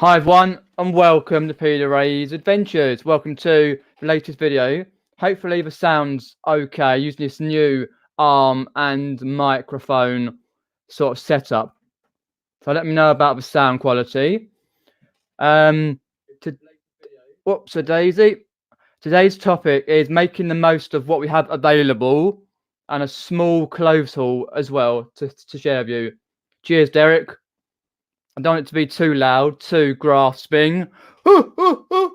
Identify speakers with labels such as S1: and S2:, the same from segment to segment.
S1: Hi everyone and welcome to Peter Ray's Adventures. Welcome to the latest video. Hopefully the sound's okay using this new arm and microphone sort of setup. So let me know about the sound quality. Whoops, a daisy. Today's topic is making the most of what we have available and a small clothes haul as well to share with you. Cheers, Derek. I don't want it to be too loud, too grasping. And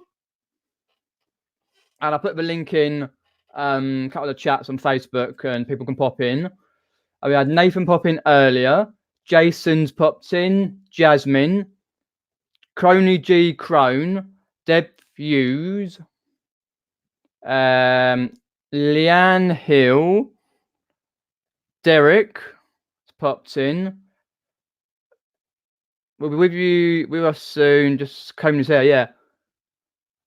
S1: I put the link in a couple of chats on Facebook and people can pop in. We had Nathan pop in earlier. Jason's popped in. Jasmine. Crony G Crone. Deb Hughes. Leanne Hill. Derek popped in. We'll be with us soon. Just combing his hair, yeah.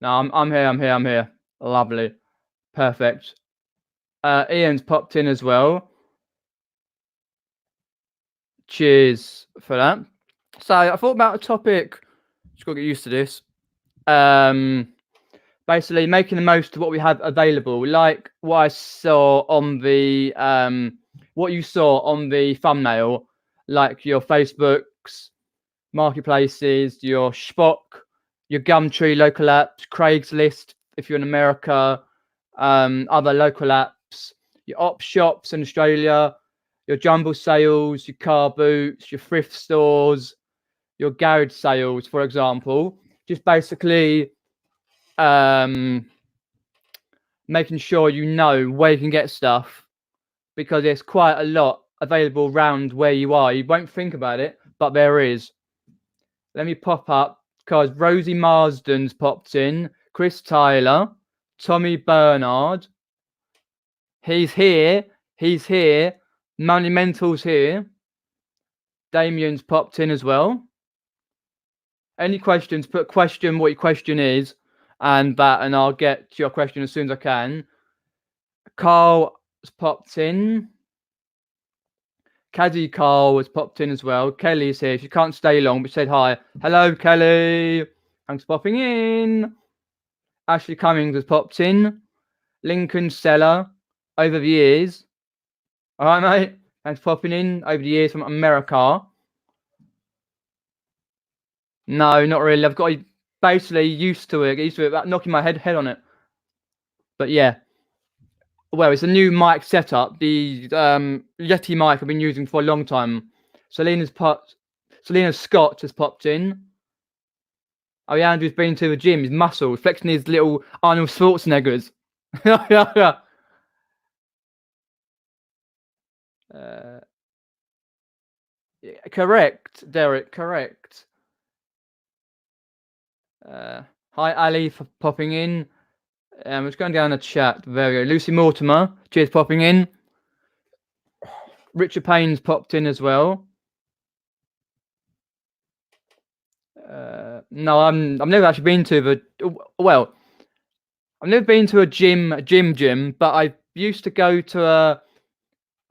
S1: No, I'm here. Lovely. Perfect. Ian's popped in as well. Cheers for that. So I thought about a topic. Just gotta get used to this. Basically making the most of what we have available, like what I saw on the what you saw on the thumbnail, like your Facebooks, marketplaces, your Spock, your Gumtree local apps, Craigslist if you're in America, other local apps, your op shops in Australia, your jumble sales, your car boots, your thrift stores, your garage sales, for example. Just basically making sure you know where you can get stuff, because there's quite a lot available around where you are. You won't think about it, but there is. Let me pop up, because Rosie Marsden's popped in, Chris Tyler, Tommy Bernard. He's here. Monumental's here. Damien's popped in as well. Any questions? Put question what your question is, and I'll get to your question as soon as I can. Carl has popped in. Caddy Carl has popped in as well. Kelly's here. She can't stay long, but said hi. Hello, Kelly. Thanks for popping in. Ashley Cummings has popped in. Lincoln Seller over the years. All right, mate. Thanks for popping in over the years from America. No, not really. I've got basically used to it. Get used to it, about knocking my head on it. But yeah. Well, it's a new mic setup. The Yeti mic I've been using for a long time. Selena Scott has popped in. Oh yeah, Andrew's been to the gym. His muscles, flexing his little Arnold Schwarzeneggers. Yeah. Correct, Derek. Correct. Hi, Ali, for popping in. I'm just going down the chat. There we go. Lucy Mortimer, cheers, popping in. Richard Payne's popped in as well. No, I've never actually been to the. Well, I've never been to a gym, but I used to go to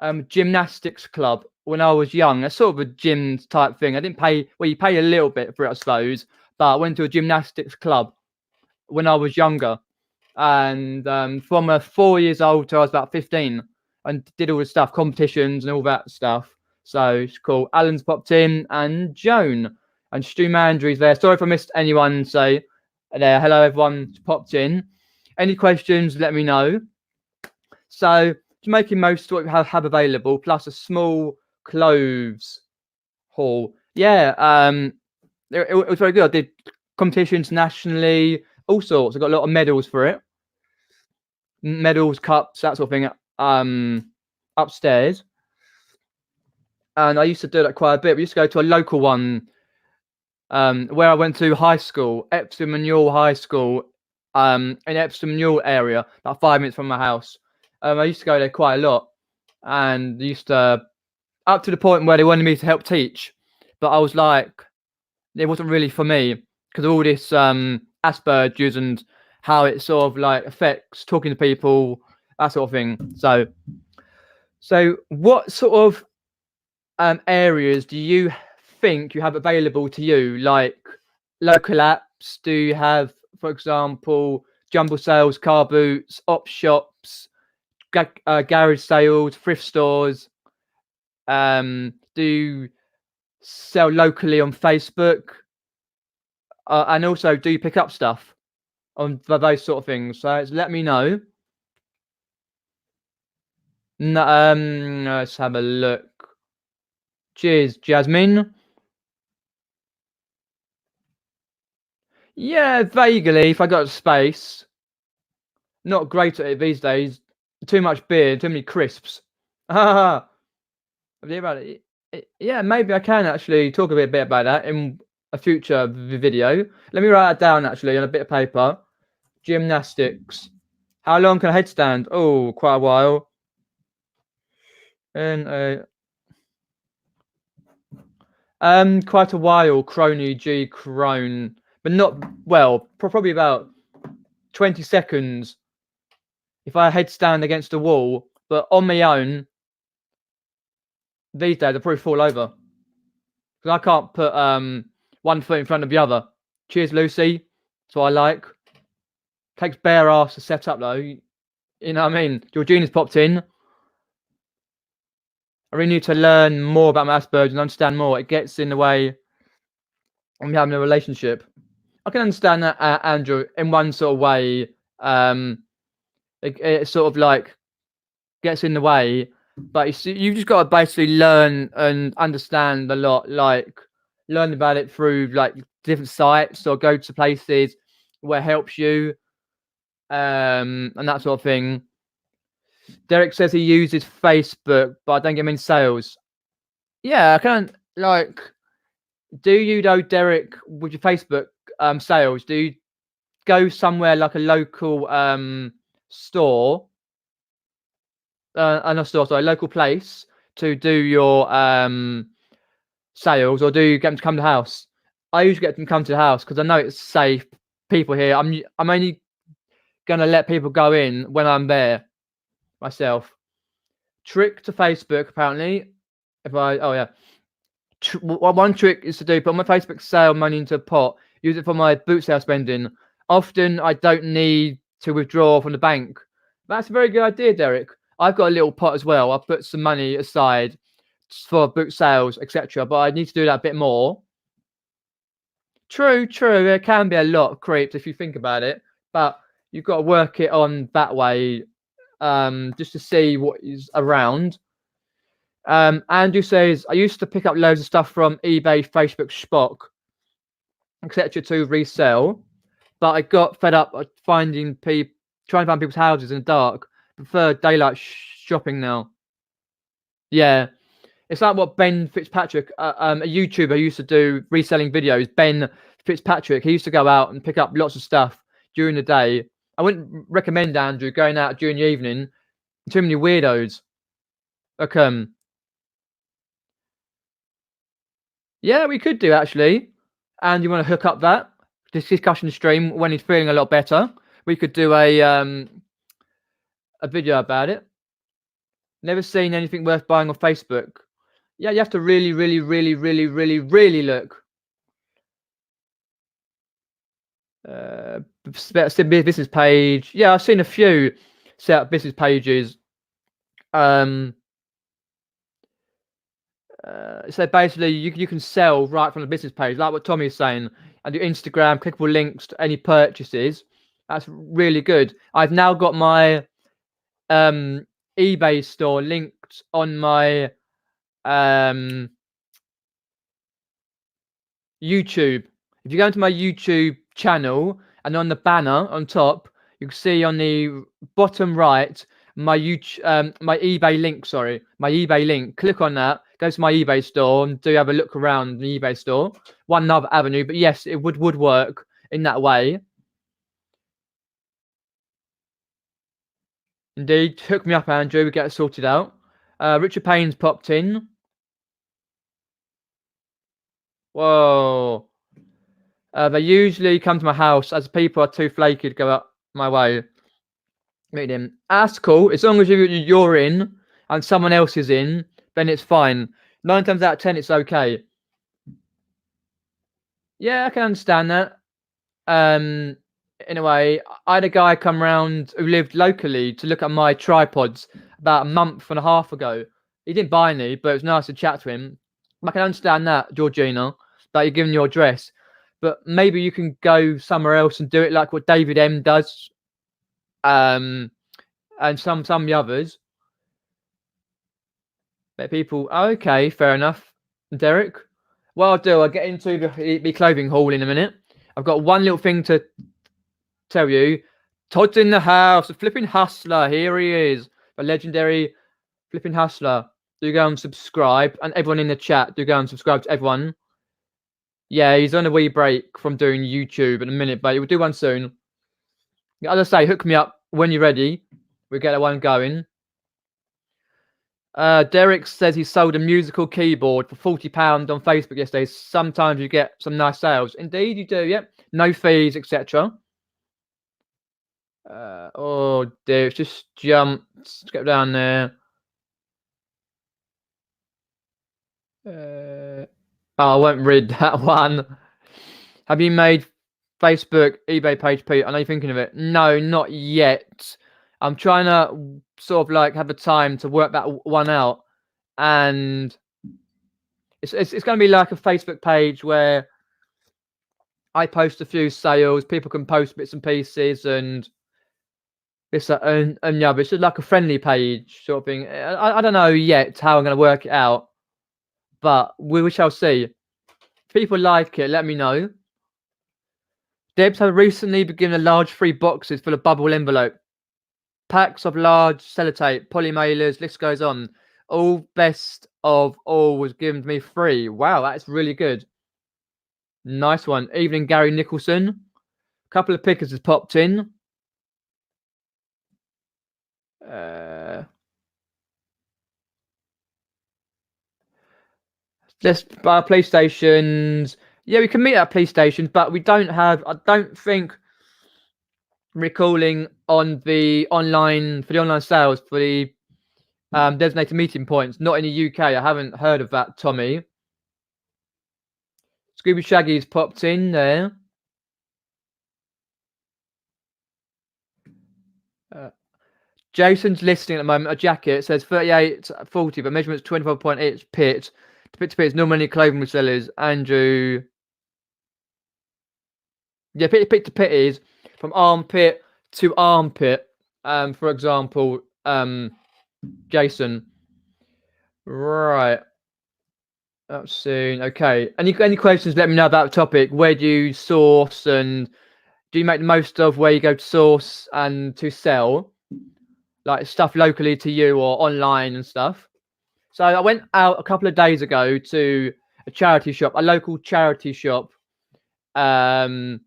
S1: a gymnastics club when I was young. That's sort of a gym type thing. I didn't pay. Well, you pay a little bit for it, I suppose. But I went to a gymnastics club when I was younger, and from 4 years old till I was about 15, and did all the stuff, competitions and all that stuff. So it's cool. Alan's popped in, and Joan and Stu Mandry's there. Sorry if I missed anyone say there. Hello, everyone popped in. Any questions, let me know. So just making most of what we have available, plus a small clothes haul. Yeah, it was very good. I did competitions nationally, all sorts. I got a lot of medals for it. Medals, cups, that sort of thing. Upstairs. And I used to do that quite a bit. We used to go to a local one where I went to high school, Epsom and Newell High School, in Epsom Newell area, about 5 minutes from my house. I used to go there quite a lot, and used to up to the point where they wanted me to help teach, but I was like, it wasn't really for me because of all this Asperger's and how it sort of like affects talking to people, that sort of thing. So what sort of areas do you think you have available to you, like local apps? Do you have, for example, Jumble sales, car boots, op shops, garage sales, thrift stores? Do you sell locally on Facebook? And also, do you pick up stuff on those sort of things? So let me know. No, let's have a look. Cheers, Jasmine. Yeah, vaguely, if I got space. Not great at it these days. Too much beer, too many crisps. Have you about it? Yeah, maybe I can actually talk a bit about that in a future video. Let me write that down actually on a bit of paper. Gymnastics. How long can a headstand? Oh, quite a while. And quite a while. Crony G crone, but not well. Probably about 20 seconds. If I headstand against a wall, but on my own, these days I'd probably fall over because I can't put one foot in front of the other. Cheers, Lucy. That's what I like. Takes bare ass to set up though. You know what I mean? Georgina's popped in. I really need to learn more about my Asperger's and understand more. It gets in the way of me having a relationship. I can understand that, Andrew, in one sort of way. It sort of like gets in the way, but you've just got to basically learn and understand a lot. Like learn about it through like different sites or go to places where it helps you, and that sort of thing. Derek says he uses Facebook, but I don't get him in sales. Yeah, I can't like. Do you though, Derek, with your Facebook sales? Do you go somewhere like a local store, not store, sorry, local place to do your sales, or do you get them to come to the house? I usually get them to come to the house because I know it's safe. People here. I'm only gonna let people go in when I'm there myself. Trick to Facebook apparently. One trick is to put my Facebook sale money into a pot, use it for my boot sale spending. Often I don't need to withdraw from the bank. That's a very good idea, Derek. I've got a little pot as well. I put some money aside for boot sales, etc. But I need to do that a bit more. True. There can be a lot of creeps if you think about it, but you've got to work it on that way, just to see what is around. Andrew says, I used to pick up loads of stuff from eBay, Facebook, Spock, etc. to resell, but I got fed up trying to find people's houses in the dark. Prefer daylight shopping now. Yeah, it's like what Ben Fitzpatrick, a YouTuber, used to do reselling videos. Ben Fitzpatrick, he used to go out and pick up lots of stuff during the day. I wouldn't recommend Andrew going out during the evening. Too many weirdos. Okay. Yeah, we could do actually. And you want to hook up this discussion stream when he's feeling a lot better? We could do a video about it. Never seen anything worth buying on Facebook. Yeah, you have to really look. Business page. Yeah, I've seen a few set up business pages. So basically, you can sell right from the business page, like what Tommy is saying, and do Instagram clickable links to any purchases. That's really good. I've now got my eBay store linked on my YouTube. If you go into my YouTube channel and on the banner on top, you can see on the bottom right my my eBay link. Sorry, my eBay link. Click on that. Go to my eBay store and do have a look around the eBay store. One other avenue, but yes, it would work in that way. Indeed, hook me up, Andrew. We get it sorted out. Richard Payne's popped in. Whoa. They usually come to my house as people are too flaky to go up my way. Meet him. That's cool. As long as you're in and someone else is in, then it's fine. 9 times out of 10, it's okay. Yeah, I can understand that. In a way, I had a guy come round who lived locally to look at my tripods about a month and a half ago. He didn't buy any, but it was nice to chat to him. I can understand that, Georgina, that you're giving your address, but maybe you can go somewhere else and do it like what David M does, and some of the others. But people, okay, fair enough, Derek. What I'll do, I'll get into the clothing haul in a minute. I've got one little thing to tell you. Todd's in the house, a flipping hustler. Here he is, a legendary flipping hustler. Do go and subscribe, and everyone in the chat, do go and subscribe to everyone. Yeah, he's on a wee break from doing YouTube in a minute, but we'll do one soon. As I say, hook me up when you're ready. We'll get that one going. Derek says he sold a musical keyboard for £40 on Facebook yesterday. Sometimes you get some nice sales. Indeed, you do. Yep, no fees, etc. Oh dear, it's just jumped. Let's get down there. I won't read that one. Have you made Facebook, eBay page, Pete? I know you're thinking of it. No, not yet. I'm trying to sort of like have a time to work that one out, and it's going to be like a Facebook page where I post a few sales, people can post bits and pieces, and it's and yeah, but it's just like a friendly page sort of thing. I don't know yet how I'm going to work it out, but we shall see. If people like it, let me know. Debs have recently begun a large 3 boxes full of bubble envelope. Packs of large sellotape, poly mailers, list goes on. All best of all was given to me free. Wow, that's really good. Nice one. Evening, Gary Nicholson. A couple of pickers has popped in. Let's buy PlayStations. Yeah, we can meet at PlayStations, but we don't have. I don't think recalling on the online for the online sales for the designated meeting points. Not in the UK. I haven't heard of that, Tommy. Scooby Shaggy's popped in there. Jason's listing at the moment a jacket. It says 38-40, but measurement's 24.8 pit. To pit to pit is normally clothing resellers. Andrew. Yeah, pit to pit is from armpit to armpit. For example, Jason. Right. That's soon. Okay. Any questions? Let me know about the topic. Where do you source, and do you make the most of where you go to source and to sell, like stuff locally to you or online and stuff? So I went out a couple of days ago to a charity shop, a local charity shop, and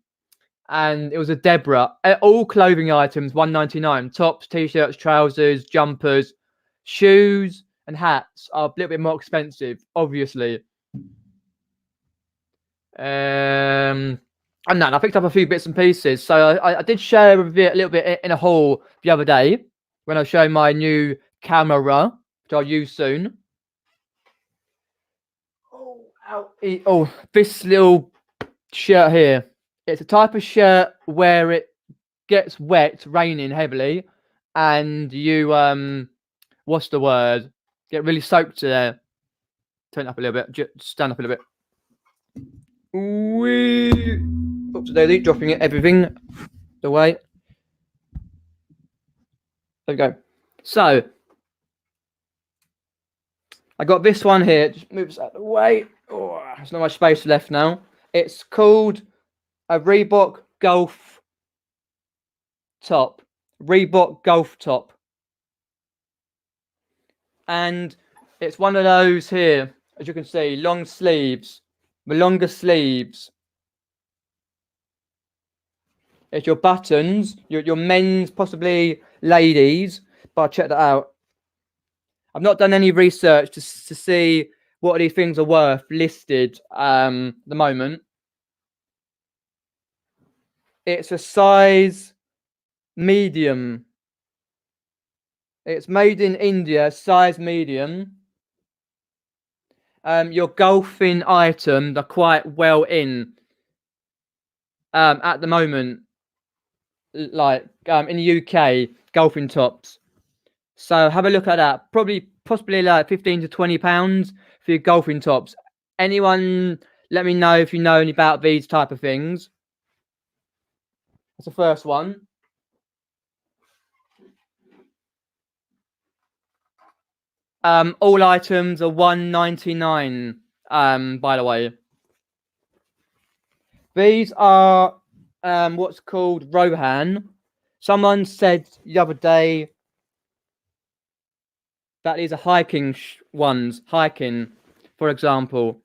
S1: it was a Deborah. All clothing items, £1.99. Tops, t-shirts, trousers, jumpers, shoes, and hats are a little bit more expensive, obviously. And I picked up a few bits and pieces. So I did share a little bit in a haul the other day when I was showing my new camera, which I'll use soon. Oh, this little shirt here. It's a type of shirt where it gets wet, raining heavily, and you what's the word? Get really soaked there. Turn it up a little bit. Just stand up a little bit. Oops, daisy, dropping everything away. There we go. So I got this one here. Just moves out of the way. Oh, there's not much space left now. It's called a Reebok Golf Top. Reebok Golf Top. And it's one of those here, as you can see, long sleeves. The longer sleeves. It's your buttons, your men's, possibly ladies, but I'll check that out. I've not done any research to see what these things are worth listed at the moment. It's a size medium. It's made in India, size medium. Your golfing items are quite well in. at the moment, like in the UK, golfing tops. So have a look at that. Possibly like £15 to £20 for your golfing tops. Anyone, let me know if you know any about these type of things. That's the first one. All items are £1.99. By the way, these are what's called Rohan. Someone said the other day that these are hiking ones. Hiking, for example,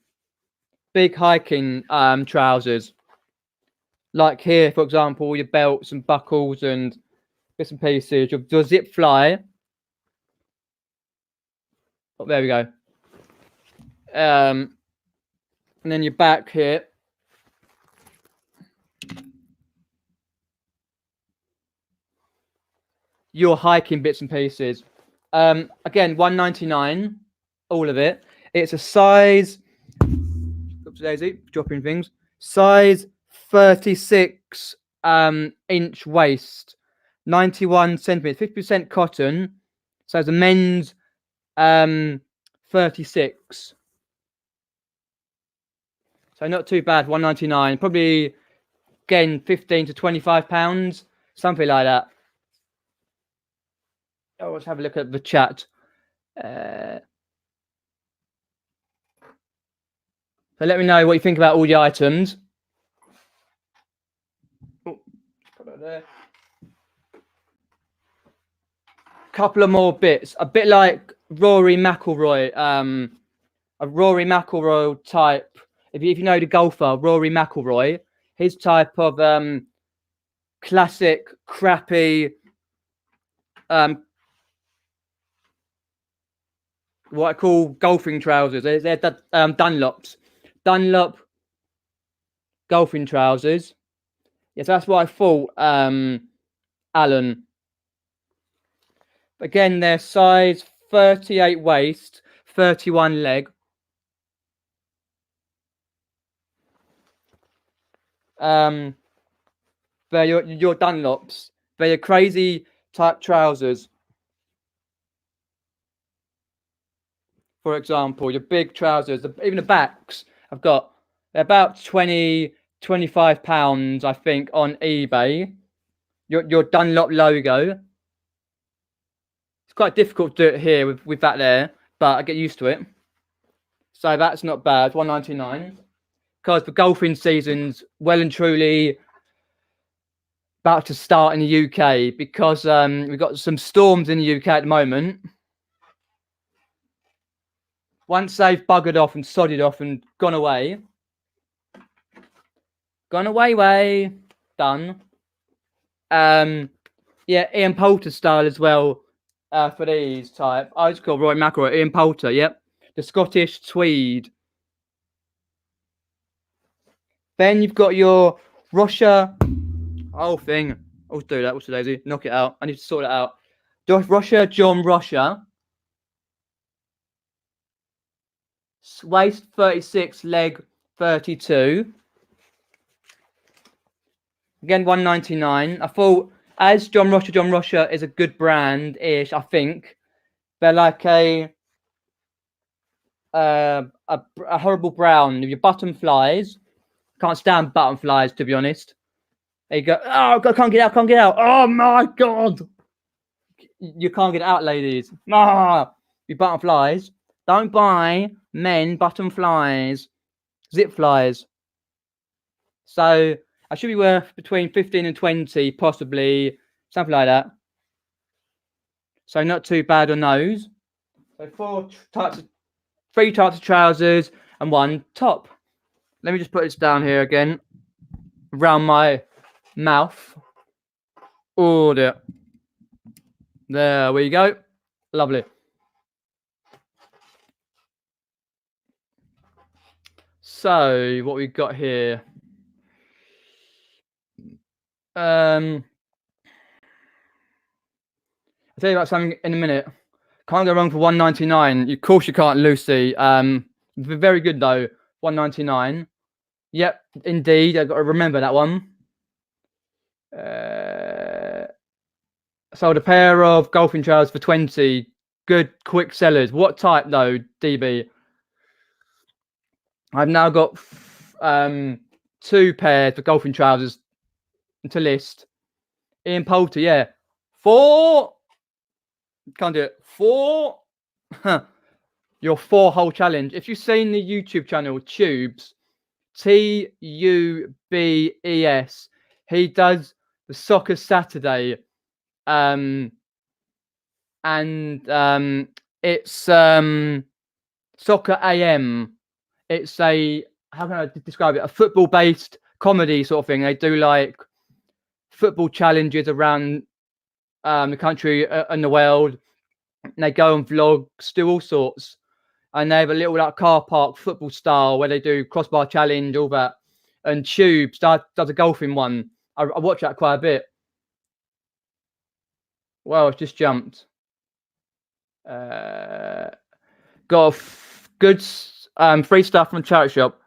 S1: big hiking trousers. Like here, for example, your belts and buckles and bits and pieces. Your zip fly. Oh, there we go. And then your back here. Your hiking bits and pieces. Again, £1.99, all of it. It's a size. Oops, Daisy, dropping things. Size 36 inch waist, 91 centimeters, 50% cotton. So it's a men's 36. So not too bad. £1.99. Probably again £15 to £25, something like that. Oh, let's have a look at the chat. So let me know what you think about all the items. Oh, put that there. Couple of more bits. A bit like Rory McIlroy. A Rory McIlroy type. If you know the golfer, Rory McIlroy, his type of classic, crappy, what I call golfing trousers. They're Dunlops. Dunlop golfing trousers. Yes, that's what I thought, Alan. Again, they're size 38 waist, 31 leg. They're your Dunlops. They're your crazy type trousers. For example, your big trousers, even the backs I've got, they're about £20, £25, I think, on eBay. Your Dunlop logo. It's quite difficult to do it here with that there, but I get used to it. So that's not bad, £1.99. Because the golfing season's well and truly about to start in the UK, because we've got some storms in the UK at the moment. Once they've buggered off and sodded off and gone away, done. Yeah, Ian Poulter style as well for these type. I just call Roy McIlroy, Ian Poulter, yep. The Scottish tweed. Then you've got your Russia. Oh, thing. I'll do that. What's the Daisy? Knock it out. I need to sort it out. Russia, John Russia. Waist 36, leg 32. Again, £1.99. I thought, as John Russia is a good brand-ish, I think. They're like a horrible brown. Your button flies. Can't stand button flies, to be honest. There you go. Oh, God, can't get out. Oh, my God. You can't get out, ladies. Ah, you button flies. Don't buy men button flies, zip flies. So I should be worth between 15 and 20, possibly something like that. So not too bad on those. So three types of trousers and one top. Let me just put this down here again, around my mouth. Oh dear. There we go. Lovely. So what we've got here. I'll tell you about something in a minute. Can't go wrong for £1.99. Of course you can't, Lucy. Very good though. £1.99. Yep, indeed. I've got to remember that one. Sold a pair of golfing trousers for 20. Good, quick sellers. What type though, DB? I've now got 2 pairs of golfing trousers to list. Ian Poulter, yeah. 4. Can't do it. 4. Your 4-hole challenge. If you've seen the YouTube channel Tubes, Tubes, he does the Soccer Saturday, and it's Soccer AM. It's a, how can I describe it? A football-based comedy sort of thing. They do like football challenges around the country and the world. And they go on vlogs, do all sorts. And they have a little like car park football style where they do crossbar challenge, all that. And Tubes does a golfing one. I watch that quite a bit. Well, it's just jumped. Got good free stuff from charity shop.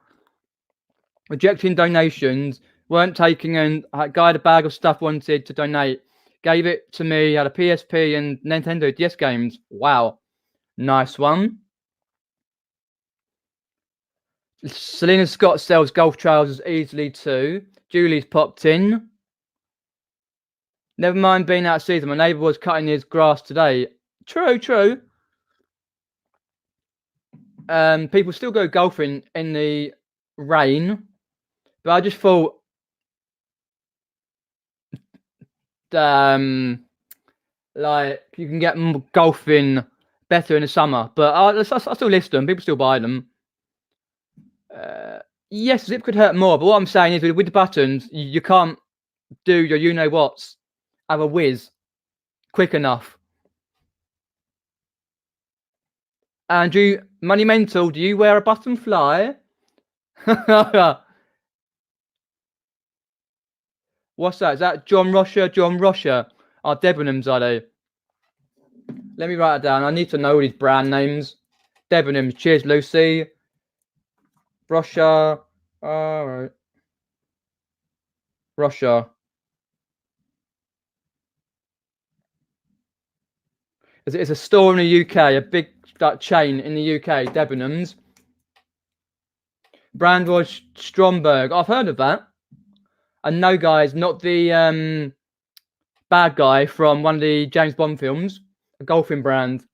S1: Rejecting donations. Weren't taking, and a guy had a bag of stuff wanted to donate. Gave it to me. Had a PSP and Nintendo DS games. Wow. Nice one. Selena Scott sells golf trousers easily too. Julie's popped in. Never mind being out of season. My neighbour was cutting his grass today. True. People still go golfing in the rain. But I just thought like you can get golfing better in the summer. But I still list them. People still buy them. Yes, zip could hurt more, but what I'm saying is with the buttons, you can't do your you-know-whats have a whiz quick enough. Andrew, Monumental, do you wear a button fly? What's that? Is that John Rocher? Are Debenhams, are they? Let me write it down. I need to know these brand names. Debenhams. Cheers, Lucy. Russia. All right. Russia. It's a store in the UK, a big chain in the UK, Debenhams. Brand was Stromberg. I've heard of that. And no, guys, not the bad guy from one of the James Bond films. A golfing brand.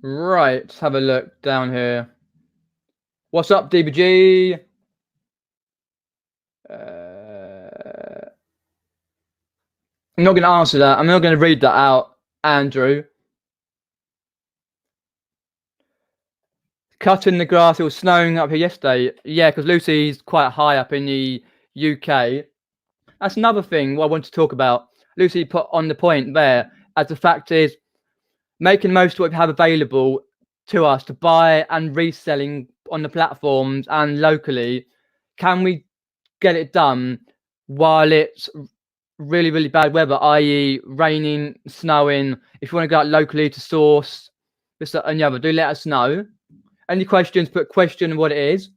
S1: Right, let's have a look down here. What's up, DBG? I'm not going to answer that. I'm not going to read that out, Andrew. Cutting the grass. It was snowing up here yesterday. Yeah, because Lucy's quite high up in the UK. That's another thing what I want to talk about. Lucy put on the point there, as the fact is, making most of what we have available to us to buy and reselling on the platforms and locally. Can we get it done while it's really, really bad weather, i.e. raining, snowing? If you want to go out locally to source this and the other, do let us know. Any questions, put question what it is.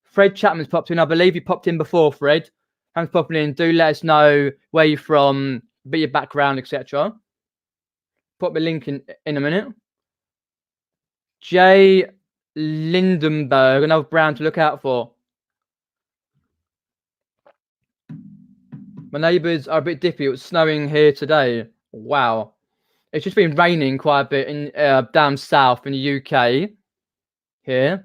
S1: Fred Chapman's popped in. I believe you popped in before, Fred. Thanks for popping in. Do let us know where you're from, be your background, etc. Put the link in a minute. Jay Lindenberg, another brand to look out for. My neighbours are a bit dippy. It was snowing here today. Wow. It's just been raining quite a bit in down south in the UK. Here.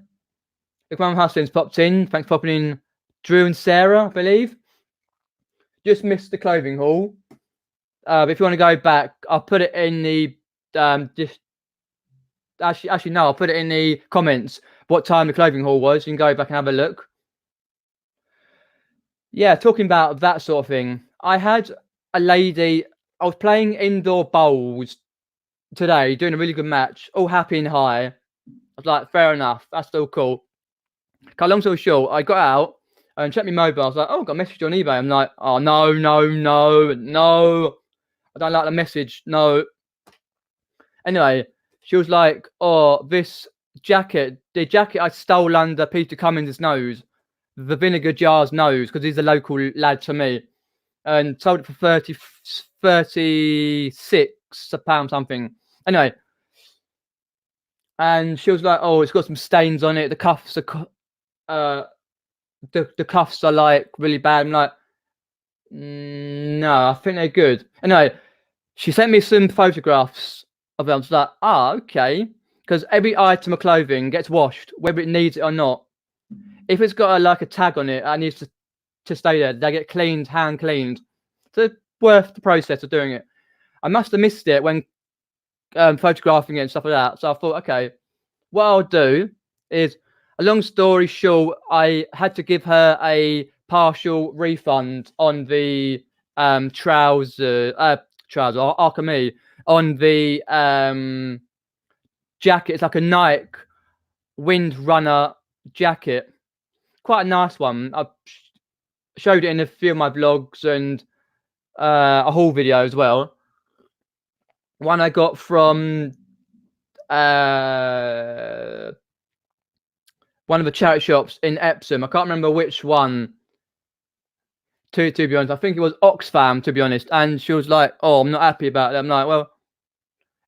S1: Look, Mum Hustling's popped in. Thanks for popping in. Drew and Sarah, I believe. Just missed the clothing haul. If you want to go back, I'll put it in the actually no, I'll put it in the comments what time the clothing haul was. You can go back and have a look. Yeah, talking about that sort of thing. I had a lady, I was playing indoor bowls today, doing a really good match, all happy and high. I was like, fair enough, that's still cool. Cut long story short, I got out and checked my mobile. I was like, oh, I got a message on eBay. I'm like, oh, no. I don't like the message, no. Anyway, she was like, oh, this jacket. The jacket I stole under Peter Cummins' nose, the vinegar jar's nose, because he's a local lad to me, and sold it for 36 a pound something. Anyway, and she was like, "Oh, it's got some stains on it. The cuffs are, the cuffs are like really bad." I'm like, "No, I think they're good." Anyway, she sent me some photographs of them. I was like, okay, because every item of clothing gets washed, whether it needs it or not. If it's got like a tag on it, it needs to stay there. They get cleaned, hand cleaned. So it's worth the process of doing it. I must have missed it when photographing it and stuff like that. So I thought, okay, what I'll do is, a long story short, I had to give her a partial refund on the trouser, Arkham on the jacket. It's like a Nike Wind Runner jacket, quite a nice one. I showed it in a few of my vlogs and a haul video as well. One I got from one of the charity shops in Epsom. I can't remember which one. To be honest, I think it was Oxfam, to be honest. And she was like, "Oh, I'm not happy about it." I'm like, "Well,"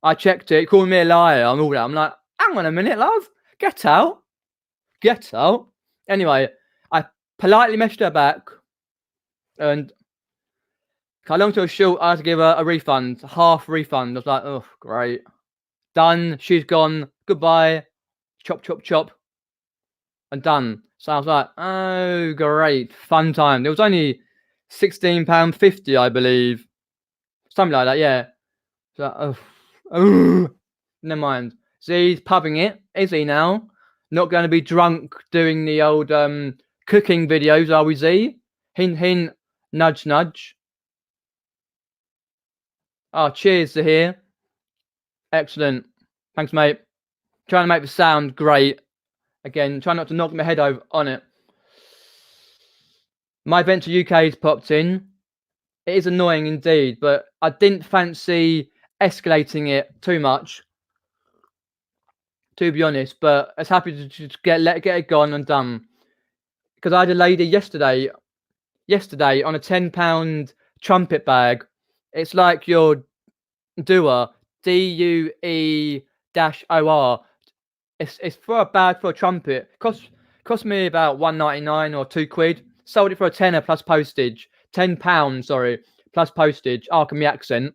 S1: I checked it, called me a liar and all that. I'm like, "Hang on a minute, love, get out." Anyway, I politely messaged her back, and cut long story short, I had to give her a refund, half refund. I was like, "Oh, great, done." She's gone. Goodbye. Chop, chop, chop, and done. So I was like, "Oh, great, fun time." It was only £16.50, I believe, something like that. Yeah. So, never mind. See, he's pubbing it, is he now? Not going to be drunk doing the old cooking videos, are we, Z? Hint, hint, nudge, nudge. Oh, cheers to here. Excellent. Thanks, mate. Trying to make the sound great. Again, try not to knock my head over on it. My Venture UK's popped in. It is annoying indeed, but I didn't fancy escalating it too much, to be honest. But it's happy to just get it gone and done. Because I had a lady yesterday on a £10 trumpet bag. It's like your Dewar, DUE-OR. It's for a bag for a trumpet. Cost me about £1.99 or £2. Sold it for a tenner plus postage. £10, sorry, plus postage. Arkham accent.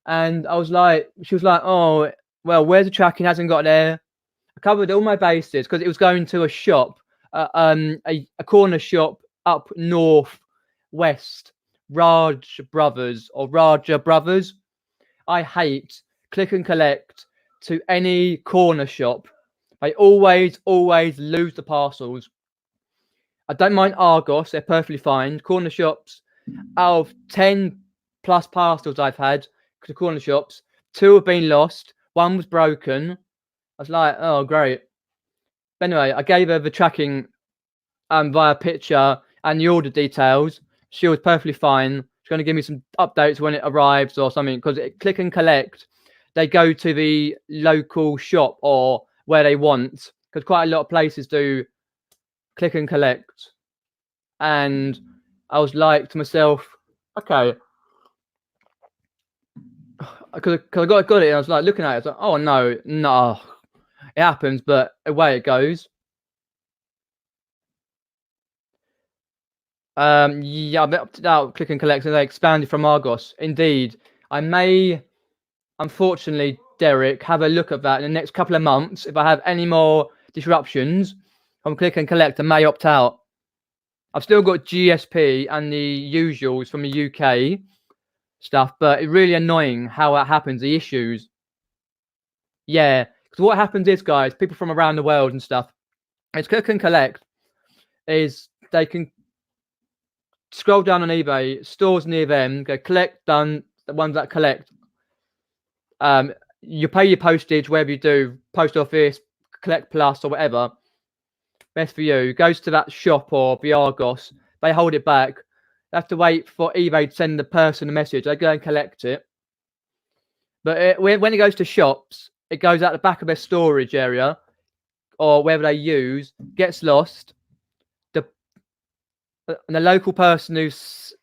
S1: And I was like, she was like, "Oh, well, where's the tracking? Hasn't got there." I covered all my bases because it was going to a shop, a corner shop up north west, Raja Brothers. I hate click and collect to any corner shop. They always lose the parcels. I don't mind Argos, they're perfectly fine. Corner shops, out of 10 plus parcels I've had to corner shops, 2 have been lost, 1 was broken. I was like, "Oh, great." But anyway, I gave her the tracking via picture and the order details. She was perfectly fine. She's going to give me some updates when it arrives or something, because click and collect, they go to the local shop or where they want, because quite a lot of places do click and collect. And I was like to myself, okay, because I got it, and I was like looking at it, I was like, "Oh no, it happens," but away it goes. Yeah, I've opted out click and collect, and they expanded from Argos. Indeed, I may, unfortunately, Derek, have a look at that in the next couple of months. If I have any more disruptions from click and collect, I may opt out. I've still got GSP and the usuals from the UK stuff, but it's really annoying how that happens, the issues. Yeah, because what happens is, guys, people from around the world and stuff, it's click and collect, is they can scroll down on eBay, stores near them, go collect, done, the ones that collect. You pay your postage, wherever you do, post office, collect plus or whatever. Best for you. Goes to that shop or the Argos. They hold it back. They have to wait for eBay to send the person a message. They go and collect it. But when it goes to shops, it goes out the back of their storage area or wherever they use, gets lost. And the local person who's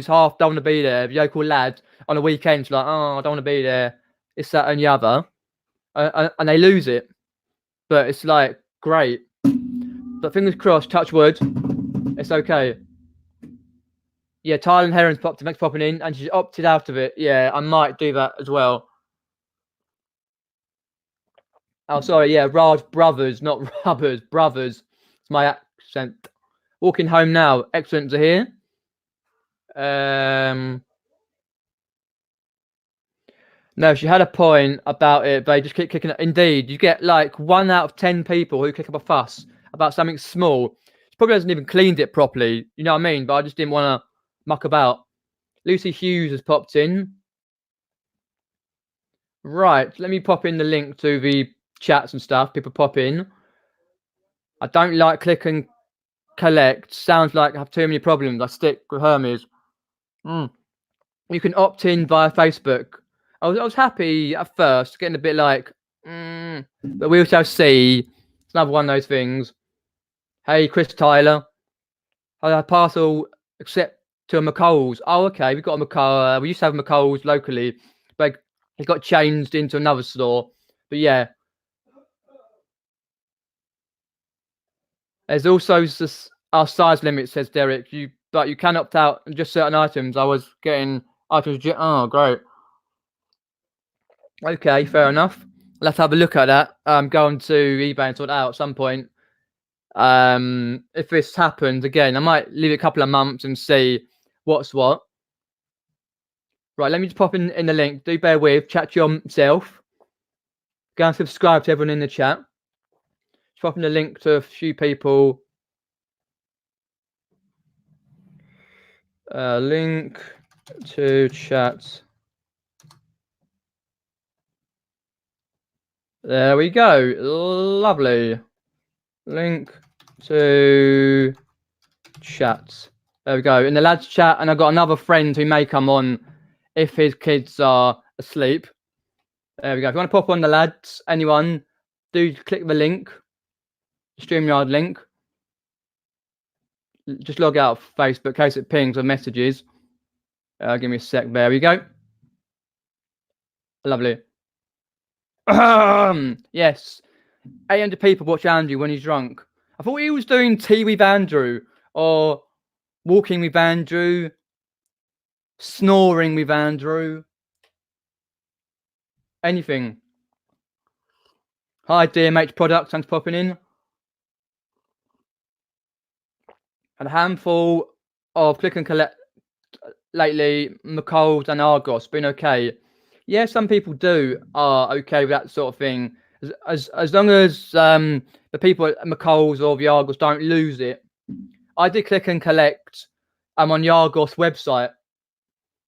S1: half don't want to be there, the local lad on the weekends, like, oh, I don't want to be there. It's that and the other, and they lose it. But it's like great. But fingers crossed, touch wood, it's okay. Yeah, Tylen Heron's popping in, and she's opted out of it. Yeah, I might do that as well. Oh, sorry. Yeah, Raj Brothers, not Rubbers. Brothers. It's my accent. Walking home now. Excellent to hear. No, she had a point about it. They just keep kicking it. Indeed, you get like 1 out of 10 people who kick up a fuss about something small. She probably hasn't even cleaned it properly. You know what I mean? But I just didn't want to muck about. Lucy Hughes has popped in. Right. Let me pop in the link to the chats and stuff. People pop in. I don't like click and collect. Sounds like I have too many problems. I stick with Hermes. You can opt in via Facebook. I was happy at first, getting a bit like, but we shall see. It's another one of those things. Hey, Chris Tyler. I had a parcel except to a McColl's. Oh, okay. We got a McColl. We used to have McColl's locally, but it got changed into another store. But yeah. There's also our size limit, says Derek. But you can opt out on just certain items. I was getting items. Oh, great. Okay, fair enough. Let's have a look at that. Go on to eBay and sort it out at some point. If this happens again, I might leave it a couple of months and see what's what. Right, let me just pop in the link. Do bear with. Chat to yourself. Go and subscribe to everyone in the chat. Just pop in the link to a few people. Link to chat. There we go. Lovely. Link to chat. There we go. In the lads chat, and I've got another friend who may come on if his kids are asleep. There we go. If you want to pop on the lads, anyone, do click the link. StreamYard link. Just log out of Facebook in case it pings or messages. Give me a sec. There we go. Lovely. Yes. 800 people watch Andrew when he's drunk. I thought he was doing tea with Andrew or walking with Andrew, snoring with Andrew, anything. Hi, DMH Products. Thanks for popping in. And a handful of click and collect lately. McColl's and Argos been okay. Yeah, some people are okay with that sort of thing. As long as the people at McColl's or the Argos don't lose it. I did click and collect on the Argos website.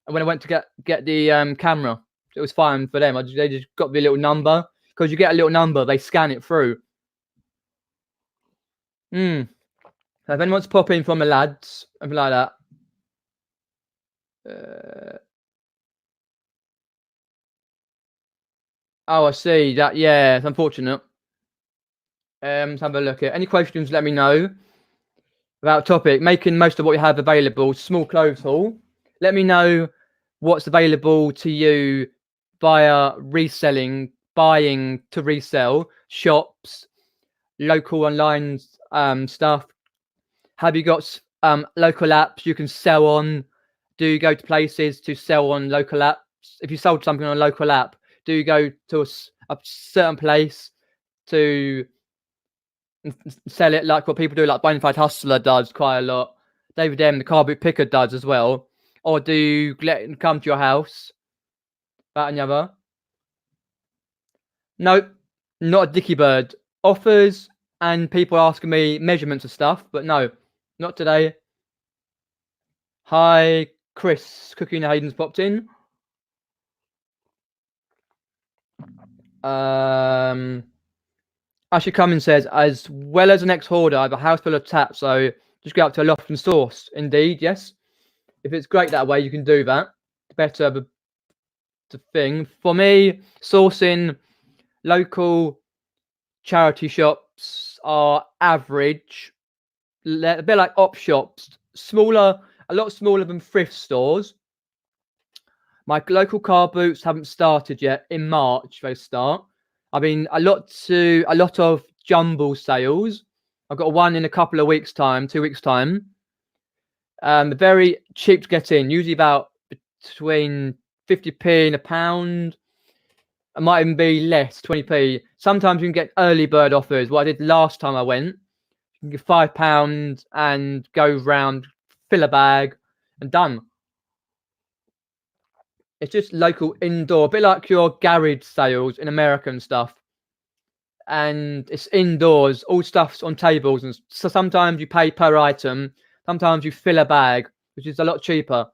S1: And when I went to get the camera, it was fine for them. They just got the little number. Because you get a little number, they scan it through. So if anyone wants to pop in from the lads, something like that. Oh, I see that. Yeah, it's unfortunate. Let's have a look at any questions. Let me know about topic. Making most of what you have available. Small clothes haul. Let me know what's available to you via reselling, buying to resell, shops, local online stuff. Have you got local apps you can sell on? Do you go to places to sell on local apps? If you sold something on a local app, do you go to a certain place to sell it, like what people do, like Bonafide Hustler does quite a lot. David M, the car boot picker, does as well. Or do you let them come to your house? That and the other. Nope, not a dicky bird. Offers and people asking me measurements of stuff, but no, not today. Hi, Chris. Cooking Hayden's popped in. Ashley Cummins says, as well as an ex-hoarder, I have a house full of taps, so just go up to a loft and source. Indeed, yes. If it's great that way, you can do that. Better the thing. For me, sourcing local charity shops are average, a bit like op shops, smaller, a lot smaller than thrift stores. My local car boots haven't started yet. In March they start. I mean, a lot of jumble sales. I've got one in a couple of weeks' time, 2 weeks' time. Very cheap to get in. Usually about between 50p and £1. It might even be less, 20p. Sometimes you can get early bird offers. What I did last time I went, you can get £5 and go round, fill a bag, and done. It's just local indoor, a bit like your garage sales in America and stuff. And it's indoors, all stuff's on tables, and so sometimes you pay per item, sometimes you fill a bag, which is a lot cheaper.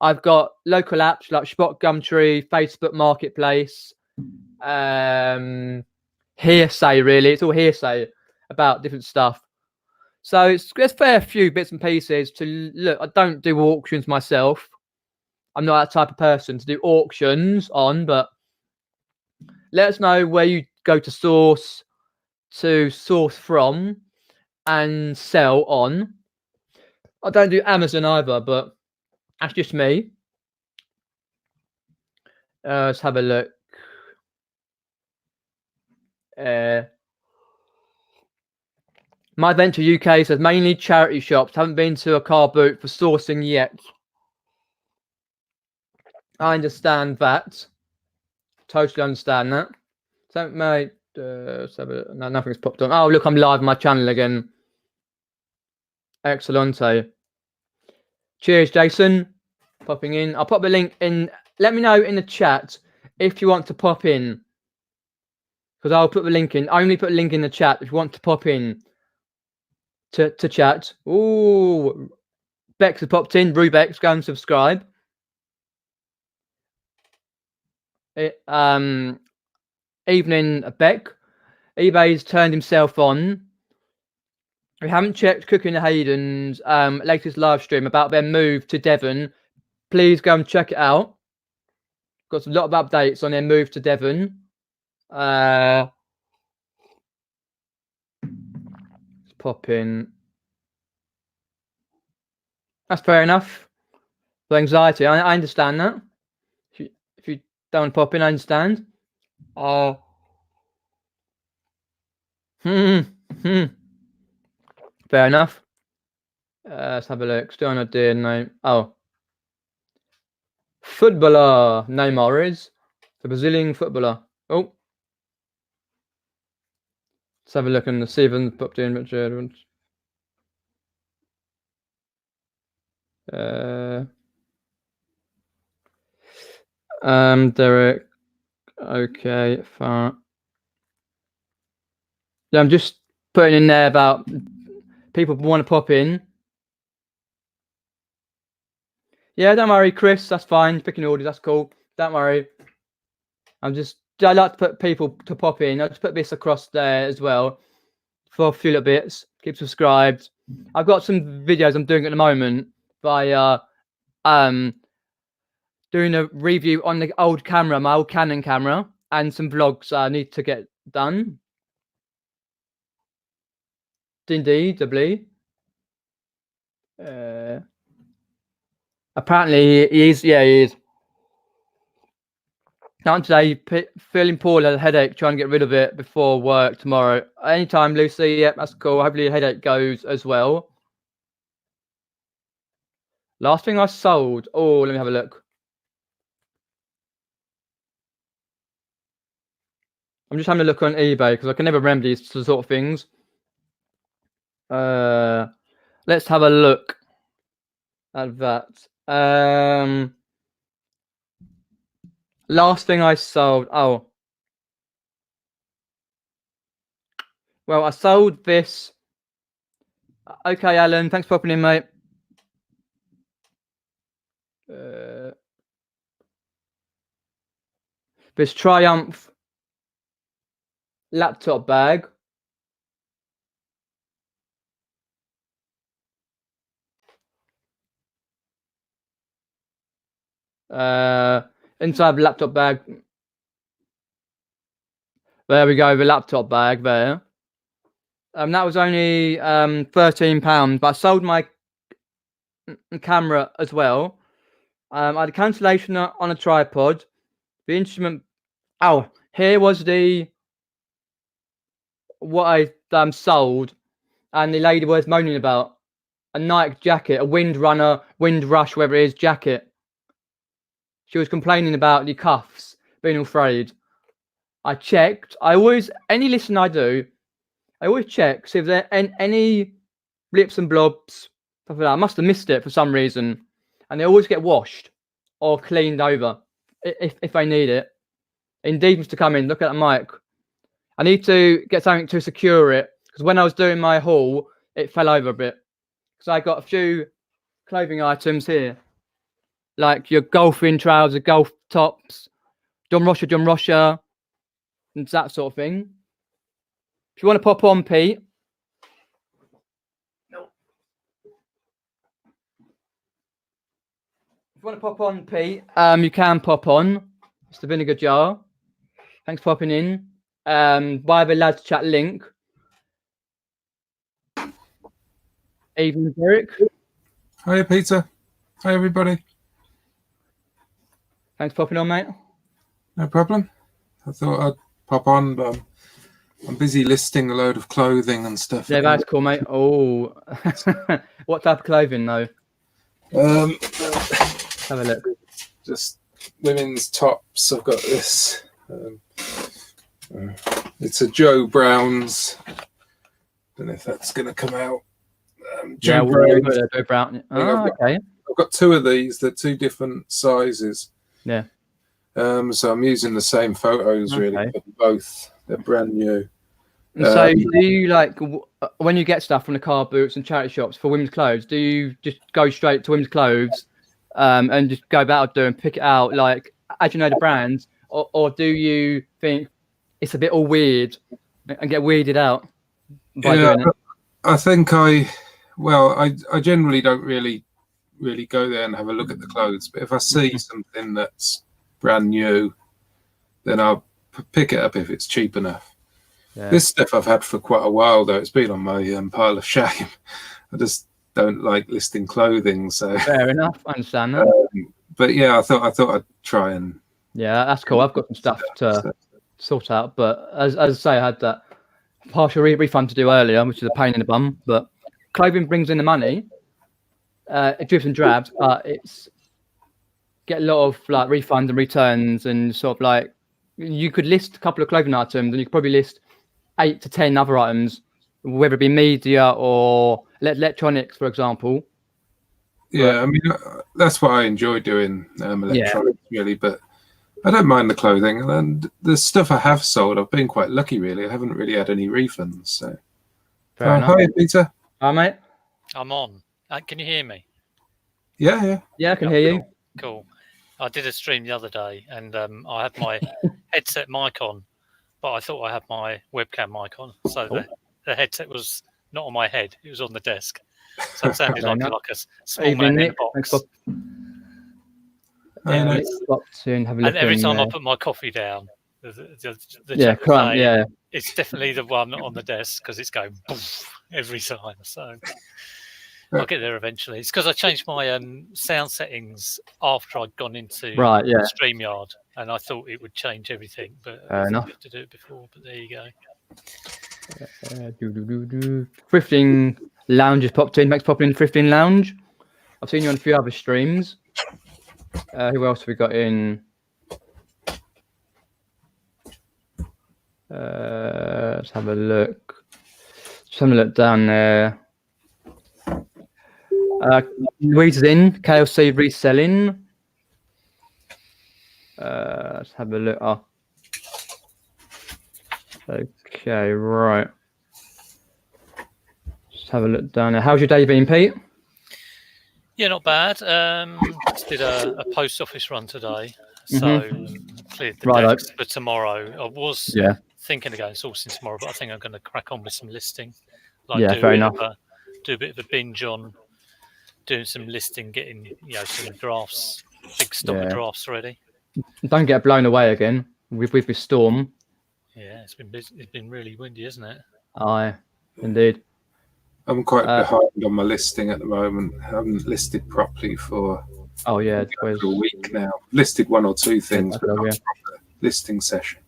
S1: I've got local apps like Spot Gumtree, Facebook Marketplace, hearsay, really. It's all hearsay about different stuff. So there's a fair few bits and pieces to look. I don't do auctions myself. I'm not that type of person to do auctions on, but let us know where you go to source from and sell on. I don't do Amazon either, but that's just me. Let's have a look. My Venture UK says mainly charity shops. Haven't been to a car boot for sourcing yet. I understand that. Totally understand that. So, mate, no, nothing's popped on. Oh, look, I'm live on my channel again. Excellente. Cheers, Jason. Popping in. I'll pop the link in. Let me know in the chat if you want to pop in, because I'll put the link in. I only put a link in the chat if you want to pop in to chat. Ooh, Bex has popped in. Rubex, go and subscribe. Evening, Beck. eBay's turned himself on. We haven't checked Cooking Hayden's latest live stream about their move to Devon. Please go and check it out. Got a lot of updates on their move to Devon. Let's pop in. That's fair enough. For anxiety, I understand that. If you don't want to pop in, I understand. Fair enough. Let's have a look. Still on a dear name. Oh. Footballer Neymar is. The Brazilian footballer. Oh. Let's have a look and see if it's popped in. Derek. Okay, fine. Yeah, I'm just putting in there about people want to pop in. Yeah, don't worry, Chris. That's fine. Picking orders, that's cool. Don't worry. I like to put people to pop in. I'll just put this across there as well for a few little bits. Keep subscribed. I've got some videos I'm doing at the moment by doing a review on the old camera, my old Canon camera, and some vlogs I need to get done. Indeed. Apparently he is. Yeah, he is. Not today. Feeling poorly, had a headache. Trying to get rid of it before work tomorrow. Anytime, Lucy. Yep, that's cool. Hopefully, the headache goes as well. Last thing I sold. Oh, let me have a look. I'm just having a look on eBay because I can never remember these sort of things. Let's have a look at that. Last thing I sold. Oh. Well, I sold this. Okay, Alan. Thanks for popping in, mate. This Triumph laptop bag. Inside the laptop bag. There we go, the laptop bag there. That was only £13, but I sold my camera as well. I had a cancellation on a tripod. The instrument. Oh, here was what I sold, and the lady was moaning about a Nike jacket, a Wind Runner, Wind Rush, whatever it is, jacket. She was complaining about the cuffs being all frayed. I checked. Any listen I do, I always check, see if there are any blips and blobs, stuff like that. I must have missed it for some reason. And they always get washed or cleaned over if I need it. Indeed, Mr. Cummins, look at that mic. I need to get something to secure it, because when I was doing my haul, it fell over a bit. So I got a few clothing items here, like your golfing trousers, golf tops, John Rocha, and that sort of thing. If you want to pop on, Pete. No. If you want to pop on, Pete, you can pop on. It's the vinegar jar. Thanks for popping in. Via the lads chat link. Evening, Derek.
S2: Hi, Peter. Hi, everybody.
S1: Thanks for popping on, mate.
S2: No problem. I thought I'd pop on, but I'm busy listing a load of clothing and stuff.
S1: Yeah, that's cool, mate. Oh, what type of clothing, though? Have a look.
S2: Just women's tops. I've got this. It's a Joe Brown's. Don't know if that's going to come out.
S1: Joe Brown. Oh, okay.
S2: I've got two of these. They're two different sizes.
S1: Yeah.
S2: So I'm using the same photos really, but both. They're brand new.
S1: So do you when you get stuff from the car boots and charity shops for women's clothes? Do you just go straight to women's clothes and just go about doing pick it out as you know the brands, or do you think it's a bit all weird and get weirded out by doing it?
S2: I think I generally don't really go there and have a look at the clothes, but if I see something that's brand new, then I'll pick it up if it's cheap enough. Yeah. This stuff I've had for quite a while, though. It's been on my pile of shame. I just don't like listing clothing. So
S1: fair enough, I understand that.
S2: But yeah, I thought I'd try and.
S1: Yeah, that's cool. I've got some stuff to sort out, but as I say, I had that partial refund to do earlier, which is a pain in the bum. But clothing brings in the money. It dribs and drabs, but it's get a lot of refunds and returns, and sort of you could list a couple of clothing items, and you could probably list 8 to 10 other items, whether it be media or electronics, for example.
S2: Yeah, I mean that's what I enjoy doing, electronics really, but I don't mind the clothing, and the stuff I have sold, I've been quite lucky really. I haven't really had any refunds. So, hi, Peter.
S1: Hi, mate.
S3: I'm on. Can you hear me?
S2: Yeah,
S1: I can hear you.
S3: Cool. I did a stream the other day, and I had my headset mic on, but I thought I had my webcam mic on, so the headset was not on my head; it was on the desk. So it sounded like a small man in a box.
S1: And
S3: every time I put my coffee down, the it's definitely the one on the desk because it's going poof every time. So I'll get there eventually. It's because I changed my sound settings after I'd gone into StreamYard, and I thought it would change everything, but I had to do it before. But there you go.
S1: Thrifting Lounge has popped in. Max popping in Thrifting Lounge. I've seen you on a few other streams. Who else have we got in? Let's have a look. Just having a look down there. Louise is in. KLC Reselling. Let's have a look. Oh. Okay, right. Just have a look down there. How's your day been, Pete?
S3: Yeah, not bad. Just did a post office run today, so cleared the decks for tomorrow. I was thinking of going sourcing tomorrow, but I think I'm going to crack on with some listing.
S1: Fair enough.
S3: Do a bit of a binge on doing some listing, getting some drafts, big stock of drafts ready.
S1: Don't get blown away again with the storm.
S3: Yeah, it's been busy. It's been really windy, isn't it?
S1: Aye, indeed.
S2: I'm quite behind on my listing at the moment. I haven't listed properly for
S1: a
S2: week now. Listed one or two things, but not a proper listing session.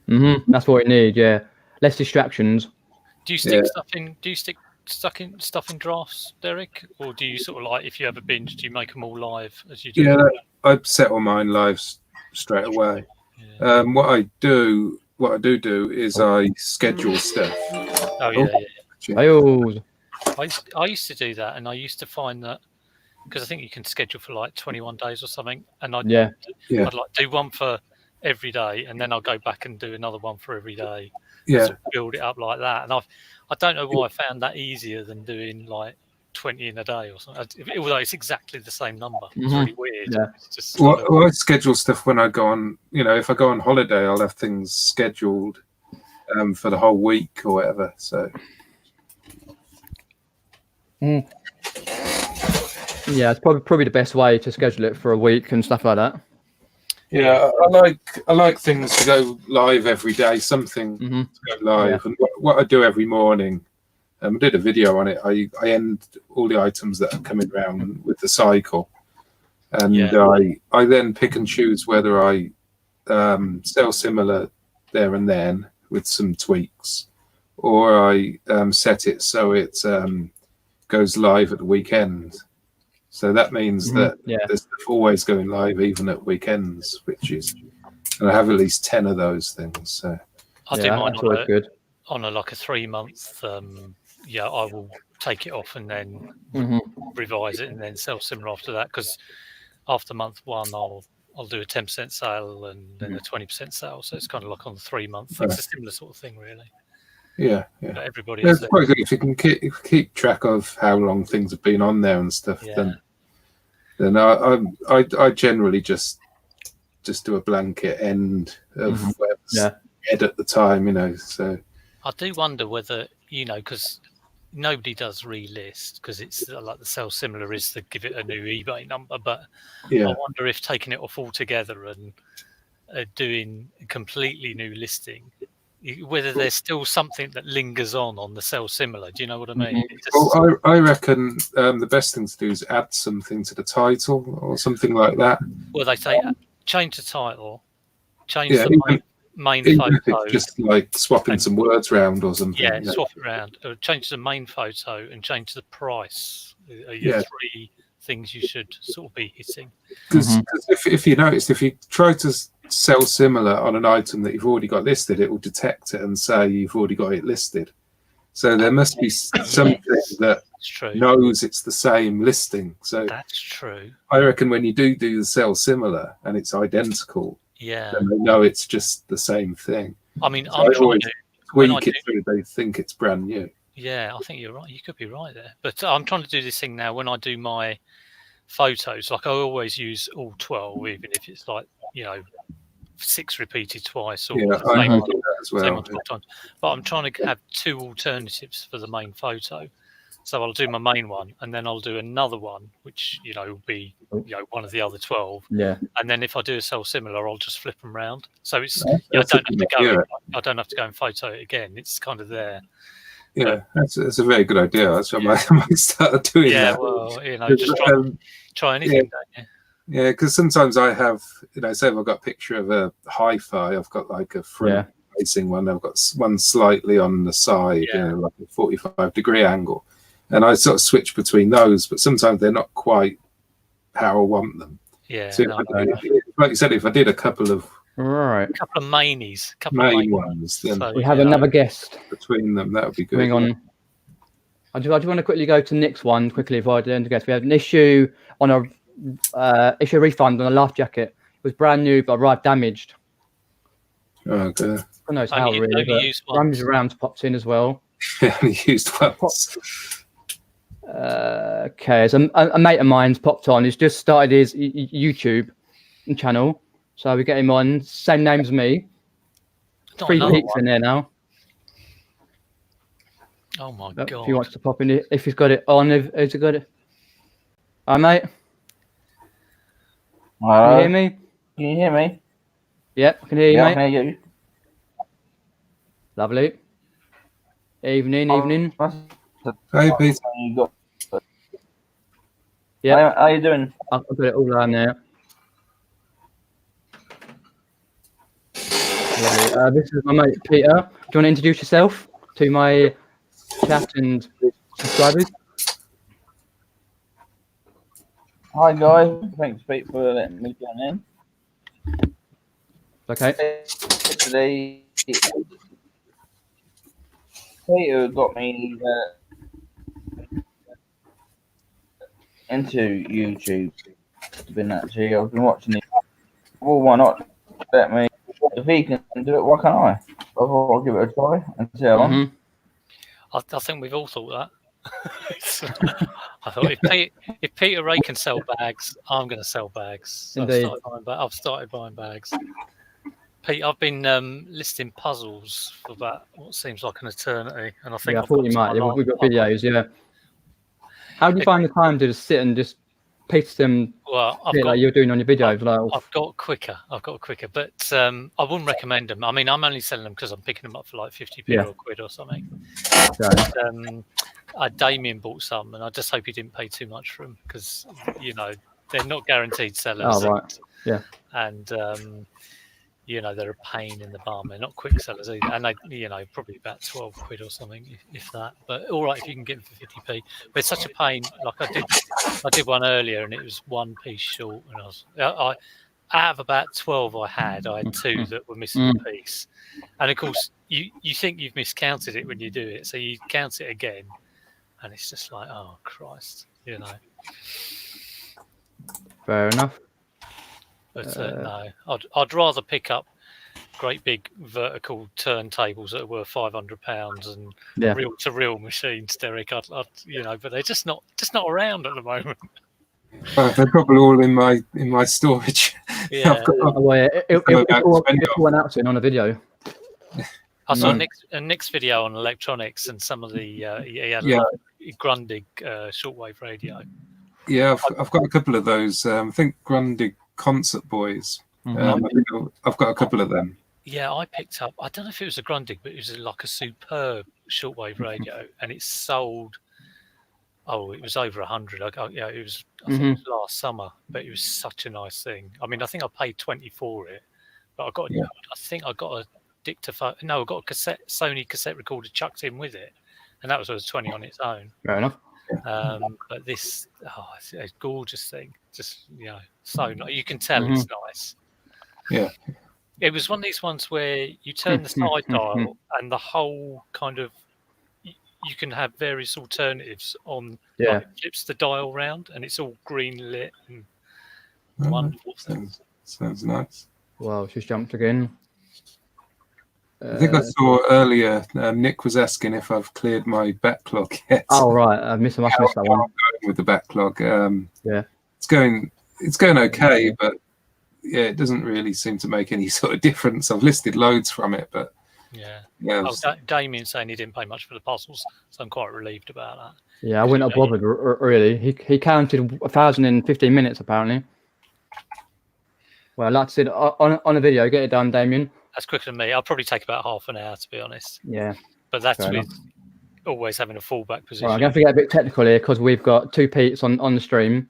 S1: That's what we need. Yeah, less distractions.
S3: Do you stick stuff in? Do you stick stuff in drafts, Derek, or do you sort of like if you have a binge, do you make them all live as you do?
S2: Yeah, I set all mine live straight away. Yeah. What I do is I schedule stuff.
S3: Oh yeah. I used to do that, and I used to find that because I think you can schedule for like 21 days or something, and I'd like do one for every day, and then I'll go back and do another one for every day. Sort of build it up like that, and I don't know why I found that easier than doing like 20 in a day or something. Although it's exactly the same number, it's really weird.
S1: Yeah.
S3: It's just
S2: I schedule stuff when I go on. If I go on holiday, I'll have things scheduled for the whole week or whatever. So.
S1: Yeah, it's probably the best way to schedule it for a week and stuff like that.
S2: Yeah, I like things to go live every day. Something to go live, and what I do every morning. I did a video on it. I end all the items that are coming around with the cycle, and I then pick and choose whether I sell similar there and then with some tweaks, or I set it so it goes live at the weekend. So that means that there's stuff always going live, even at weekends, and I have at least 10 of those things. So
S3: I do mine on a 3-month. I will take it off and then revise it and then sell similar after that. Because after month 1, I'll do a 10% sale and then a 20% sale. So it's kind of like on the 3-month. It's a similar sort of thing, really.
S2: Yeah.
S3: Everybody.
S2: It's quite good if you can keep track of how long things have been on there and stuff. Then I generally just do a blanket end of whatever's head at the time, So
S3: I do wonder whether because nobody does relist because it's like the sell similar is to give it a new eBay number, but I wonder if taking it off altogether and doing a completely new listing, whether there's still something that lingers on the sell similar. Do you know what I mean?
S2: Well, I reckon the best thing to do is add something to the title or something like that.
S3: Well, they say change the title, change the main photo.
S2: Just like swapping some words around or something.
S3: Yeah, swap it around. Or change the main photo and change the price. Are your 3 things you should sort of be hitting.
S2: Because if you noticed, if you try to sell similar on an item that you've already got listed, it will detect it and say you've already got it listed. So there must be something that knows it's the same listing. So
S3: that's true.
S2: I reckon when you do the sell similar and it's identical, then they know it's just the same thing.
S3: I mean, I'm trying to
S2: tweak it so they think it's brand new.
S3: Yeah, I think you're right. You could be right there. But I'm trying to do this thing now when I do my photos. Like I always use all 12, even if it's like 6 repeated twice or the same one, same one 12 times. But I'm trying to have 2 alternatives for the main photo. So I'll do my main one, and then I'll do another one, which will be one of the other 12.
S1: Yeah.
S3: And then if I do a sell similar, I'll just flip them round. So it's I don't have to go and photo it again. It's kind of there.
S2: Yeah, that's a very good idea. That's what I might start doing.
S3: Yeah, well, just try anything, don't you?
S2: Yeah, because sometimes I have, say if I've got a picture of a hi-fi, I've got like a front facing one, I've got one slightly on the side, like a 45-degree angle, and I sort of switch between those, but sometimes they're not quite how I want them.
S3: Yeah,
S2: so like you said, if I did a couple of
S1: main
S2: ones, then
S1: we have another guest
S2: between them. That would be good.
S1: Going on. I just want to quickly go to the next one quickly before I do the guest. We have an issue on a issue refund on a life jacket. It was brand new but arrived damaged.
S2: Okay.
S1: I know how really, but Ramsey Rams pops in as well.
S2: Yeah, only used once.
S1: Okay, so a mate of mine's popped on. He's just started his YouTube channel, so we get him on. Same name as me. 3 peaks in there now.
S3: Oh my god!
S1: If he wants to pop in, if he's got it on, has he got it? Hi, mate. Can you hear me?
S4: Can you hear me?
S1: Yep, I can hear you, mate.
S4: I can hear you.
S1: Lovely. Evening.
S2: Hey, Peter.
S1: Yeah.
S4: How you doing?
S1: I'll put it all down there. Lovely. This is my mate Peter. Do you want to introduce yourself to my chat and subscribers?
S4: Hi guys, thanks Pete for letting me join in.
S1: Okay.
S4: Today, Peter got me into YouTube. I've been watching it. Well, why not let me? If he can do it, why can't I? I thought I'll give it a try and see how long.
S3: I think we've all thought that. I thought if Peter Ray can sell bags, I'm going to sell bags. So I've started buying bags. Pete, I've been listing puzzles for about what seems like an eternity, and I think
S1: I thought you might. Yeah, we've got videos. Yeah. How do you find the time to just sit and just piece them?
S3: Well,
S1: like you're doing on your videos.
S3: I've got quicker, but I wouldn't recommend them. I mean, I'm only selling them because I'm picking them up for like 50p or a quid or something. Damien bought some, and I just hope he didn't pay too much for them because they're not guaranteed sellers.
S1: Oh right. Yeah.
S3: And they're a pain in the bum. They're not quick sellers either, and they probably about 12 quid or something, if that. But all right if you can get them for 50p. But it's such a pain. Like I did one earlier, and it was one piece short, and I out of about 12 I had 2 that were missing a piece. And of course, you think you've miscounted it when you do it, so you count it again, and it's just like, oh Christ,
S1: Fair enough.
S3: But no, I'd rather pick up great big vertical turntables that are worth £500 and reel-to-reel machines, Derek. I'd but they're just not around at the moment.
S2: They're probably all in my storage.
S3: Yeah.
S1: It went out soon on a video.
S3: I saw Nick's video on electronics and some of the he had a Grundig shortwave radio.
S2: Yeah, I've got a couple of those. I think Grundig Concert Boys. I've got a couple of them.
S3: Yeah, I picked up. I don't know if it was a Grundig, but it was like a superb shortwave radio, and it sold. Oh, it was over 100. It was. I think it was last summer, but it was such a nice thing. I mean, I think I paid 20 for it, but I got. I think I got a dictaphone. No, I got a Sony cassette recorder chucked in with it, and that was worth 20 on its own.
S1: Fair enough.
S3: But this, it's a gorgeous thing. Just so nice. You can tell it's nice.
S2: Yeah.
S3: It was one of these ones where you turn the side dial and the whole kind of you can have various alternatives on. Like it flips the dial round and it's all green lit and wonderful.
S2: Sounds nice.
S1: Wow, she's jumped again.
S2: I think I saw earlier Nick was asking if I've cleared my backlog yet.
S1: Oh right, I must have missed that one.
S2: I'm going with the backlog. It's going okay, but it doesn't really seem to make any sort of difference. I've listed loads from it, but
S3: Damien saying he didn't pay much for the puzzles, so I'm quite relieved about that.
S1: Yeah, I wouldn't have bothered really. He counted 1,015 minutes apparently. Well, like I said, on a video, get it done, Damien.
S3: That's quicker than me. I'll probably take about half an hour, to be honest.
S1: Yeah.
S3: But that's with always having a fallback position.
S1: Right, I'm going to get a bit technical here because we've got 2 Petes on the stream.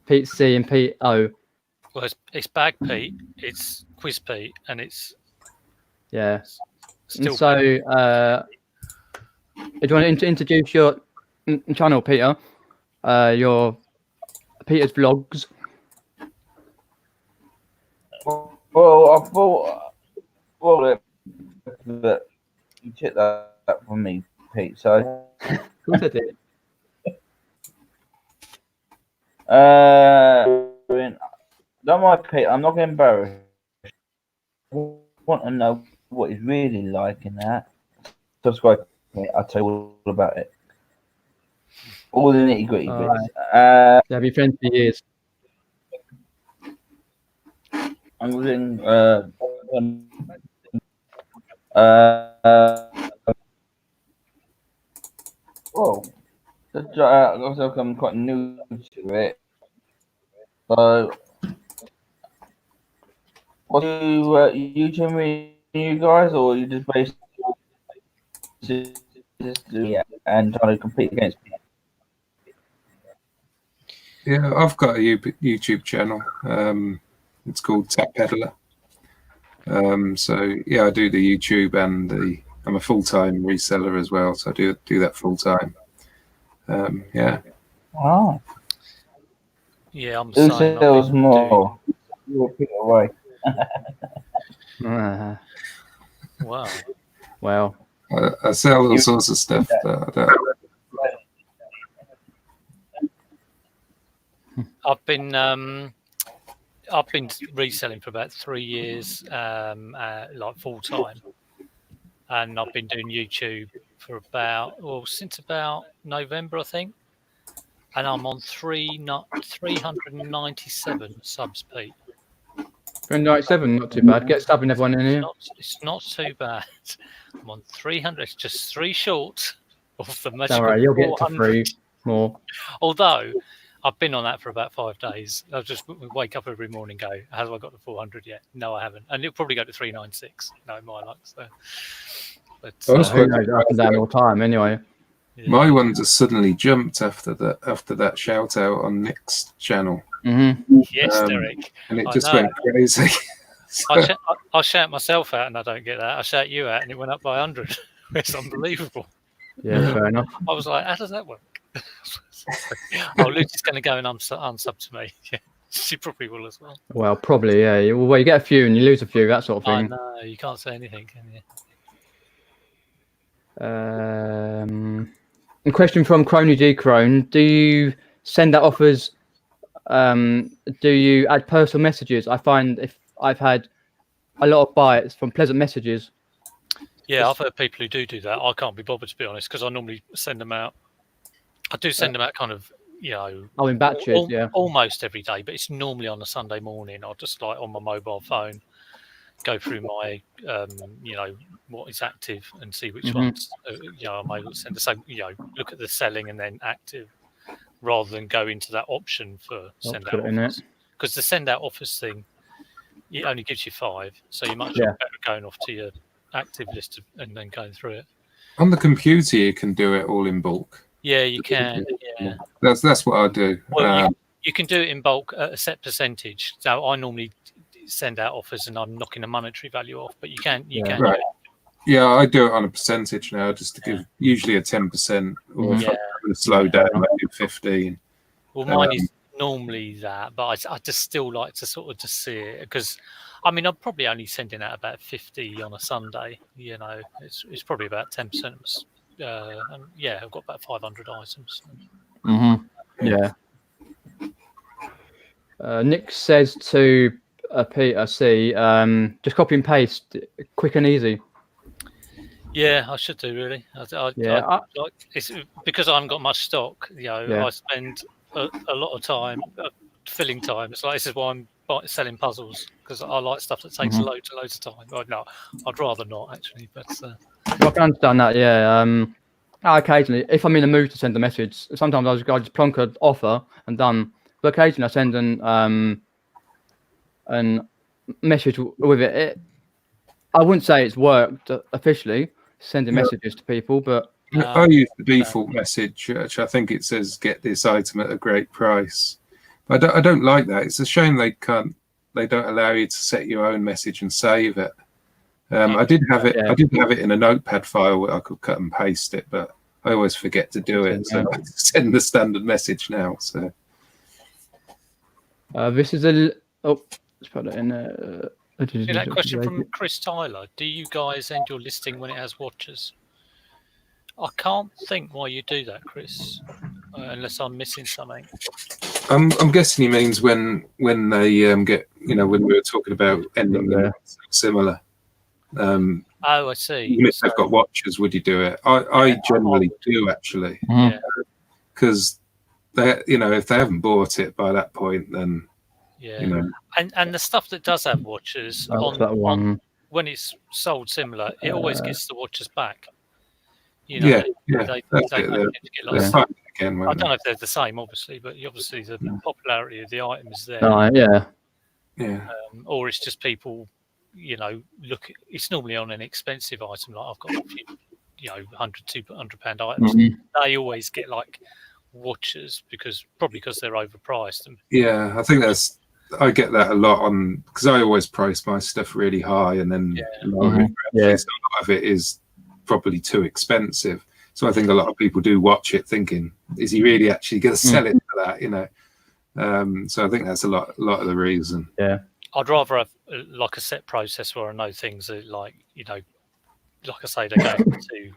S1: Pete C and Pete O.
S3: Well, it's Bag Pete, it's Quiz Pete, and it's...
S1: Yeah.
S3: Still
S1: and so, do you want to introduce your channel, Peter? Your Peter's Vlogs.
S4: Well, I thought that you took that from me, Pete. So,
S1: of course I did.
S4: Don't mind, Pete. I'm not getting embarrassed. I want to know what it's really like in that. Subscribe to me. I'll tell you all about it. All the nitty gritty bits.
S1: They'll be friends for years.
S4: I'm losing. Also, I'm quite new to it. So, what do you YouTubing you guys, or you just based and trying to compete against people.
S2: Yeah, I've got a YouTube channel. It's called Tap Peddler. So yeah, I do the YouTube and I'm a full-time reseller as well, so I do that full-time. Yeah.
S4: Oh,
S3: Yeah, I'm
S4: who
S3: saying
S4: sells more? You'll pick away.
S3: Wow.
S1: Well,
S2: I sell all sorts of stuff that I don't.
S3: I've been reselling for about 3 years, like full time, and I've been doing YouTube for since about November, I think, and I'm on 397 subs, Pete.
S1: 397, not too bad. Get subbing everyone in here.
S3: It's not too bad. I'm on 300. It's just 3 short of the magical.
S1: Don't worry, you'll get to 3
S3: 400.
S1: more.
S3: Although I've been on that for about 5 days. I just wake up every morning and go, have I got to 400 yet? No, I haven't. And it'll probably go to 396. No, my luck. So. But,
S1: Who knows, up and down all the time anyway.
S3: Yeah.
S2: My ones have suddenly jumped after that shout out on Nick's channel.
S1: Mm-hmm.
S3: Yes, Derek.
S2: And it just went crazy.
S3: I shout myself out and I don't get that. I shout you out and it went up by 100. It's unbelievable.
S1: Yeah, fair enough.
S3: I was like, how does that work? Oh, Lucy's going to go and unsub to me. Yeah, she probably will as well.
S1: Well, probably, yeah. Well, you get a few and you lose a few, that sort of
S3: I
S1: thing.
S3: know, you can't say anything, can you?
S1: A question from Crony G Crone: do you send out offers? Do you add personal messages? I find if I've had a lot of bites from pleasant messages.
S3: Yeah, I've heard people who do that. I can't be bothered, to be honest, because I normally send them out. I do send them out kind of,
S1: in batches, yeah.
S3: Almost every day, but it's normally on a Sunday morning. I'll just on my mobile phone, go through my, what is active and see which ones, I'm able to send. So, look at the selling and then active, rather than go into that option for send out offers. Because the send out offers thing, it only gives you 5, so you're much better going off to your active list and then going through it.
S2: On the computer, you can do it all in bulk.
S3: Yeah, you can. Yeah,
S2: that's what I do.
S3: Well, you can do it in bulk at a set percentage. So I normally send out offers and I'm knocking a monetary value off, but you can.
S2: Right. Yeah, I do it on a percentage now, just to give usually a 10%, or if I'm going to slow down, I do 15.
S3: Well, mine is normally that, but I just still like to sort of just see it, because I'm probably only sending out about 50 on a Sunday. It's probably about 10%. And I've got about 500 items.
S1: Yeah. Nick says to Peter C, just copy and paste, quick and easy.
S3: Yeah, I should do, really. It's because I haven't got much stock. I spend a lot of time filling time. It's like, this is why I'm selling puzzles, because I like stuff that takes loads of time. I'd rather not, actually, but
S1: I can understand that. Yeah. Occasionally, if I'm in the mood to send a message, sometimes I just plonk an offer and done. But occasionally I send an message with it. I wouldn't say it's worked officially, sending messages to people, but
S2: I use the default message, which I think it says "get this item at a great price." But I don't like that. It's a shame they don't allow you to set your own message and save it. I did have it. I did have it in a notepad file where I could cut and paste it, but I always forget to do it. So I send the standard message now. So
S1: this is let's put it in.
S3: That question from Chris Tyler: do you guys end your listing when it has watches? I can't think why you do that, Chris, unless I'm missing something.
S2: I'm guessing he means when they get, when we were talking about ending them similar.
S3: I see.
S2: Even if they've got watches, would you do it? I generally do, actually, because they, if they haven't bought it by that point, then
S3: and the stuff that does have watches when it's sold similar, it always gets the watches back. They get lost. Again, I don't know if they're the same, obviously, but obviously the popularity of the item is there. Or it's just people, look. It's normally on an expensive item, like I've got a £100-200 items. They always get like watches because they're overpriced.
S2: Yeah, I think I get that a lot on because I always price my stuff really high, and then a lot of it is probably too expensive. So I think a lot of people do watch it thinking, is he really actually going to sell it for that? So I think that's a lot of the reason.
S1: Yeah,
S3: I'd rather have like a set process where I know things are like like I say, they're going to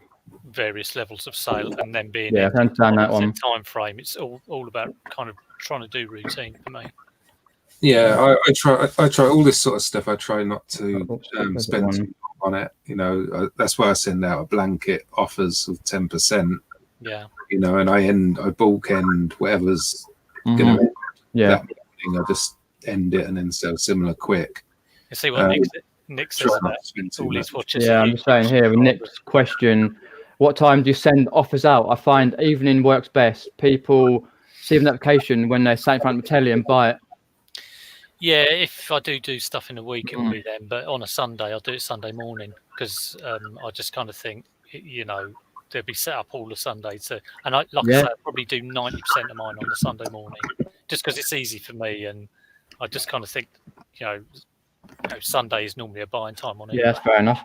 S3: various levels of sale and then being
S1: I can understand that one.
S3: time frame. It's all about kind of trying to do routine for me.
S2: Yeah, I try all this sort of stuff. I try not to spend too long on it. That's why I send out a blanket offers of 10%.
S3: Yeah.
S2: And I bulk end whatever's going to that morning. I just end it and then sell similar quick.
S3: You see what Nick says about all these watches.
S1: Yeah, I'm just saying here with Nick's question, what time do you send offers out? I find evening works best. People see the notification when they're sat in front of the telly and buy it.
S3: Yeah, if I do stuff in a week, it will be then. But on a Sunday, I'll do it Sunday morning because I just kind of think, they'll be set up all the Sunday. And I say, I probably do 90% of mine on the Sunday morning just because it's easy for me. And I just kind of think, Sunday is normally a buying time on it.
S1: Yeah, that's fair enough.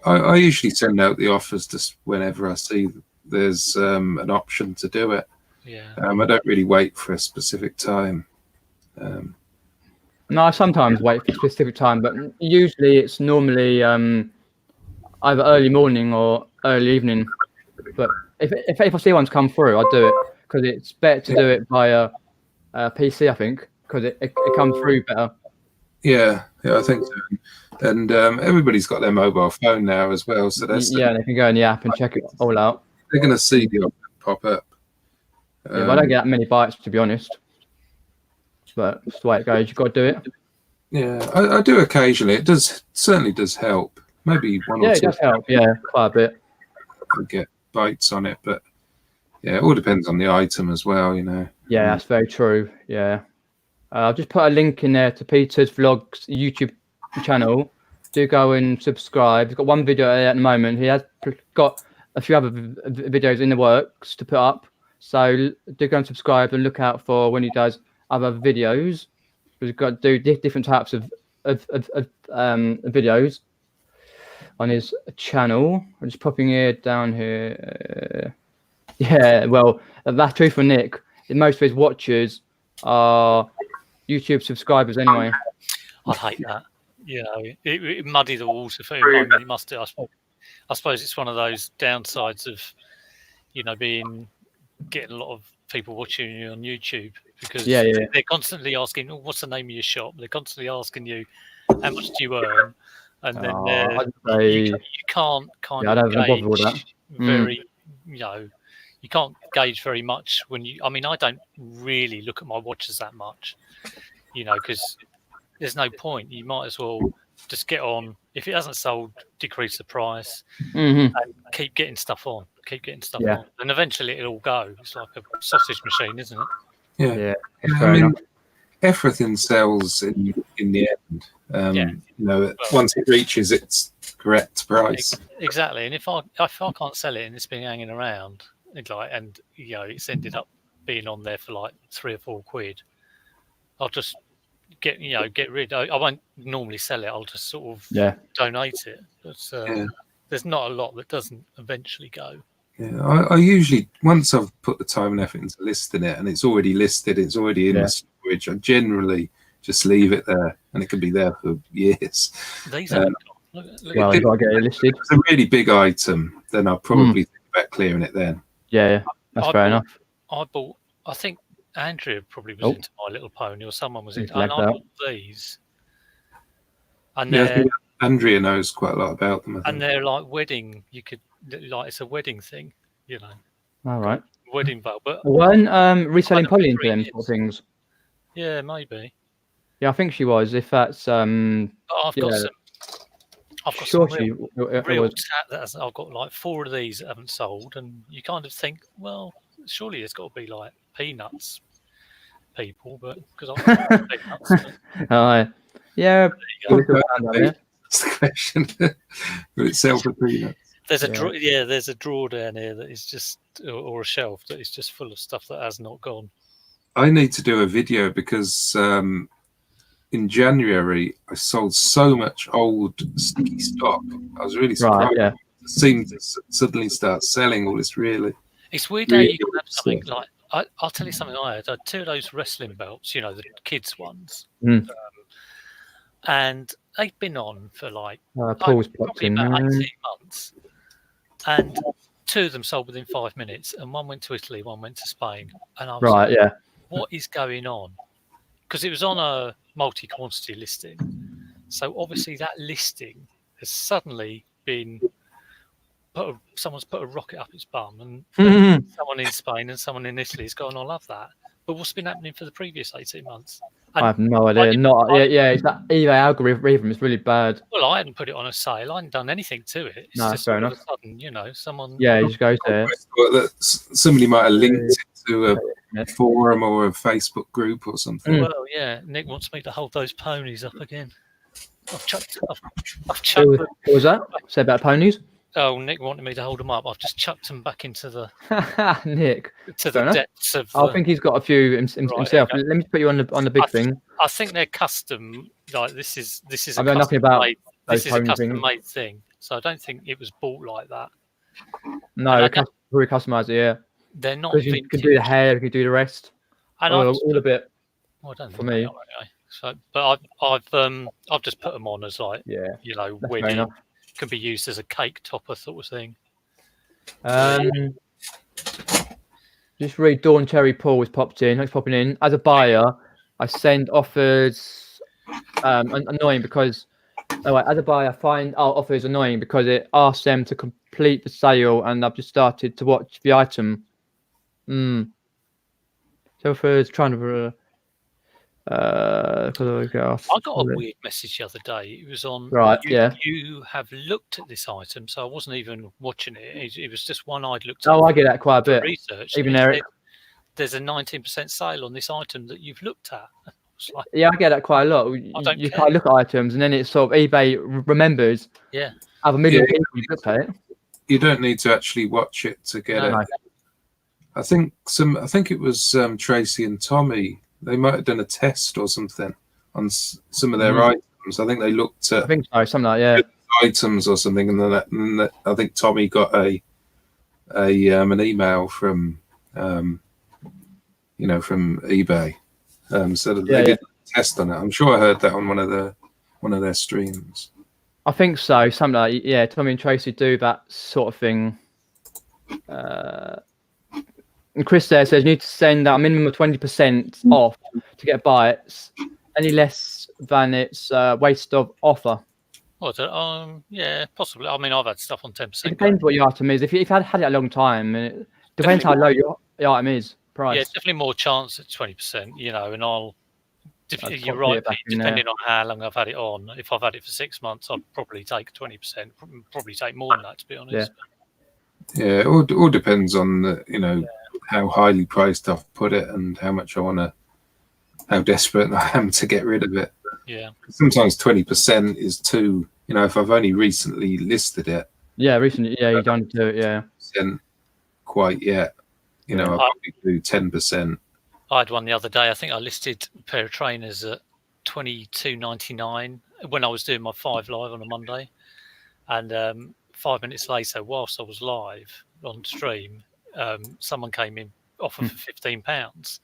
S2: I usually send out the offers just whenever I see there's an option to do it.
S3: Yeah.
S2: I don't really wait for a specific time.
S1: No, I sometimes wait for a specific time, but usually it's normally either early morning or early evening. But if I see one's come through, I'll do it because it's better to do it via PC, I think, because it comes through better.
S2: Yeah, I think so. And everybody's got their mobile phone now as well, so that's
S1: they can go in the app and check it all out.
S2: They're going to see the option pop up.
S1: But I don't get that many bites, to be honest. But that's the way it goes. You've got to do it.
S2: Yeah, I do occasionally. It certainly does help. Maybe one or two.
S1: Yeah, it does help. Yeah, quite a bit.
S2: I get bites on it, but yeah, it all depends on the item as well,
S1: Yeah, that's very true. Yeah. I'll just put a link in there to Peter's Vlogs YouTube channel. Do go and subscribe. He's got one video there at the moment. He has got a few other videos in the works to put up. So do go and subscribe and look out for when he does other videos. We've got to do different types of videos on his channel. I'm just popping it down here. Yeah, well, that's true for Nick. Most of his watchers are YouTube subscribers anyway.
S3: I hate that. It muddy the water for him. It must do. I suppose it's one of those downsides of, getting a lot of people watching you on YouTube because they're constantly asking, what's the name of your shop? They're constantly asking you, how much do you earn? And then you can't kind of gauge very, you can't gauge very much when I don't really look at my watches that much, because there's no point. You might as well just get on. If it hasn't sold, decrease the price and keep getting stuff on. On. And eventually it'll all go. It's like a sausage machine, isn't it?
S2: Yeah. I mean, everything sells in the end. Once it reaches its correct price.
S3: Exactly. And if I can't sell it and it's been hanging around, and it's ended up being on there for like £3 or £4, I'll just get rid. I won't normally sell it. I'll just sort of donate it. But there's not a lot that doesn't eventually go.
S2: Yeah, I usually, once I've put the time and effort into listing it and it's already listed, it's already in the storage, I generally just leave it there and it can be there for years.
S3: These
S1: you've got to get it listed.
S2: If it's a really big item, then I'll probably think about clearing it then.
S1: Yeah, that's fair enough.
S3: I think Andrea probably was into My Little Pony or someone was into and I bought these. And
S2: Andrea knows quite a lot about them.
S3: And they're like wedding, it's a wedding thing,
S1: All right.
S3: Wedding bow. But
S1: one reselling Polly into them sort of things.
S3: Yeah, maybe.
S1: Yeah, I think she was. If that's
S3: But I've got some real tat that I've got like 4 of these that haven't sold, and you kind of think, well, surely it's got to be like peanuts people, but because I've got peanuts.
S1: Yeah.
S2: That's the question. Will it sell for peanuts?
S3: There's a there's a drawer down here that is just, or a shelf that is just full of stuff that has not gone.
S2: I need to do a video because in January I sold so much old sticky stock. I was really surprised.
S1: Right, yeah.
S2: It seemed to suddenly start selling all this really.
S3: It's weird how you can have something like, I'll tell you something I had. I had 2 of those wrestling belts, you know, the kids' ones. And they've been on for like
S1: Paul's
S3: probably about 18 months. And 2 of them sold within 5 minutes. And one went to Italy, one went to Spain. And I was like, what is going on? Because it was on a multi-quantity listing. So obviously that listing has suddenly been... someone's put a rocket up its bum, and someone in Spain and someone in Italy has gone, I love that. But what's been happening for the previous 18 months? And
S1: I have no idea. It's that eBay algorithm is really bad.
S3: Well, I hadn't put it on a sale. I hadn't done anything to it. It's just
S1: fair
S3: all
S1: enough.
S3: of a sudden, you know, someone...
S1: Yeah, you just go there.
S2: Somebody might have linked it to a forum or a Facebook group or something.
S3: Well, yeah, Nick wants me to hold those ponies up again. I've chucked
S1: What was that? Say about ponies?
S3: Oh, Nick wanted me to hold them up. I've just chucked them back into the
S1: Nick
S3: to the depths of.
S1: I think he's got a few himself.
S3: Okay.
S1: Let me put you on the big thing.
S3: I think they're custom. Like this is
S1: I know nothing about
S3: this is a custom made thing. So I don't think it was bought like that.
S1: No, very customized. Yeah,
S3: they're not.
S1: Because you can do the hair, you can do the rest.
S3: And
S1: all a bit.
S3: Well, I don't think
S1: for me.
S3: Anyway. So, but I've just put them on as like you know, wedding. Can be used as a cake topper sort of thing.
S1: Just read Dawn Cherry Paul has popped in. Thanks for popping in. As a buyer, I send offers annoying because as a buyer I find our offers annoying because it asks them to complete the sale and I've just started to watch the item. So offers trying to I
S3: got a weird message the other day. It was on you have looked at this item, so I wasn't even watching it. It was just one I'd looked at.
S1: I get that quite a bit.
S3: Research.
S1: Even Eric.
S3: There's a 19% sale on this item that you've looked at. Like,
S1: I get that quite a lot. You can't look at items and then it's sort of eBay remembers.
S3: Yeah.
S1: Have a million people you looked at it.
S2: You don't need to actually watch it to get it. No. I think it was Tracy and Tommy. They might have done a test or something on some of their items. I think they looked at.
S1: I think so, something like
S2: items or something, and then I think Tommy got an email from from eBay, so that they did a test on it. I'm sure I heard that on one of their streams.
S1: I think so, something like Tommy and Tracy do that sort of thing. And Chris there says you need to send out a minimum of 20% off to get bites. Any less than its waste of offer.
S3: Well, yeah, possibly. I mean, I've had stuff on 10%.
S1: It depends what your item is. If you've had it a long time, it depends how low your item is. Price.
S3: Yeah, it's definitely more chance at 20%. You know, and you're right. Depending on how long I've had it on, if I've had it for 6 months, I'd probably take 20%. Probably take more than that, to be honest.
S2: Yeah, it all depends on how highly priced I've put it and how much how desperate I am to get rid of it.
S3: Yeah.
S2: Sometimes 20% is too. If I've only recently listed it.
S1: Yeah, recently. Yeah, you don't do it. Yeah.
S2: Quite yet. I'll probably do 10%.
S3: I had one the other day. I think I listed a pair of trainers at $22.99 when I was doing my 5 live on a Monday, and 5 minutes later, whilst I was live on stream, someone came in offer for £15, and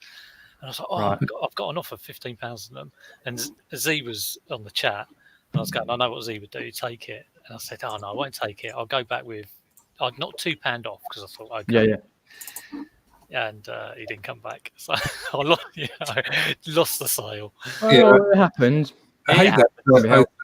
S3: I was like, I've got an offer of £15 on them. And Z was on the chat, and I was going, I know what Z would do, take it. And I said, oh no, I won't take it. I'll go back with, I'd knock £2 off because I thought, okay.
S1: Yeah.
S3: And he didn't come back, so I lost the sale.
S1: It happens.
S2: I hate that.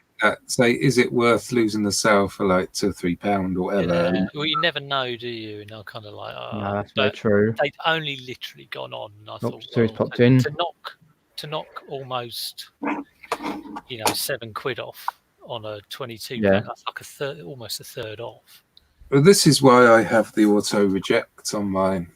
S2: Say, is it worth losing the sale for like £2 or £3 or whatever?
S3: Yeah. Well, you never know, do you? And I'm kind of like,
S1: no, that's very true.
S3: They'd only literally gone on, and I thought,
S1: popped in.
S3: to knock almost, £7 off on a 22. That's like almost a third off.
S2: Well, this is why I have the auto reject on mine,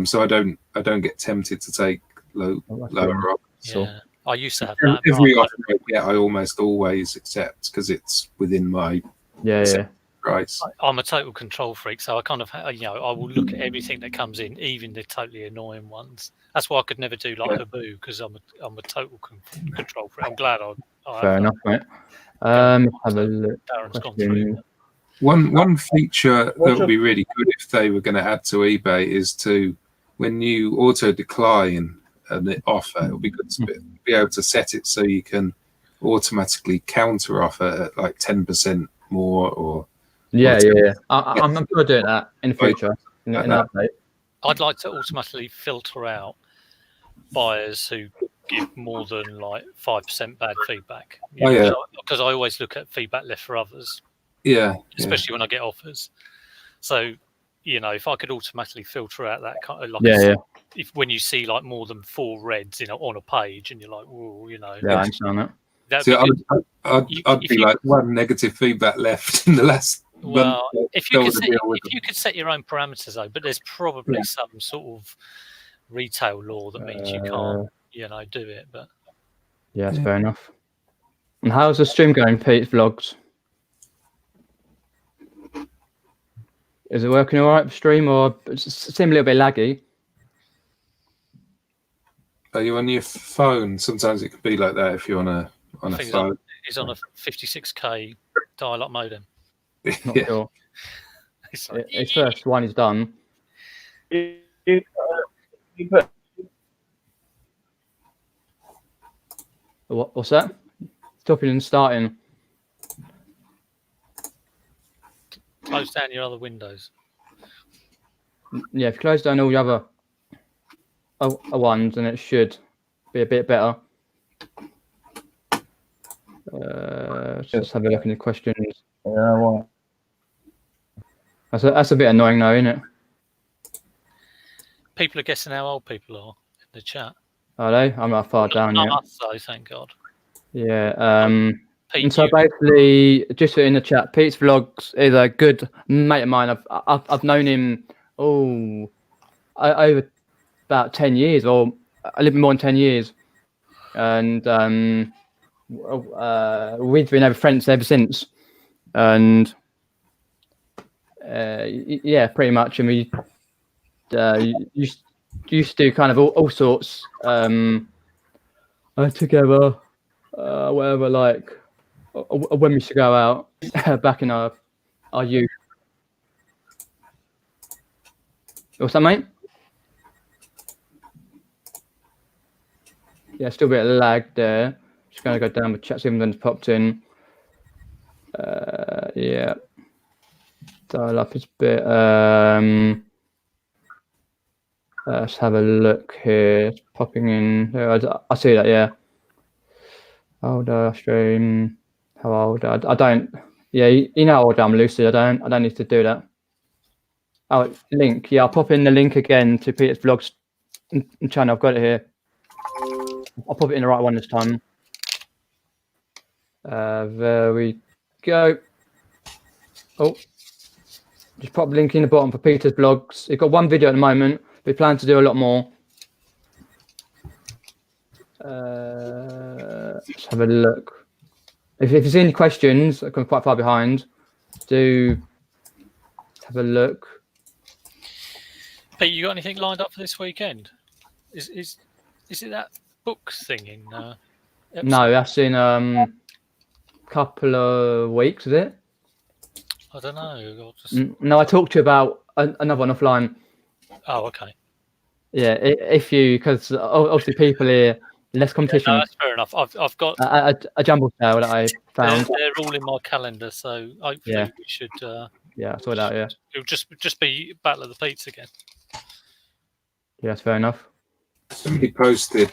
S2: so I don't get tempted to take lower offers.
S3: Yeah. I used to have that.
S2: Every offer I get, I almost always accept because it's within my.
S1: Yeah.
S2: price.
S3: I'm a total control freak, so I kind of, I will look at everything that comes in, even the totally annoying ones. That's why I could never do like Haboo, because I'm a total control freak. I'm glad I
S1: Fair
S3: have
S1: enough, mate.
S3: that.
S1: Have a look.
S3: Darren's gone through.
S2: One feature that would be really good if they were going to add to eBay is to, when you auto decline an offer, it would be good to be able to set it so you can automatically counter offer at like 10% more or.
S1: Yeah. I'm going to do that in the future. In an update.
S3: I'd like to automatically filter out buyers who give more than like 5% bad feedback. Because I always look at feedback left for others.
S2: Yeah.
S3: Especially when I get offers. So, if I could automatically filter out that kind of if when you see like more than 4 reds, on a page, and you're like, whoa,
S1: Yeah, I understand that.
S2: So I'd be like one negative feedback left in the last.
S3: Well, if you could set your own parameters though, but there's probably some sort of retail law that means you can't, do it. But
S1: yeah, that's fair enough. And how's the stream going, Pete's Vlogs? Is it working all right for stream, or it seems a little bit laggy?
S2: Are you on your phone? Sometimes it can be like that if you're on a phone.
S3: It's on a 56k dial-up modem.
S1: Not sure. His first one is done. What's that? Stopping and starting.
S3: Close down your other windows.
S1: Yeah, if you close down all the other ones, then it should be a bit better. Let's have a look in the questions. That's a bit annoying though, isn't it?
S3: People are guessing how old people are in the chat.
S1: Are they? I'm not far down yet.
S3: Not us, though, thank God.
S1: Yeah. Pete, and so basically, just in the chat, Pete's Vlogs is a good mate of mine. I've known him over about 10 years, or a little bit more than 10 years, and we've been ever friends ever since. And yeah, pretty much. And we used to do kind of all sorts together, whatever, like when we used to go out back in our youth. What's that, mate? Yeah, still a bit of lag there. Just going to go down with chat, see if anyone's popped in. Yeah. Dial up is a bit. Let's have a look here. It's popping in. I see that, yeah. Older stream. How old? I don't. Yeah, you know how old I'm, Lucy. I don't need to do that. Oh, link. Yeah, I'll pop in the link again to Peter's Vlogs channel. I've got it here. I'll pop it in the right one this time. There we go. Oh, just pop the link in the bottom for Peter's Vlogs. He's got one video at the moment. We plan to do a lot more. Let's have a look. If there's any questions, I'm quite far behind. Do have a look.
S3: Pete, you got anything lined up for this weekend? Is it that book thing in?
S1: No, that's in couple of weeks, is it?
S3: I don't know.
S1: No, I talked to you about another one offline.
S3: Oh, okay.
S1: Yeah, because obviously people here, less competition.
S3: Yeah, no, that's fair enough. I've got
S1: a jumble sale that I found.
S3: They're all in my calendar, so hopefully we should.
S1: Yeah, I saw that. Yeah,
S3: it'll just be Battle of the Pete's again.
S1: Yeah, that's fair enough.
S2: Somebody posted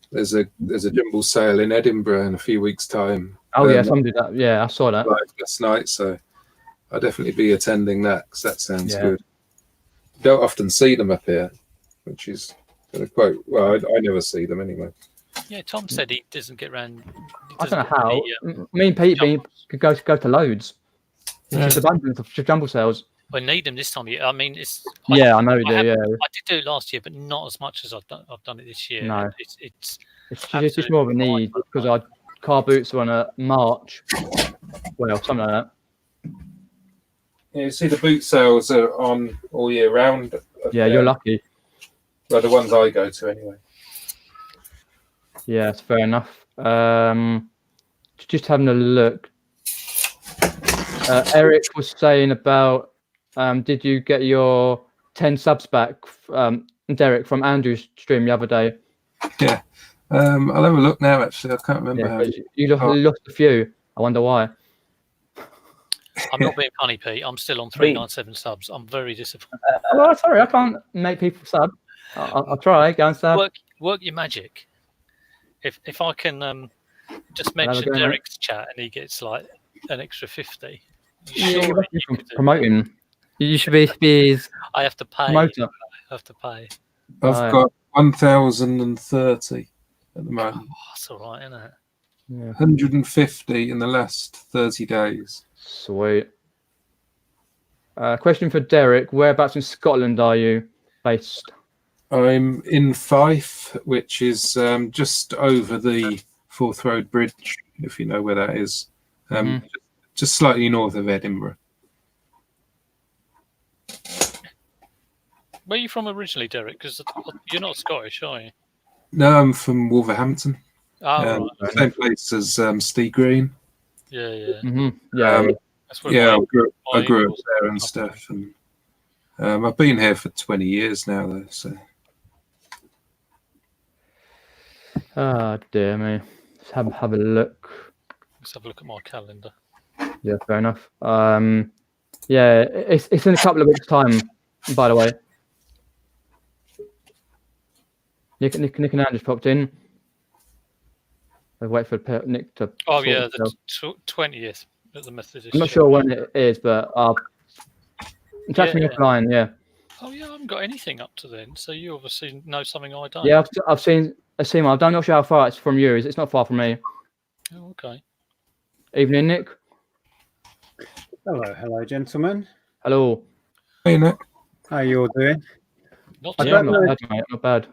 S2: there's a jumble sale in Edinburgh in a few weeks' time.
S1: Oh yeah, somebody that. Yeah, I saw that
S2: last night. So I'll definitely be attending that because that sounds good. Don't often see them up here, which is quite well. I never see them anyway.
S3: Yeah, Tom said he doesn't get around.
S1: I don't know how. Me and Pete could go to loads. It's just abundance of jumble sales.
S3: I need them this time. I mean, it's.
S1: I know we do. Yeah,
S3: I did do it last year, but not as much as I've done it this year.
S1: No,
S3: it's
S1: just more of a need because our car boots are on a March. Well, something like that.
S2: You see, the boot sales are on all year round.
S1: Yeah, you're lucky.
S2: Well, the ones I go to anyway.
S1: Yeah, that's fair enough. Just having a look. Eric was saying about, did you get your 10 subs back, Derek, from Andrew's stream the other day?
S2: Yeah. I'll have a look now, actually. I can't remember how.
S1: You lost a few. I wonder why.
S3: I'm not being funny, Pete. I'm still on 397 subs. I'm very disappointed.
S1: Well, sorry, I can't make people sub. I'll try. Go and sub.
S3: Work your magic. If I can just mention Derek's chat and he gets like an extra 50.
S1: Promoting. You should be his.
S3: I have to pay.
S1: Promoter.
S3: I have to pay.
S2: I've got 1,030 at the moment.
S3: Oh, that's all right, isn't it?
S1: Yeah.
S2: 150 in the last 30 days.
S1: Sweet. Question for Derek. Whereabouts in Scotland are you based?
S2: I'm in Fife, which is just over the Forth Road Bridge, if you know where that is. Just slightly north of Edinburgh.
S3: Where are you from originally, Derek? Because you're not Scottish, are you?
S2: No, I'm from Wolverhampton.
S3: Oh, right.
S2: Same place as Steve Green.
S3: Yeah, yeah.
S1: Yeah.
S3: That's where
S2: I grew up there and stuff. And I've been here for 20 years now, though. So.
S1: Ah, dear me. Let's have a look.
S3: Let's have a look at my calendar.
S1: Yeah, fair enough. Yeah, it's in a couple of weeks' time, by the way. Nick and Anne just popped in. I wait for Nick to.
S3: Oh yeah, the 20th at the Methodist.
S1: I'm not sure when it is, but chat me offline. Yeah.
S3: Oh yeah, I haven't got anything up to then. So you obviously know something I don't.
S1: Yeah, I've seen a scene. I'm not sure how far it's from you. It's not far from me.
S3: Oh, okay.
S1: Evening, Nick.
S5: Hello, gentlemen.
S1: Hello.
S2: Hey, Nick.
S5: How you all doing?
S3: Not
S1: bad.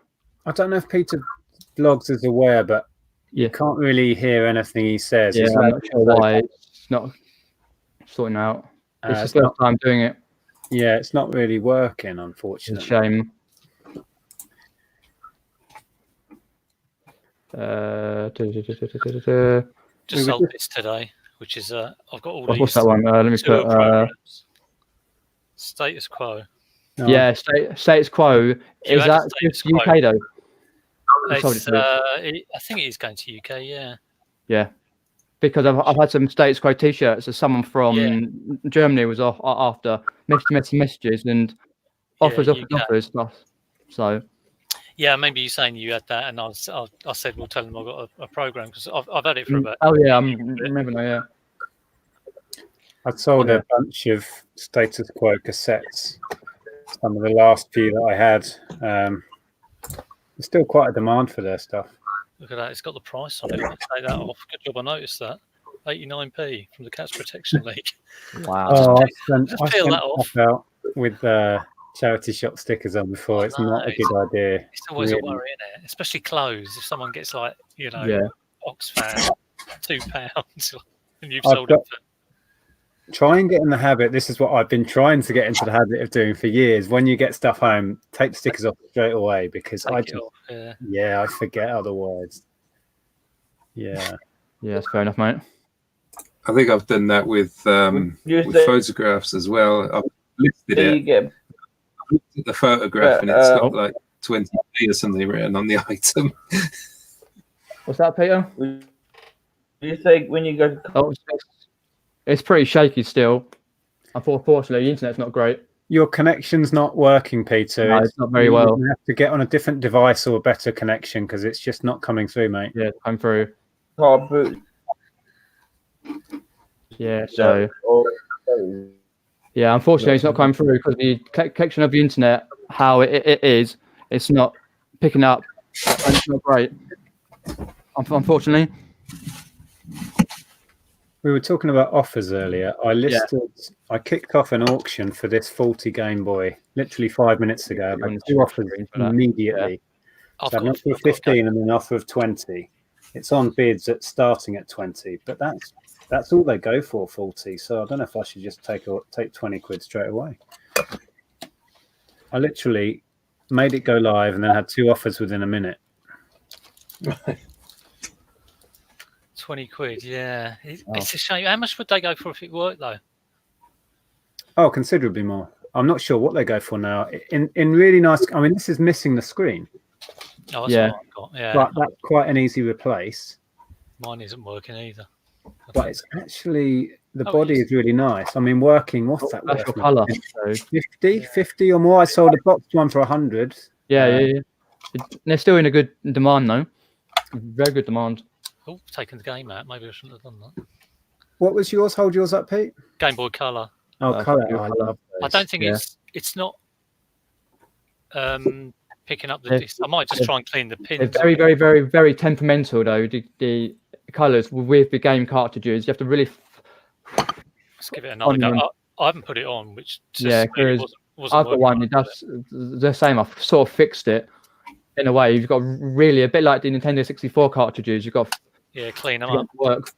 S5: I don't know if Peter Vlogs is aware, but you can't really hear anything he says.
S1: Yeah, I'm not sure why. It's not sorting out. It's the first time doing it.
S5: Yeah, it's not really working, unfortunately.
S1: It's a shame.
S3: Just sold this today, which is I've got all these.
S1: What's that one? Let me put
S3: Status Quo.
S5: No.
S1: Yeah, status quo. Is that just UK though?
S3: I think it is going to UK. Yeah.
S1: Yeah, because I've had some status quo T-shirts. As someone from Germany was after messages and offers. So.
S3: Yeah, maybe you're saying you had that, and I said, "Well, tell them I've got a program," because I've had it for about.
S1: Oh yeah, I remember now. Yeah.
S5: I sold a bunch of Status Quo cassettes. Some of the last few that I had. There's still quite a demand for their stuff.
S3: Look at that! It's got the price on it. Let's take that off. Good job, I noticed that. 89p from the Cats Protection League.
S1: Wow!
S5: I sent
S3: that off
S5: out with charity shop stickers on before. It's not a good idea.
S3: It's always a worry, isn't it? Especially clothes. If someone gets like Oxfam, £2, and you've sold it for.
S5: Try and get in the habit. This is what I've been trying to get into the habit of doing for years. When you get stuff home, take the stickers off straight away because I forget otherwise. Yeah,
S1: that's fair enough, mate.
S2: I think I've done that with photographs as well. I've listed it. I've looked at the photograph and it's got like 20p or something written on the item.
S1: What's that, Peter?
S4: Do you think when you go?
S1: It's pretty shaky still. Unfortunately, the internet's not great.
S5: Your connection's not working, Peter.
S1: No, it's not very well.
S5: You have to get on a different device or a better connection because it's just not coming through, mate.
S1: Yeah, I'm through.
S4: Carboots.
S1: Yeah, so. Yeah, unfortunately, it's not coming through because the connection of the internet, how it is, it's not picking up. And it's not great. Unfortunately.
S5: We were talking about offers earlier. I kicked off an auction for this 40 Game Boy literally 5 minutes ago. I had 2 offers immediately. Yeah. So an offer of 15 and an offer of 20. It's on bids starting at 20, but that's that's all they go for, 40. So I don't know if I should just take 20 quid straight away. I literally made it go live and then had 2 offers within a minute.
S3: 20 quid, yeah. It's a shame. How much would they go for if it worked, though?
S5: Oh, considerably more. I'm not sure what they go for now. In really nice... I mean, this is missing the screen.
S3: Oh, that's what I've got, yeah.
S5: But that's quite an easy replace.
S3: Mine isn't working either.
S5: But it's actually... The body is really nice. I mean, working... What's that?
S1: That's your colour.
S5: 50 or more. I sold a boxed one for 100.
S1: Yeah. They're still in a good demand, though. Very good demand.
S3: Oh, taking the game out. Maybe I shouldn't have done that.
S5: What was yours? Hold yours up, Pete.
S3: Game Boy Color.
S5: Oh, colour. I love those.
S3: I don't think it's not picking up the disc. I might just try and clean the pins.
S1: They're very, very, very, very temperamental, though. The colours with the game cartridges, you have to really.
S3: Let's give it another go. I haven't put it on, which just
S1: really wasn't I've got one. It does the same. I've sort of fixed it in a way. You've got really a bit like the Nintendo 64 cartridges. You've got
S3: clean them up.
S1: Work.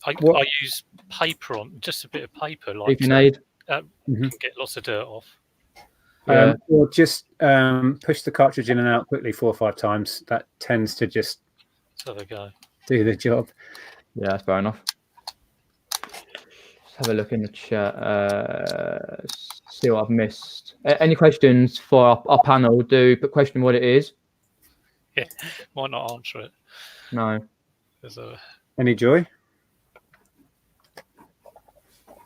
S3: I use paper on, just a bit of paper, like
S1: can
S3: get lots of dirt off.
S5: Or just push the cartridge in and out quickly 4 or 5 times. That tends to just
S3: have a go.
S5: Do the job.
S1: Yeah, that's fair enough. Let's have a look in the chat. See what I've missed. Any questions for our panel? Do put question what it is.
S3: Yeah, might not answer it.
S1: No.
S5: Any joy?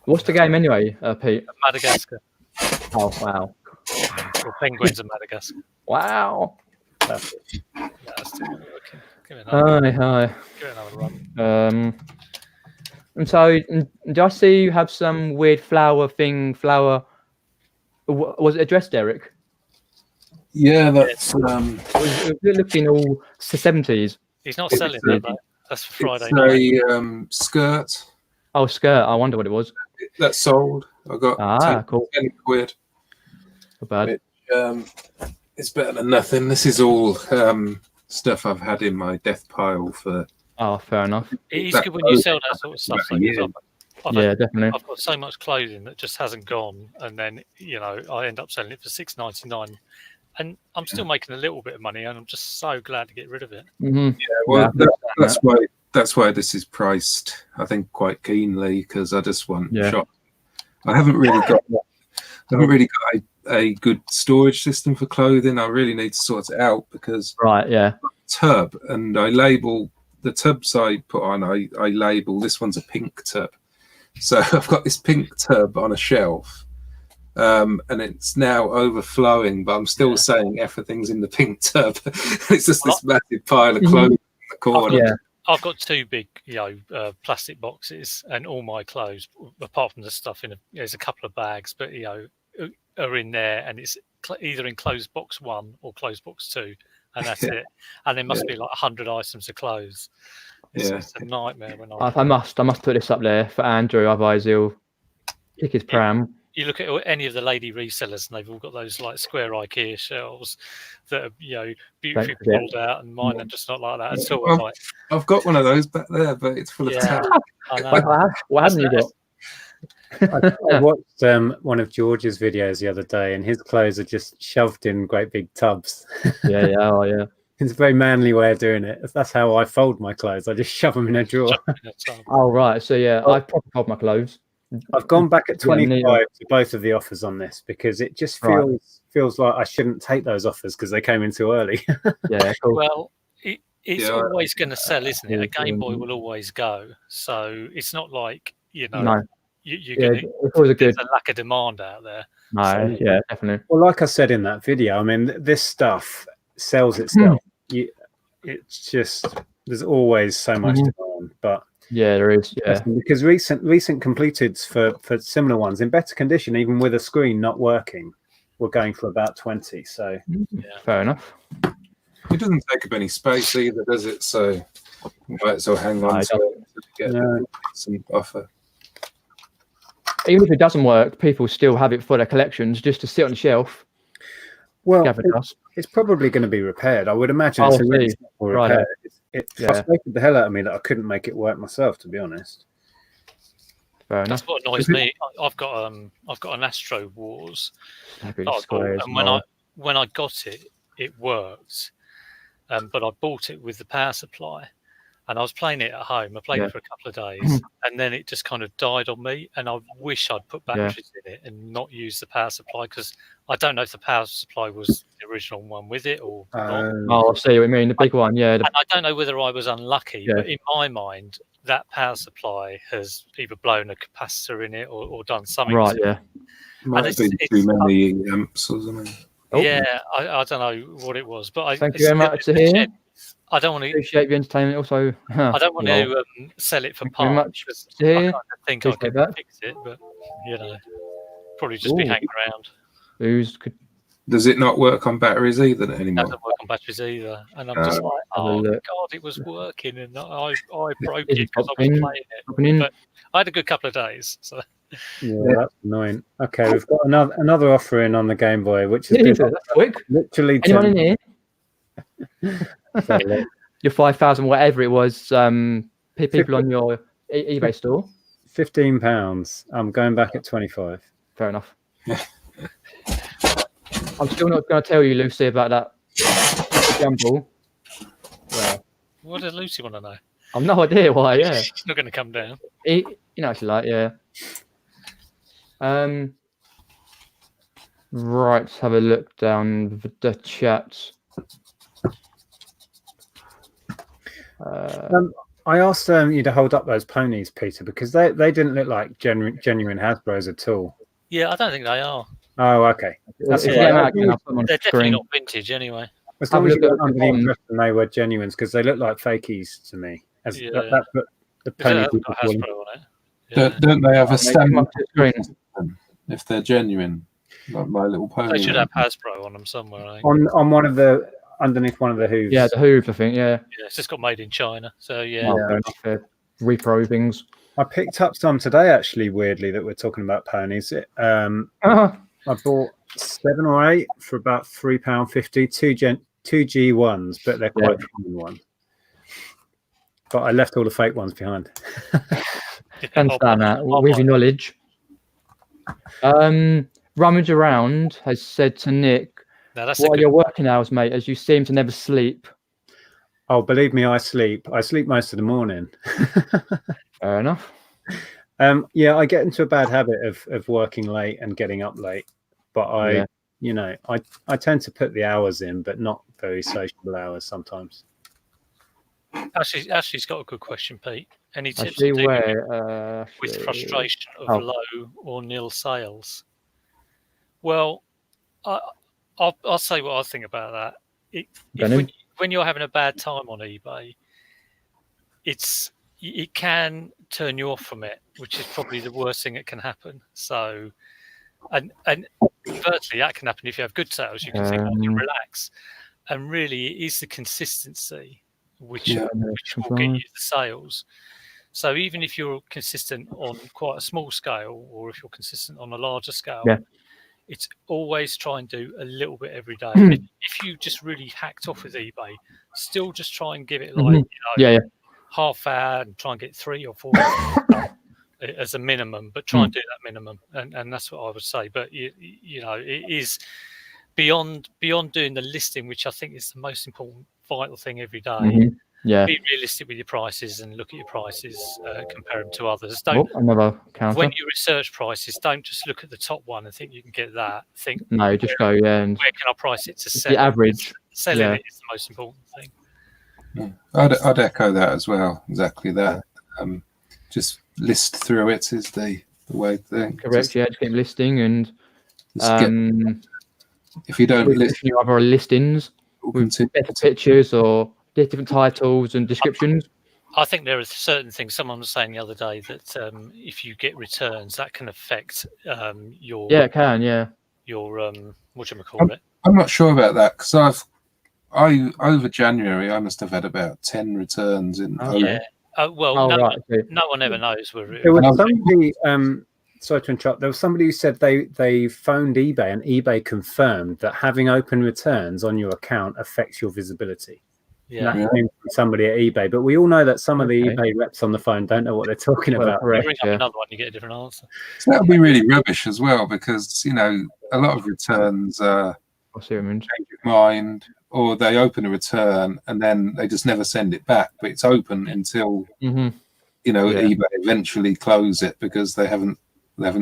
S1: What's the game anyway, Pete?
S3: Madagascar.
S1: Oh, wow.
S3: Or Penguins of Madagascar.
S1: Wow.
S3: That's still not working. Give it another run.
S1: And so, do I see you have some weird flower? Was it addressed, Derek?
S2: Yeah, that's...
S1: It was looking all 70s.
S3: He's not selling that, though. That's for Friday
S2: night. A skirt.
S1: Oh, skirt. I wonder what it was.
S2: That's sold. I got 10 quid.
S1: Not bad.
S2: It's better than nothing. This is all stuff I've had in my death pile for...
S1: Oh, fair enough.
S3: It is good when you sell that sort of stuff.
S1: Definitely.
S3: I've got so much clothing that just hasn't gone, and then I end up selling it for $6.99, and I'm still making a little bit of money, and I'm just so glad to get rid of it.
S1: Mm-hmm.
S2: Yeah, well, that's why this is priced, I think, quite keenly, because I just want shop. I haven't really got a good storage system for clothing. I really need to sort it out because tub, and I label the tubs I put on. I label this one's a pink tub, so I've got this pink tub on a shelf, and it's now overflowing. But I'm still saying everything's in the pink tub. It's just this massive pile of clothes in the corner.
S3: I've got 2 big, plastic boxes, and all my clothes, apart from the stuff there's a couple of bags, but are in there, and it's either in closed box 1 or closed box 2, and that's it. And there must be like 100 items of clothes. It's a nightmare when
S1: I must put this up there for Andrew, otherwise he'll kick his pram.
S3: You look at any of the lady resellers, and they've all got those like square IKEA shelves that are beautifully pulled out, and mine are just not like that at all.
S2: I've got one of those back there, but it's full of tabs.
S3: I know.
S1: What haven't you got?
S5: I watched one of George's videos the other day, and his clothes are just shoved in great big tubs.
S1: Yeah.
S5: It's a very manly way of doing it. That's how I fold my clothes. I just shove them in a drawer.
S1: Oh, right. So, I probably fold my clothes.
S5: I've gone back at 25 to both of the offers on this because it just feels like I shouldn't take those offers because they came in too early.
S1: Yeah, cool.
S3: Well, it's always going to sell, isn't it? A Game Boy will always go. So it's not like,
S1: No.
S3: There's a lack of demand out there.
S1: No,
S3: so,
S1: definitely.
S5: Well, like I said in that video, I mean, this stuff sells itself. It's just there's always so much demand, but
S1: there is.
S5: Because recent completeds for similar ones in better condition, even with a screen not working, we're going for about 20. So
S1: fair enough.
S2: It doesn't take up any space either, does it? So you might as well hang on to get some offer.
S1: Even if it doesn't work, people still have it for their collections just to sit on the shelf.
S5: Well, it's probably going to be repaired. I would imagine It frustrated the hell out of me that I couldn't make it work myself, to be honest.
S1: Fair enough.
S3: That's what annoys me. I've got an Astro Wars that I bought, and when I got it, it worked. But I bought it with the power supply, and I was playing it at home. I played it for a couple of days, and then it just kind of died on me. And I wish I'd put batteries in it and not use the power supply, because I don't know if the power supply was the original one with it or not.
S1: Oh, I see what you mean. The big one, yeah.
S3: And I don't know whether I was unlucky, but in my mind, that power supply has either blown a capacitor in it or done something.
S1: Right, yeah.
S2: Might have been too many amps or something.
S3: Oh. Yeah, I don't know what it was, but
S1: thank you very much to hear.
S3: I don't want to
S1: appreciate the entertainment. Also,
S3: I don't want to sell it for parts.
S1: Much
S3: I kind of think I could fix it, but probably just be hanging around.
S2: Does it not work on batteries either anymore?
S3: It doesn't work on batteries either, and I'm just like, oh god, it was working, and I broke it because I was playing it. But I had a good couple of days, so.
S5: Yeah, that's annoying. Okay, we've got another offer in on the Game Boy, which is
S1: quick.
S5: Literally,
S1: anyone in here? Your 5,000, whatever it was, people on your eBay store.
S5: £15. I'm going back at 25.
S1: Fair enough. I'm still not going to tell you, Lucy, about that jumble.
S3: Well, what does Lucy want to know?
S1: I've no idea why. Yeah,
S3: she's not going to come down.
S1: Actually, like, yeah. Right, let's have a look down the chat.
S5: I asked you to hold up those ponies, Peter, because they didn't look like genuine Hasbros at all.
S3: Yeah, I don't think they are.
S5: Oh, okay.
S3: That's they're definitely not vintage anyway.
S5: As long as you got under the impression they were genuines, because they look like fakies to me. That's what the pony people call them.
S2: Don't they have a standard screen if they're genuine, like My Little Pony?
S3: They should have Hasbro on them somewhere. I think.
S5: On one of the underneath one of the hooves.
S1: Yeah, the hooves, I think. Yeah.
S3: Yeah, it's just got made in China, so yeah.
S1: Repro things.
S5: I picked up some today, actually. Weirdly, that we're talking about ponies. I bought 7 or 8 for about £3.50. Two G1s, but they're quite common ones. But I left all the fake ones behind.
S1: Understand that with your knowledge. Rummage Around has said to Nick, what are your working hours, mate, as you seem to never sleep?
S5: Oh, believe me, I sleep. I sleep most of the morning.
S1: Fair enough.
S5: Yeah, I get into a bad habit of working late and getting up late. But I tend to put the hours in, but not very sociable hours sometimes.
S3: Ashley's got a good question, Pete. Any tips to deal with frustration of low or nil sales? Well, I'll say what I think about that. When you're having a bad time on eBay, it can turn you off from it, which is probably the worst thing that can happen. So, and virtually that can happen if you have good sales. You can think, you can relax, and really it is the consistency which will get you the sales. So even if you're consistent on quite a small scale, or if you're consistent on a larger scale, it's always try and do a little bit every day. If you just really hacked off with eBay, still just try and give it like half hour and try and get 3 or 4 as a minimum, but try and do that minimum, and that's what I would say. But you know, it is beyond doing the listing, which I think is the most important, vital thing every day. Be realistic with your prices and look at your prices, compare them to others. When you research prices, don't just look at the top one and think you can get that. Think
S1: and
S3: where can I price it to sell?
S1: The average.
S3: Selling it is the most important thing.
S2: I'd echo that as well. Exactly that. Just list through it is the way to think.
S1: Correct. Just keep listing, and
S2: if you don't list
S1: your other listings with better pictures or different titles and descriptions.
S3: I think there are certain things. Someone was saying the other day that if you get returns, that can affect your
S1: it can
S3: your whatchamacallit.
S2: I'm not sure about that, because over January I must have had about 10 returns in.
S3: No one ever knows where
S5: there was somebody. Sorry to interrupt. There was somebody who said they phoned eBay and eBay confirmed that having open returns on your account affects your visibility.
S3: Yeah.
S5: And that came from somebody at eBay. But we all know that some of the eBay reps on the phone don't know what they're talking about.
S3: Bring up another one, you get a different answer.
S2: So that would be really rubbish as well, because a lot of returns change your mind, or they open a return and then they just never send it back, but it's open until eBay eventually close it because they haven't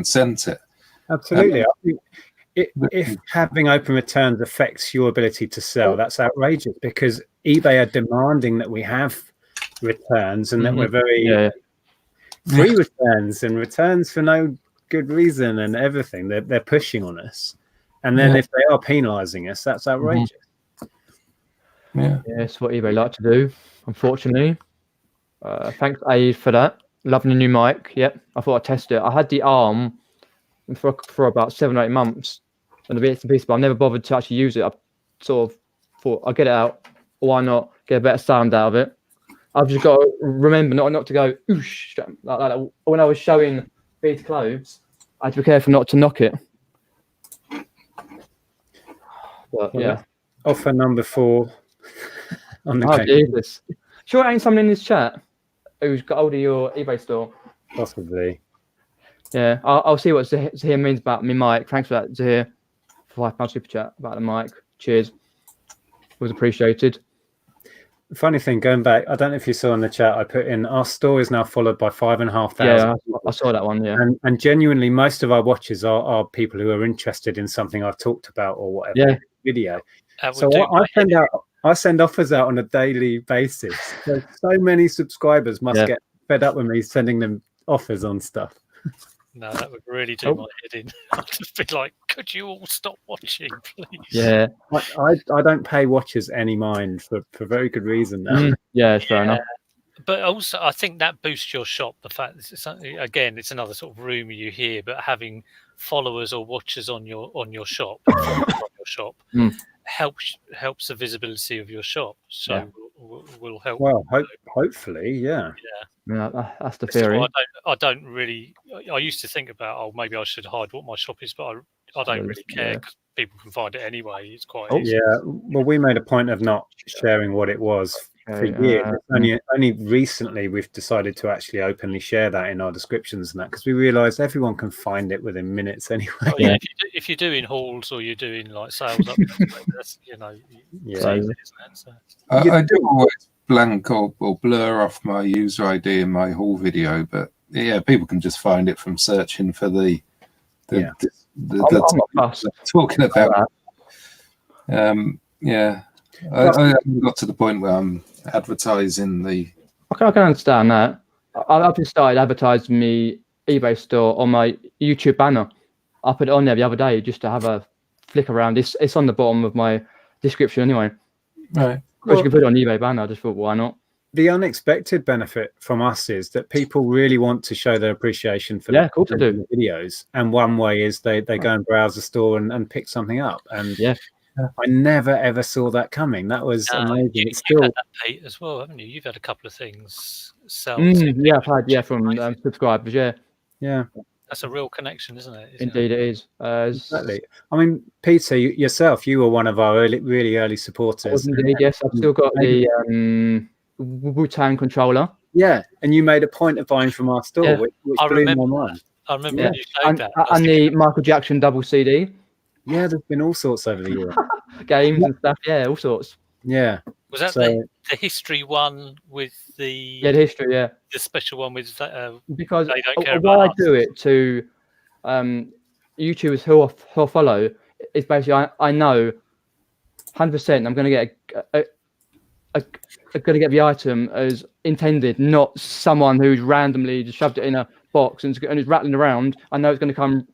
S2: sent it.
S5: Absolutely. I think if having open returns affects your ability to sell, that's outrageous, because eBay are demanding that we have returns and that we're very free returns and returns for no good reason and everything. They're pushing on us, and then if they are penalising us, that's outrageous.
S2: Yeah,
S1: it's what eBay like to do, unfortunately. Thanks, I.e, for that. Loving the new mic. Yep, I thought I'd test it. I had the arm for about 7 or 8 months, and the bits and pieces, but I've never bothered to actually use it. I sort of thought I'll get it out. Why not get a better sound out of it? I've just got to remember not to go oosh like that. When I was showing these clothes, I had to be careful not to knock it. But yeah.
S5: Offer number 4 on the cake.
S1: Jesus. Sure, ain't someone in this chat who's got hold of your eBay store?
S5: Possibly.
S1: Yeah, I'll see what Zahir means about me mic. Thanks for that, Zahir. For £5 super chat about the mic. Cheers. It was appreciated.
S5: Funny thing, going back, I don't know if you saw in the chat, I put in our store is now followed by 5,500.
S1: Yeah, I saw that one. Yeah, and
S5: genuinely, most of our watchers are people who are interested in something I've talked about or whatever video. So I send offers out on a daily basis. So many subscribers must get fed up with me sending them offers on stuff.
S3: No, that would really do my head in. I'd just be like, could you all stop watching, please?
S1: Yeah.
S5: I don't pay watchers any mind for very good reason.
S1: Yeah, fair enough.
S3: But also, I think that boosts your shop. The fact, again, it's another sort of rumor you hear, but having followers or watchers on your shop, helps the visibility of your shop. So will help.
S5: Well, hopefully, yeah.
S1: Yeah, that's the theory.
S3: So I don't really. I used to think about, maybe I should hide what my shop is, but I don't really care because people can find it anyway. It's quite easy.
S5: Yeah, well, we made a point of not sharing what it was for years. Only recently we've decided to actually openly share that in our descriptions and that, because we realised everyone can find it within minutes anyway.
S3: Oh, yeah, if you're doing hauls or you're doing like sales up, that's easy, isn't it? So.
S2: I do always blank or blur off my user ID in my haul video, but people can just find it from searching for the talking about. I got to the point where I'm advertising the.
S1: I can understand that. I've just started advertising my eBay store on my YouTube banner. I put it on there the other day just to have a flick around. It's on the bottom of my description anyway.
S2: Right.
S1: Well, you can put it on eBay banner. I just thought, why not?
S5: The unexpected benefit from us is that people really want to show their appreciation for
S1: of course they do.
S5: Videos. And one way is they go and browse the store and pick something up. And I never ever saw that coming. That was amazing.
S3: You've had that, Pete, as well, haven't you? You've had a couple of things sell.
S1: I've had from subscribers. Yeah.
S3: That's a real connection, isn't it?
S1: Indeed, it is.
S5: Exactly. I mean, Peter, yourself, you were one of our really early supporters.
S1: Indeed, yes. I've still got the Wu-Tang controller.
S5: Yeah, and you made a point of buying from our store, which blew my mind.
S3: I remember when you showed that.
S1: And the Michael Jackson double CD.
S5: Yeah, there's been all sorts over the years.
S1: Games and stuff, all sorts.
S5: Yeah.
S3: Was that the history one with the...
S1: Yeah, the history, the
S3: special one with...
S1: because why I do it to YouTubers who I follow is basically I know 100% I'm going to get the item as intended, not someone who's randomly just shoved it in a box and is rattling around. I know it's going to come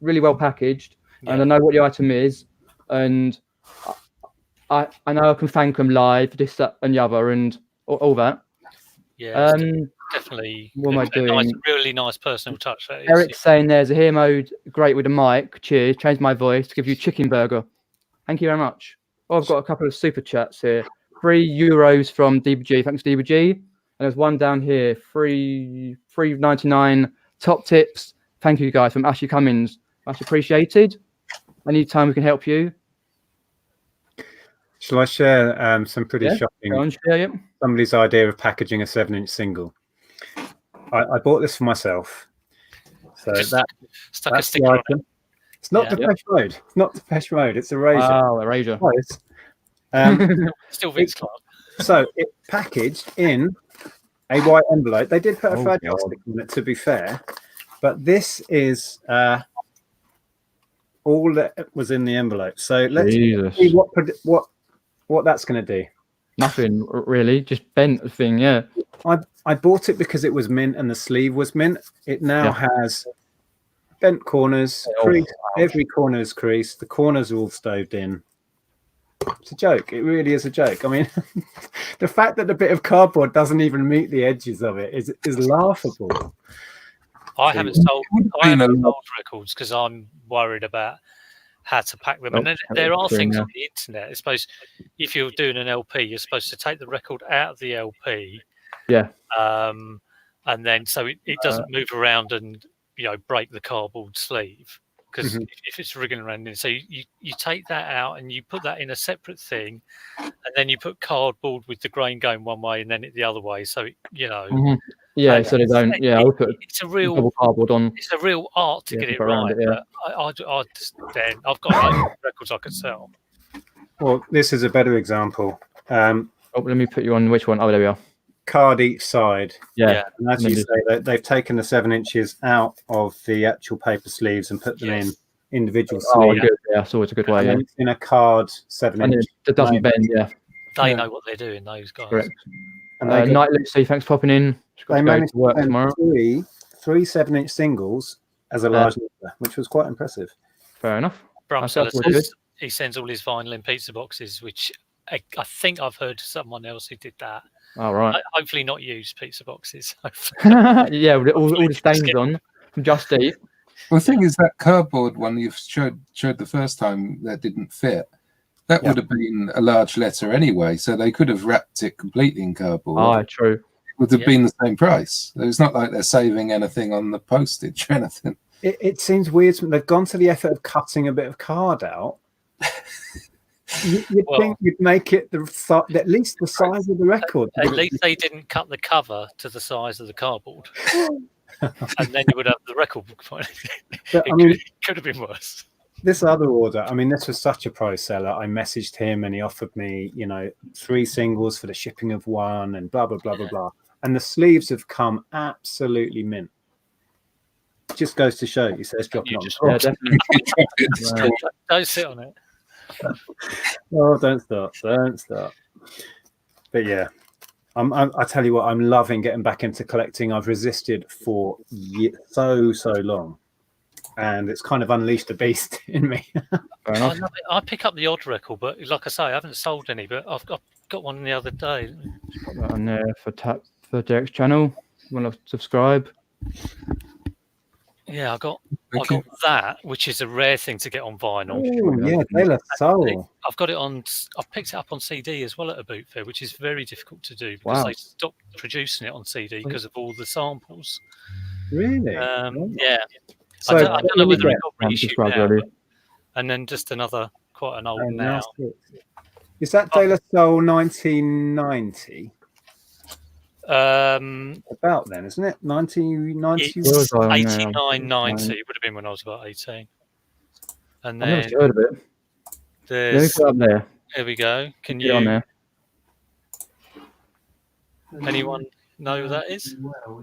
S1: really well packaged, and I know what the item is, and I know I can thank them live, this, that, and the other, and all that.
S3: Yeah, definitely.
S1: What am I doing?
S3: Really nice personal touch.
S1: Eric's saying there's a here mode, great with a mic. Cheers. Change my voice to give you chicken burger. Thank you very much. Oh, I've got a couple of super chats here. €3 from DBG. Thanks, DBG. And there's one down here. $3.99 top tips. Thank you, guys, from Ashley Cummins. Much appreciated. Anytime we can help you.
S5: Shall I share some pretty shocking? Somebody's idea of packaging a 7-inch single. I bought this for myself. So
S3: stuck a sticker on it.
S5: It's not Depeche Mode. It's not Depeche Mode. It's Erasure.
S1: Oh, Erasure.
S3: Still Vince Clarke.
S5: So it packaged in a white envelope. They did put a fragile stick on it, to be fair, but this is all that was in the envelope. So let's see what that's going to do.
S1: Nothing really, just bent thing. Yeah.
S5: I bought it because it was mint and the sleeve was mint. It now has bent corners, every corner is creased. The corners are all stoved in. It's a joke. It really is a joke. I mean, the fact that the bit of cardboard doesn't even meet the edges of it is laughable.
S3: I haven't sold records because I'm worried about how to pack them. And then there are things on the internet. I suppose if you're doing an LP, you're supposed to take the record out of the LP.
S1: Yeah.
S3: And then so it doesn't move around and break the cardboard sleeve. Because if it's wriggling around in, so you take that out and you put that in a separate thing, and then you put cardboard with the grain going one way and then it the other way. So
S1: yeah, so they don't. Yeah, I'll put
S3: it's a real
S1: double cardboard on.
S3: It's a real art to get it right. But I've got records I could sell.
S5: Well, this is a better example.
S1: Let me put you on which one. Oh, there we are.
S5: Card each side.
S1: Yeah.
S5: And as you say, they've taken the 7 inches out of the actual paper sleeves and put them in individual sleeves.
S1: Good. Yeah, so it's a good way.
S5: And in a card 7 inch.
S1: It doesn't bend. Yeah.
S3: They know what they're doing. Those guys.
S1: Correct. Night Lucy, thanks for popping in.
S5: They managed to work tomorrow. Three 7-inch singles as a large number, which was quite impressive.
S1: Fair enough.
S3: Brum says he sends all his vinyl in pizza boxes, which I think I've heard someone else who did that.
S1: All right.
S3: Hopefully not used pizza boxes.
S1: Yeah, with all the stains on from Just Eat.
S2: Well, the thing is that cardboard one you showed the first time that didn't fit. That would have been a large letter anyway, so they could have wrapped it completely in cardboard.
S1: Oh, true.
S2: It would have been the same price. It's not like they're saving anything on the postage or anything.
S5: It seems weird. They've gone to the effort of cutting a bit of card out. You'd think you'd make it at least the size of the record.
S3: At least they didn't cut the cover to the size of the cardboard. And then you would have the record book. It could have been worse.
S5: This other order, I mean, this was such a pro seller. I messaged him and he offered me, 3 singles for the shipping of 1 and blah, blah, blah, blah, blah. And the sleeves have come absolutely mint. Just goes to show, he says, drop it on the floor.
S1: Definitely.
S3: Don't sit on it.
S5: Oh, don't start. But yeah, I tell you what, I'm loving getting back into collecting. I've resisted for so long, and it's kind of unleashed a beast in me.
S3: I pick up the odd record, but like I say, I haven't sold any, but I've got one the other day.
S1: Put that on there for Derek's channel. You want to subscribe?
S3: Yeah, I got that, which is a rare thing to get on vinyl.
S5: Oh, yeah, De La Soul.
S3: I've got it on. I've picked it up on CD as well at a boot fair, which is very difficult to do because they stopped producing it on CD because of all the samples.
S5: Really?
S3: Yeah.
S5: So
S3: I don't know whether it got reissued now. And then just quite an old now.
S5: Is that De La Soul 1990? About then, isn't it? 1990.
S3: 89, 90. It would have been when I was about 18. And then
S1: I've never heard of it.
S3: There's
S1: up there.
S3: There we go. Can
S1: you on there?
S3: Anyone know who that is?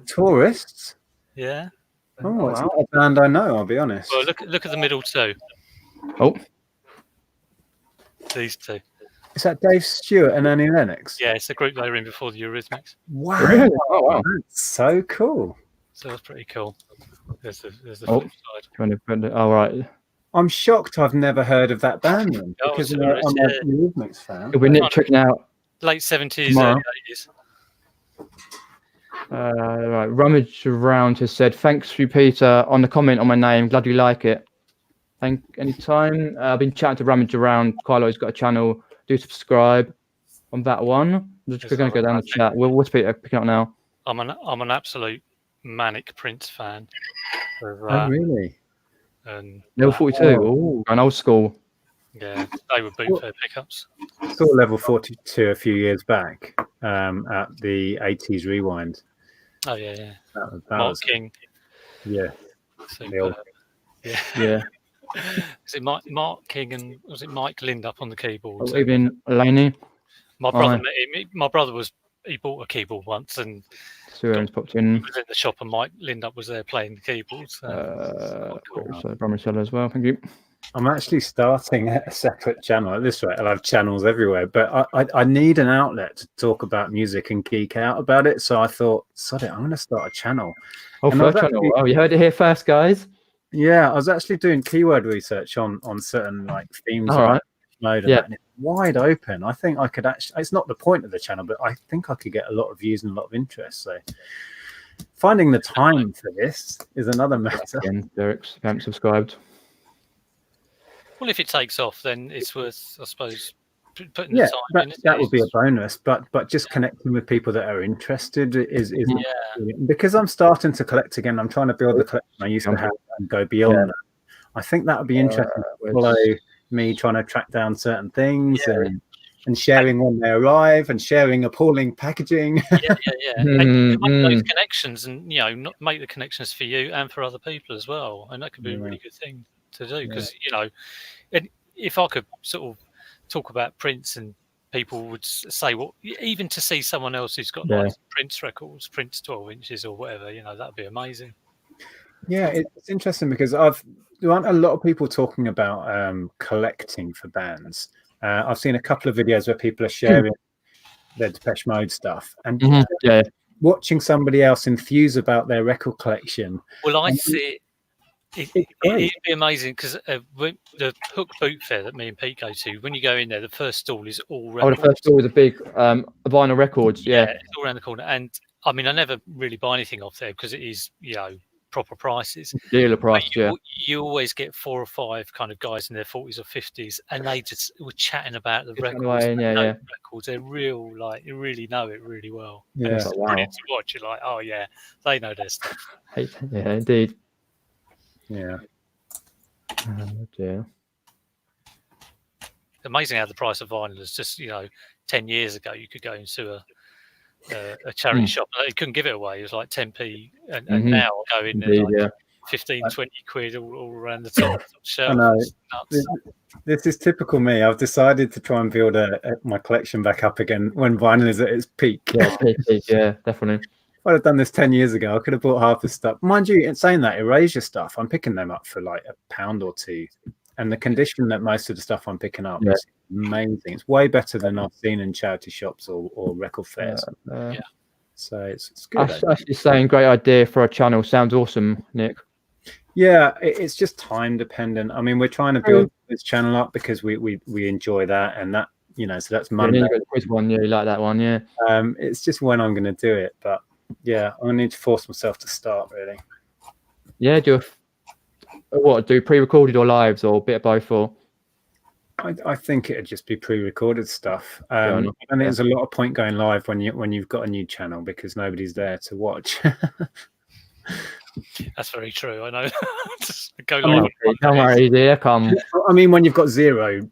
S5: Tourists.
S3: Yeah.
S5: Oh, it's not a band I know. I'll be honest.
S3: Well, look at the middle two.
S1: Oh,
S3: these two.
S5: Is that Dave Stewart and Annie Lennox?
S3: Yeah, it's the group they were in before the Eurythmics.
S5: Wow.
S1: Really? Oh, wow.
S5: That's so cool.
S3: So that's pretty cool. There's the flip side.
S1: All right.
S5: I'm shocked I've never heard of that band then, because I'm a Eurythmics fan.
S1: We're Nick checking out.
S3: Late 70s, early 80s.
S1: Right. Rummage Around has said, thanks to Peter on the comment on my name. Glad you like it. Anytime. I've been chatting to Rummage Around quite a lot. He's got a channel. Do subscribe on that one. I'm just going to go down the chat. What's Peter picking up now?
S3: I'm an absolute manic Prince fan.
S5: Oh, really?
S3: And
S1: Level 42. Oh, an old school.
S3: Yeah, they were boot fair pickups.
S5: saw level 42 a few years back at the 80s Rewind.
S3: Oh yeah.
S5: That
S3: Mark
S5: was
S3: King.
S5: Yeah.
S3: Superb.
S1: Yeah.
S3: Is it Mark King and was it Mike Lind up on the keyboards?
S1: Even Laney.
S3: My brother my brother he bought a keyboard once and
S1: popped in.
S3: He was in the shop and Mike Lindup was there playing the keyboards.
S1: Cool. So Bromwich Cellar as well. Thank you.
S5: I'm actually starting a separate channel. At this rate, I'll have channels everywhere. But I need an outlet to talk about music and geek out about it. So I thought, sod it, I'm going to start a channel.
S1: Oh, first channel. Oh, you heard it here first, guys.
S5: Yeah, I was actually doing keyword research on certain like themes.
S1: All right.
S5: And it's wide open. I think I could actually. It's not the point of the channel, but I think I could get a lot of views and a lot of interest. So finding the time for this is another matter.
S1: Again, Derek's, if you haven't subscribed.
S3: Well, if it takes off, then it's worth, I suppose, putting the time in.
S5: That would be a bonus. But just connecting with people that are interested is because I'm starting to collect again. I'm trying to build the collection I used to have and go beyond that. I think that would be interesting to follow me trying to track down certain things and sharing when they arrive and sharing appalling packaging.
S3: And make those connections and not make the connections for you and for other people as well, and that could be a really good thing to do because and if I could sort of talk about Prince and people would say, well, even to see someone else who's got like Prince records, Prince 12 inches or whatever, that'd be amazing. Yeah,
S5: it's interesting because there aren't a lot of people talking about collecting for bands. I've seen a couple of videos where people are sharing their Depeche Mode stuff and watching somebody else enthuse about their record collection.
S3: Well, I see it'd be amazing because the Hook Boot Fair that me and Pete go to, when you go in there, the first stall is all records.
S1: Oh, the first stall is a big vinyl records. Yeah,
S3: it's all around the corner. And I mean, I never really buy anything off there because it is, proper prices.
S1: Dealer price,
S3: you always get 4 or 5 kind of guys in their 40s or 50s, and they just were chatting about the records. Records, they're real, like you really know it really well.
S5: Yeah,
S3: it's brilliant to watch. You're like, oh yeah, they know their stuff.
S1: Yeah, indeed.
S5: Yeah.
S1: Oh dear.
S3: Amazing how the price of vinyl is just 10 years ago you could go into a charity shop and they couldn't give it away. It was like 10p and now I go in there like 15, 20 quid all around the top shelf.
S5: I know. This is typical me. I've decided to try and build my collection back up again when vinyl is at its peak.
S1: Yeah, definitely.
S5: If I'd have done this 10 years ago, I could have bought half the stuff. Mind you, in saying that, Erasure stuff, I'm picking them up for like £1 or £2. And the condition that most of the stuff I'm picking up is amazing. It's way better than I've seen in charity shops or record fairs. So it's good.
S1: That's actually saying great idea for a channel. Sounds awesome, Nick.
S5: Yeah, it's just time dependent. I mean, we're trying to build this channel up because we enjoy that and that, so that's Monday.
S1: The quiz one, you like that one,
S5: it's just when I'm going to do it, but yeah, I need to force myself to start really.
S1: Yeah, do pre-recorded or lives or a bit of both? Or
S5: I think it'd just be pre-recorded stuff, and there's a lot of point going live when you've got a new channel because nobody's there to watch.
S3: That's very true. I know. Just go
S1: live. Don't worry, dear. Come.
S5: I mean, when you've got 0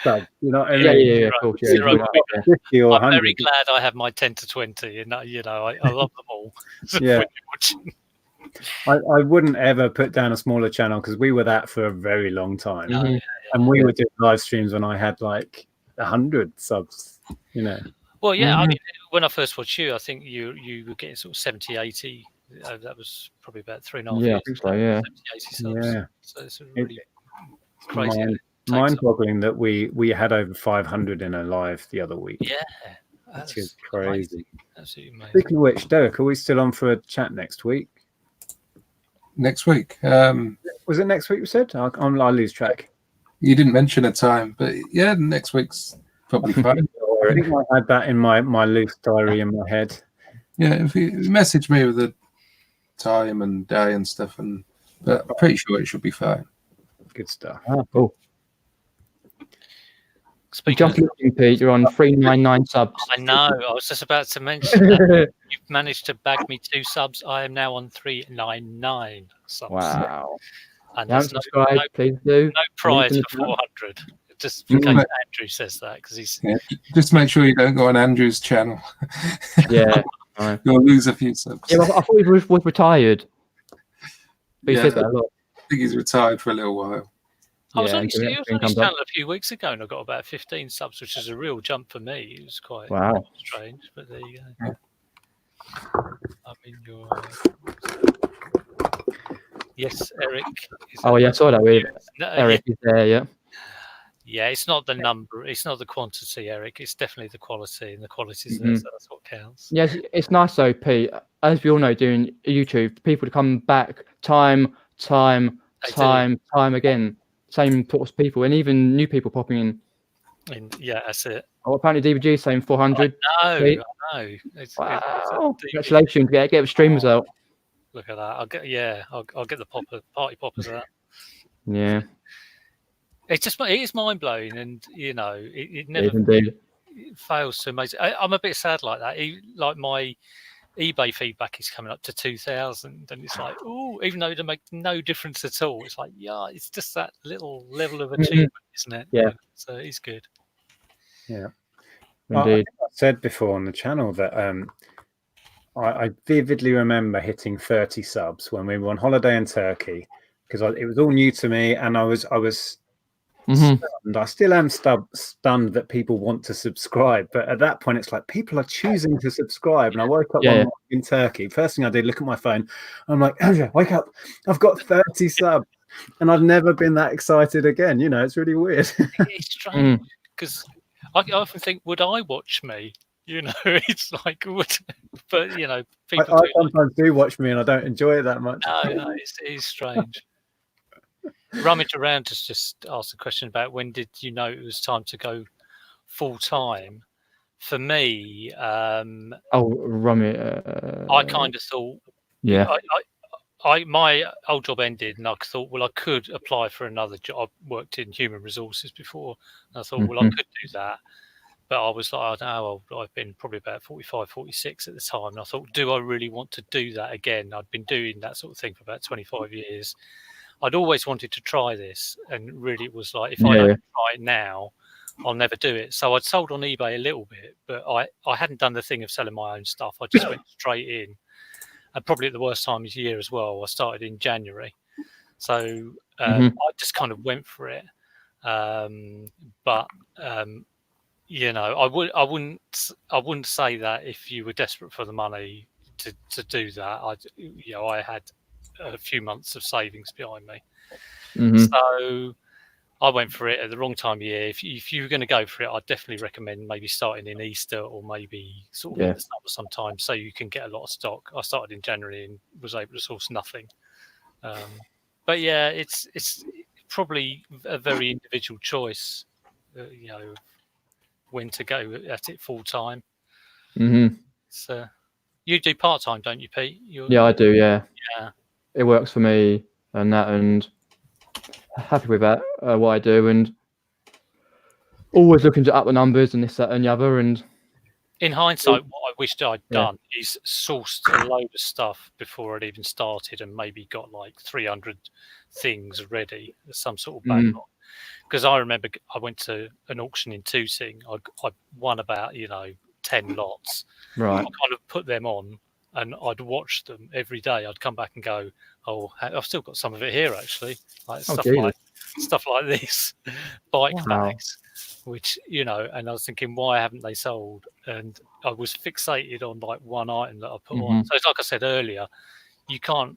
S5: subs,
S1: Yeah, of course.
S3: I'm very glad I have my 10 to 20, and I love them all.
S5: Yeah. I wouldn't ever put down a smaller channel because we were that for a very long time, and we were doing live streams when I had like 100 subs.
S3: Well, yeah. I mean, when I first watched you, I think you were getting sort of 70, 80. That was probably about 3.5 years.
S1: So,
S3: 70, 80 subs.
S5: Yeah.
S3: So it's really crazy.
S5: Mind-boggling that we had over 500 in a live the other week.
S3: Yeah,
S5: which is crazy.
S3: Absolutely amazing.
S5: Speaking of which, Derek, are we still on for a chat next week?
S2: Next week.
S5: Was it next week you said? I lose track.
S2: You didn't mention a time, but yeah, next week's probably fine.
S5: I think I had that in my loose diary in my head.
S2: Yeah, if you message me with the time and day and stuff, but I'm pretty sure it should be fine.
S5: Good stuff.
S1: Cool. Just looking, Pete, you're on 399 subs.
S3: I know. I was just about to mention that. You've managed to bag me 2 subs. I am now on 399 subs.
S1: Wow.
S3: And
S1: please do.
S3: No prize for 400. Just in case Andrew says that, because he's
S2: just make sure you don't go on Andrew's channel.
S1: Yeah,
S2: you'll lose a few subs.
S1: Yeah, I thought he was retired. But he said that a lot.
S2: I think he's retired for a little while.
S3: I was on his channel a few weeks ago, and I got about 15 subs, which is a real jump for me. It was quite strange, but there you go. I'm in your. Yes, Eric.
S1: Oh yeah, I saw that. Eric is there. Yeah.
S3: Yeah, it's not the number, it's not the quantity, Eric. It's definitely the quality, and the quality is there, so that's what counts.
S1: Yes, it's nice though, Pete. As we all know, doing YouTube, people to come back time again. Same sorts of people, and even new people popping in.
S3: And yeah, that's it.
S1: Oh, apparently DVG saying 400.
S3: I know.
S1: Wow! Congratulations, get the streamers out.
S3: Look at that. I'll get the party poppers out.
S1: Yeah.
S3: It is mind blowing, and it never fails to amaze. I'm a bit sad like that. Like my eBay feedback is coming up to 2,000, and it's like, oh, even though it makes no difference at all, it's like, yeah, it's just that little level of achievement, isn't it?
S1: Yeah.
S3: So it's good.
S5: Yeah. I said before on the channel that I vividly remember hitting 30 subs when we were on holiday in Turkey, because it was all new to me, and I was stunned. I still am stunned that people want to subscribe, but at that point it's like people are choosing to subscribe. And I woke up one morning in Turkey, first thing I did, look at my phone, I'm like, Andrew, wake up, I've got 30 subs, and I've never been that excited again. It's really weird.
S3: It's strange, because I often think, would I watch me? It's like, but people
S5: I sometimes do watch me, and I don't enjoy it that much.
S3: No, it's strange. Rummage Around has just asked a question about when did you know it was time to go full time? For me,
S1: Rummage.
S3: I kind of thought, my old job ended, and I thought, well, I could apply for another job. I worked in human resources before, and I thought, well, I could do that. But I was like, I don't know, I've been probably about 45, 46 at the time. And I thought, do I really want to do that again? I'd been doing that sort of thing for about 25 years. I'd always wanted to try this. And really it was like, if I don't try it now, I'll never do it. So I'd sold on eBay a little bit, but I hadn't done the thing of selling my own stuff. I just went straight in. And probably at the worst time of the year as well. I started in January. So I just kind of went for it. I wouldn't say that if you were desperate for the money to do that. I had a few months of savings behind me, so I went for it at the wrong time of year. If you were going to go for it, I'd definitely recommend maybe starting in Easter or maybe sort of in the summer sometime, so you can get a lot of stock. I started in January and was able to source nothing, but yeah, it's probably a very individual choice, when to go at it full time. So you do part time, don't you, Pete?
S1: I do. Yeah, it works for me, and happy with that. What I do, and always looking to up the numbers and this, that, and the other. And
S3: in hindsight, what I wished I'd done is sourced a load of stuff before I'd even started, and maybe got like 300 things ready, some sort of backlog. Because I remember I went to an auction in Tooting. I won about 10 lots.
S1: Right.
S3: I kind of put them on, and I'd watch them every day. I'd come back and go, "Oh, I've still got some of it here actually." Like stuff like this, bike bags, which and I was thinking, why haven't they sold? And I was fixated on like one item that I put on. So it's like I said earlier, you can't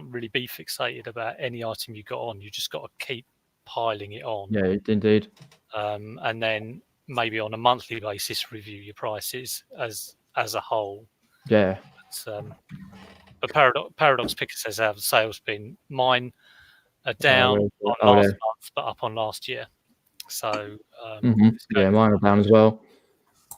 S3: really be fixated about any item you got on. You just got to keep piling it on.
S1: Yeah, indeed.
S3: And then maybe on a monthly basis review your prices as a whole.
S1: Yeah.
S3: But Paradox Picker says, how have the sales been? Mine are down on last month, but up on last year. So
S1: mine are down as well.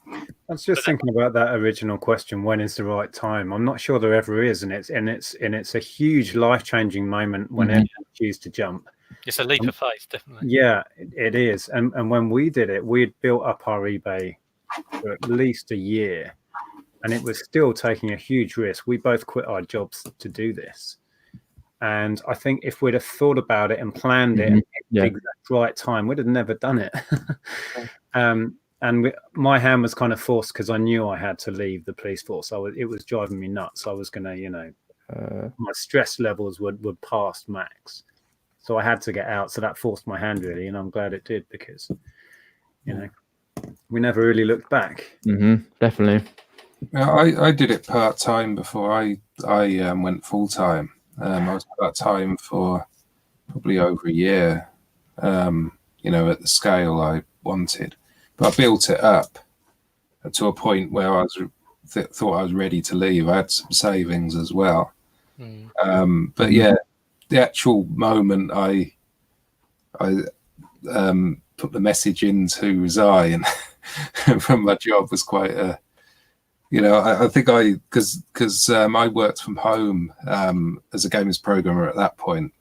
S5: I was just thinking about that original question, when is the right time? I'm not sure there ever is, and it's a huge life-changing moment whenever you choose to jump.
S3: It's a leap of faith, definitely.
S5: Yeah, it is. And when we did it, we had built up our eBay for at least a year, and it was still taking a huge risk. We both quit our jobs to do this. And I think if we'd have thought about it and planned it and picked the exact right time, we'd have never done it. My hand was kind of forced because I knew I had to leave the police force. It was driving me nuts. I was going to, my stress levels would pass max. So I had to get out. So that forced my hand really. And I'm glad it did because, we never really looked back.
S1: Definitely.
S2: Yeah, I did it part-time before I went full-time. I was part-time for probably over a year, at the scale I wanted. But I built it up to a point where I was thought I was ready to leave. I had some savings as well. But yeah, the actual moment I put the message in to resign from my job was quite a, I think because I worked from home as a games programmer at that point.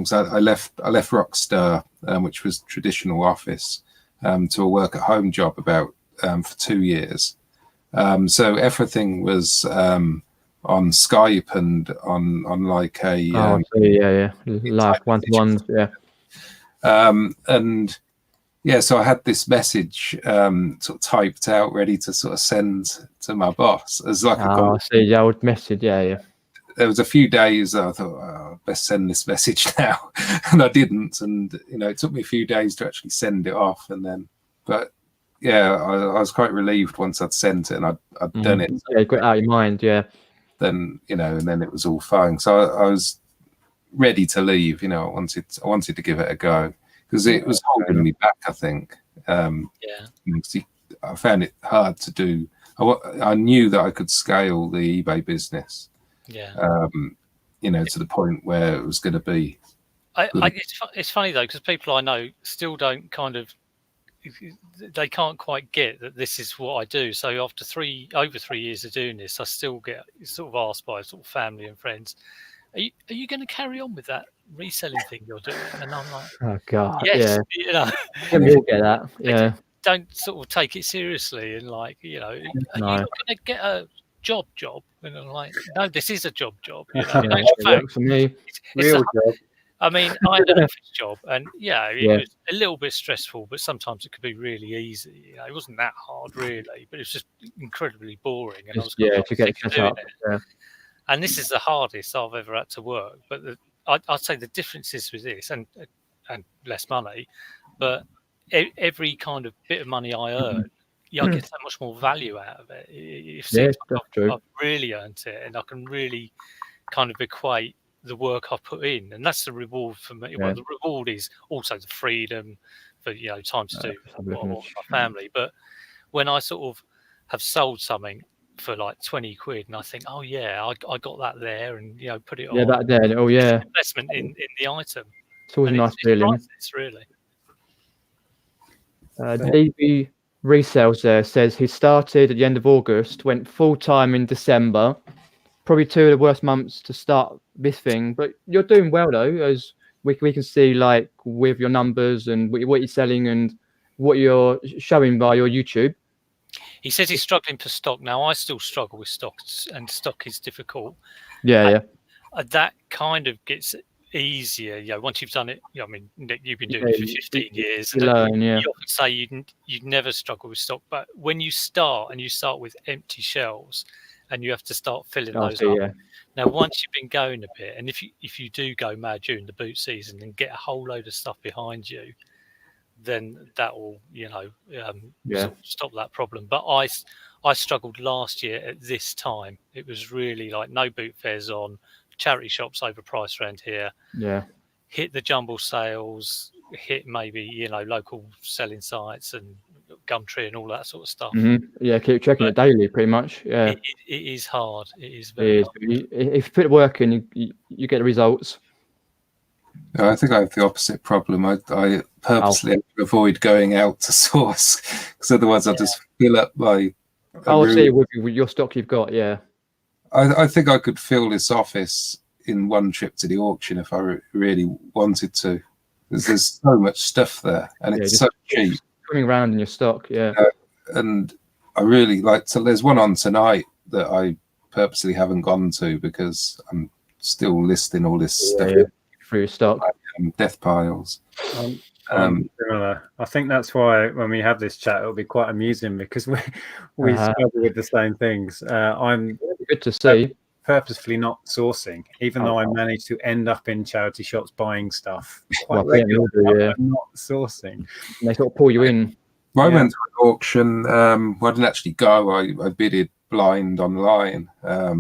S2: So I left Rockstar, which was traditional office, to a work at home job about for 2 years. So everything was on Skype and on like a
S1: live one-to-ones,
S2: and yeah, so I had this message sort of typed out, ready to sort of send to my boss as like
S1: the old message, There
S2: was a few days I thought, best send this message now, and I didn't, and it took me a few days to actually send it off, but yeah, I was quite relieved once I'd sent it and I'd done it.
S1: Yeah, got it out of your mind,
S2: Then and then it was all fine. So I was ready to leave. I wanted to give it a go because it was holding me back, I think. I found it hard to do. I knew that I could scale the eBay business. To the point where it was going to be.
S3: It's funny though, because people I know still don't they can't quite get that this is what I do. So after over 3 years of doing this, I still get sort of asked by sort of family and friends, are you going to carry on with that reselling thing you're doing? And I'm like,
S1: oh god,
S3: yes,
S1: we all get that,
S3: Don't sort of take it seriously and like, are you not going to get a job? And I'm like, no, this is a job. In fact, for me, real job. I mean, I had an office job, and it was a little bit stressful, but sometimes it could be really easy. It wasn't that hard, really, but it was just incredibly boring. And I was
S1: to get set up.
S3: And this is the hardest I've ever had to work. But I'd say the difference is with this, and less money, but every kind of bit of money I earn, I get so much more value out of it. I've really earned it, and I can really kind of equate the work I put in, and that's the reward for me. Well, the reward is also the freedom for time to do what I want with my family. But when I sort of have sold something for like 20 quid, and I think, oh yeah, I got that there, and put it on.
S1: Back then,
S3: investment in the item.
S1: It's always a nice feeling.
S3: It's really.
S1: DB Resales there says he started at the end of August, went full time in December. Probably 2 of the worst months to start this thing, but you're doing well though, as we can see, like with your numbers and what you're selling and what you're showing by your YouTube.
S3: He says he's struggling for stock now. I still struggle with stock, and stock is difficult. That kind of gets easier. Once you've done it, I mean, Nick, you've been doing it for 15 years. You often say you'd never struggle with stock, but when you start with empty shelves, and you have to start filling those up. Now, once you've been going a bit, and if you do go mad during the boot season and get a whole load of stuff behind you, then that will, sort of stop that problem. But I struggled last year at this time. It was really like no boot fairs on, charity shops overpriced around here. Hit the jumble sales, hit maybe local selling sites and Gumtree and all that sort of stuff.
S1: Keep checking it daily, pretty much.
S3: It is hard. It is very hard.
S1: If you put work in, you get the results.
S2: I think I have the opposite problem. I purposely avoid going out to source because otherwise I'll just fill up my.
S1: I'll see with your stock you've got.
S2: I think I could fill this office in one trip to the auction if I really wanted to. There's so much stuff there, and it's so cheap.
S1: Coming around in your stock,
S2: and I really like to. There's one on tonight that I purposely haven't gone to because I'm still listing all this stuff
S1: through stock,
S2: death piles.
S5: Similar. I think that's why when we have this chat, it'll be quite amusing because we struggle with the same things. I'm
S1: good to see.
S5: Purposefully not sourcing, even though I managed to end up in charity shops buying stuff. Quite
S1: I'm
S5: not sourcing.
S1: And they sort of pull you in.
S2: I went to an auction. Well, I didn't actually go. I bidded blind online at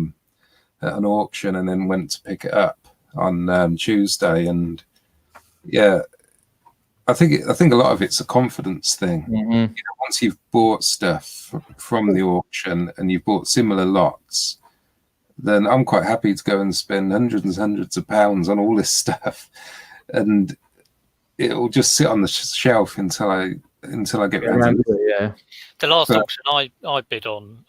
S2: an auction, and then went to pick it up on Tuesday. And I think a lot of it's a confidence thing.
S1: Mm-hmm.
S2: You know, once you've bought stuff from the auction and you've bought similar lots, then I'm quite happy to go and spend hundreds and hundreds of pounds on all this stuff, and it'll just sit on the shelf until I get around to it.
S3: The last auction I bid on,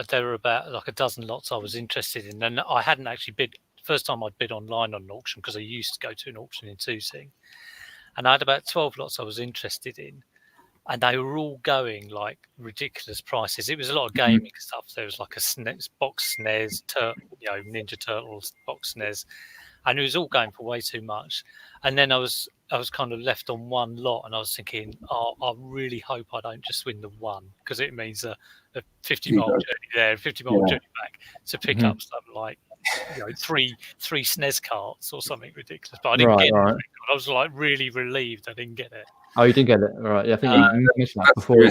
S3: there were about like a dozen lots I was interested in, and I hadn't actually bid. First time I'd bid online on an auction, because I used to go to an auction in Tooting, and I had about 12 lots I was interested in, and they were all going like ridiculous prices. It was a lot of gaming stuff. There was like a SNES, box SNES, Ninja Turtles box SNES, and it was all going for way too much. And then I was kind of left on one lot, and I was thinking, I really hope I don't just win the one, because it means a 50-mile journey there, 50-mile journey back to pick up something like three SNES carts or something ridiculous. But I didn't get it. I was like really relieved I didn't get it.
S1: Oh, you didn't get it, right? Yeah, I think you mentioned that before.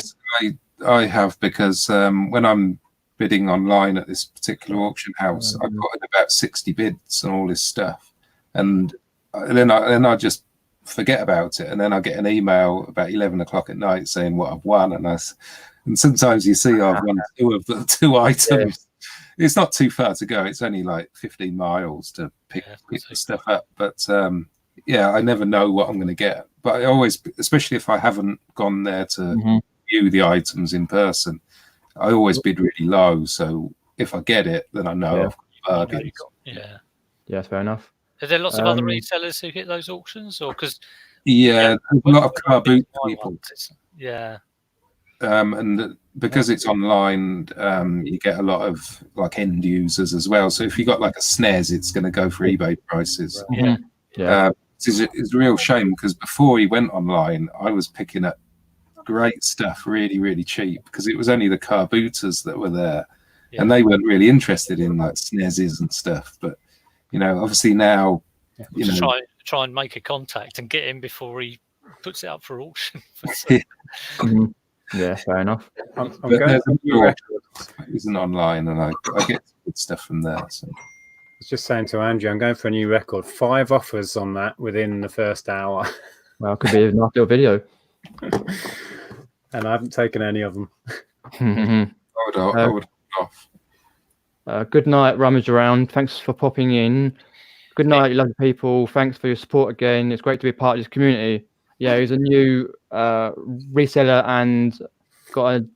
S2: I have, because when I'm bidding online at this particular auction house, I got in about 60 bids on all this stuff, and then I just forget about it, and then I get an email about 11 o'clock at night saying what I've won, and sometimes you see I've won two items. It's not too far to go. It's only like 15 miles to pick the stuff up, but I never know what I'm going to get. But I always, especially if I haven't gone there to view the items in person, I always bid really low. So if I get it, then I know I've got bargains.
S1: Yeah, fair enough.
S3: Are there lots of other resellers who hit those auctions, or because
S2: a lot of car boot people. And because it's online, you get a lot of like end users as well. So if you got like a SNES, it's going to go for eBay prices. It's a real shame, because before he went online, I was picking up great stuff really, really cheap, because it was only the car booters that were there, and they weren't really interested in like SNESes and stuff. But obviously now,
S3: try and make a contact and get him before he puts it up for auction.
S1: Yeah, fair enough.
S2: I'm going to it isn't online, and I get good stuff from there. So.
S5: I was just saying to Andrew, I'm going for a new record. 5 offers on that within the first hour.
S1: Well, it could be an after video.
S5: And I haven't taken any of them.
S2: I would hold off.
S1: Good night, Rummage Around. Thanks for popping in. Good night, you lovely people. Thanks for your support again. It's great to be a part of this community. Yeah, he's a new reseller and got a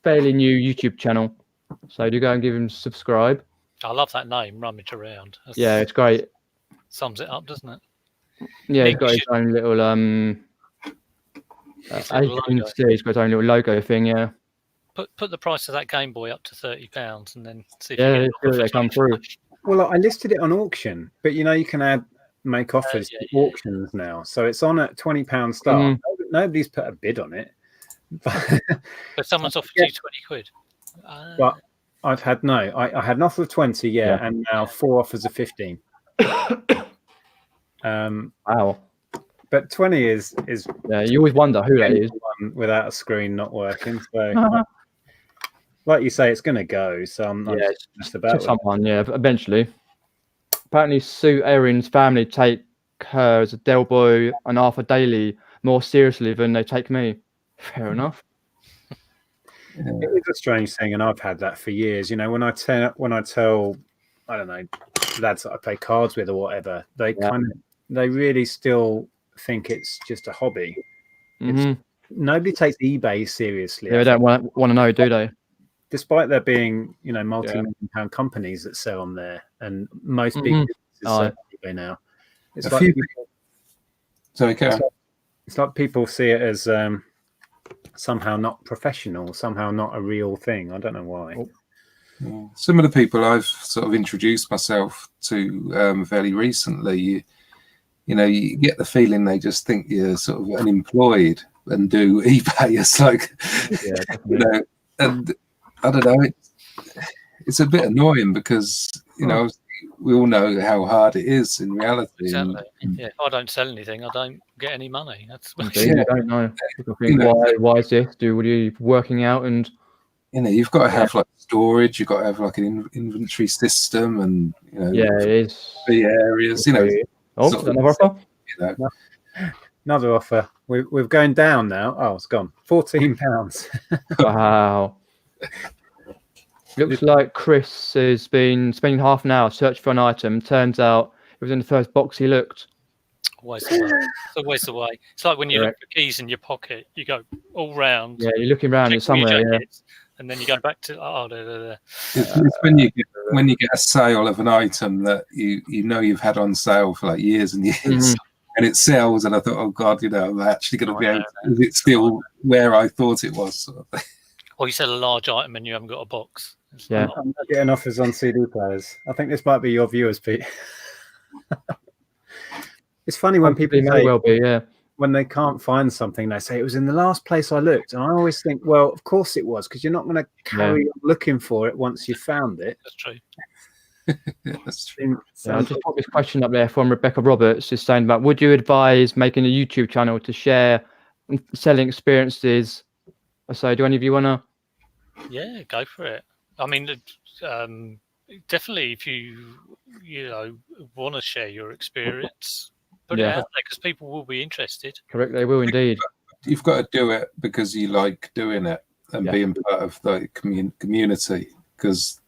S1: fairly new YouTube channel. So do go and give him a subscribe.
S3: I love that name, Rummage Around.
S1: Yeah, it's great.
S3: Sums it up, doesn't it?
S1: Yeah, he's got his own little as you can see, he's got his own little logo thing. Yeah.
S3: Put the price of that Game Boy up to £30, and then see if
S1: you get they come through.
S5: Well, I listed it on auction, but you can make offers to auctions now, so it's on at £20 start. Nobody's put a bid on it,
S3: but someone's offered you 20 quid.
S5: But I've had I had an offer of 20, and now 4 offers of 15.
S1: Wow.
S5: But 20 is
S1: you always wonder who that is
S5: without a screen not working. So, like you say, it's going to go. So I'm just about
S1: someone. Yeah, eventually. Apparently, Sue Erin's family take her as a Del Boy and Arthur Daly more seriously than they take me. Fair enough.
S5: It is a strange thing, and I've had that for years. When I tell, I don't know, lads that I play cards with or whatever, they they really still think it's just a hobby. Nobody takes eBay seriously.
S1: They don't want to know, do they?
S5: Despite there being, multi-million-pound companies that sell on there, and most big businesses sell on eBay now. It's like people see it as somehow not professional, somehow not a real thing. I don't know why.
S2: Yeah. Some of the people I've sort of introduced myself to fairly recently, you get the feeling they just think you're sort of unemployed and do eBay. It's like, and I don't know, it's a bit annoying because, we all know how hard it is in reality.
S3: Exactly. If I don't sell anything, I don't get any money. That's
S1: you don't know. People think, why is this? What are you working out? And
S2: you've got to have like storage. You've got to have like an inventory system, and
S1: it is
S2: the areas.
S1: another offer.
S5: Another offer. We're going down now. Oh, it's gone. £14.
S1: Wow. Looks like Chris has been spending half an hour searching for an item. Turns out it was in the first box he looked.
S3: Always the way. It's always the way. It's like when you look for keys in your pocket, you go all round.
S1: Yeah, you're looking around it's somewhere.
S3: And then you go back to
S2: It's when you get a sale of an item that you've had on sale for like years and years, and it sells, and I thought, oh God, I'm actually going to be able to, is it still where I thought it was? Sort of thing.
S3: Or you sell a large item and you haven't got a box.
S5: I'm not getting offers on CD players. I think this might be your viewers, Pete. It's funny when people say, when they can't find something, they say it was in the last place I looked, and I always think, well, of course it was, because you're not going to carry on looking for it once you found it.
S3: That's true.
S2: That's true.
S1: I just put this question up there from Rebecca Roberts, is saying about, would you advise making a YouTube channel to share selling experiences? So, do any of you want to?
S3: Yeah, go for it. I mean, definitely, if you want to share your experience, put it out there because people will be interested.
S1: Correct, they will indeed.
S2: You've got to do it because you like doing it and being part of the community, because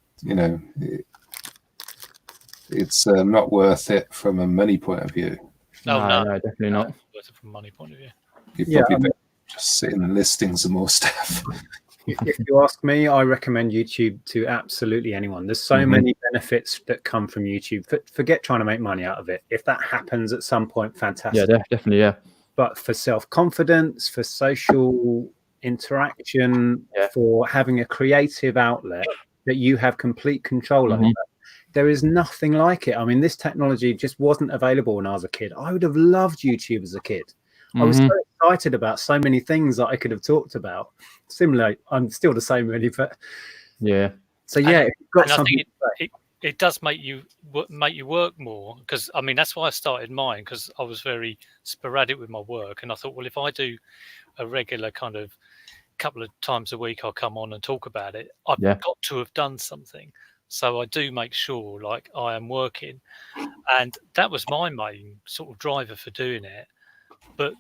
S2: it's not worth it from a money point of view.
S3: No,
S1: definitely not.
S3: Worth it from a money point of view.
S2: You probably just sit in the listings and more stuff.
S5: If you ask me, I recommend YouTube to absolutely anyone. There's so many benefits that come from YouTube. Forget trying to make money out of it. If that happens at some point, fantastic.
S1: Yeah, definitely,
S5: But for self-confidence, for social interaction, for having a creative outlet that you have complete control over, there is nothing like it. I mean, this technology just wasn't available when I was a kid. I would have loved YouTube as a kid. I was so excited about so many things that I could have talked about. Similarly, I'm still the same, really, but So if you've got something,
S3: it does make you work more, because I mean that's why I started mine, because I was very sporadic with my work, and I thought, well, if I do a regular kind of couple of times a week, I'll come on and talk about it. I've got to have done something, so I do make sure like I am working, and that was my main sort of driver for doing it. But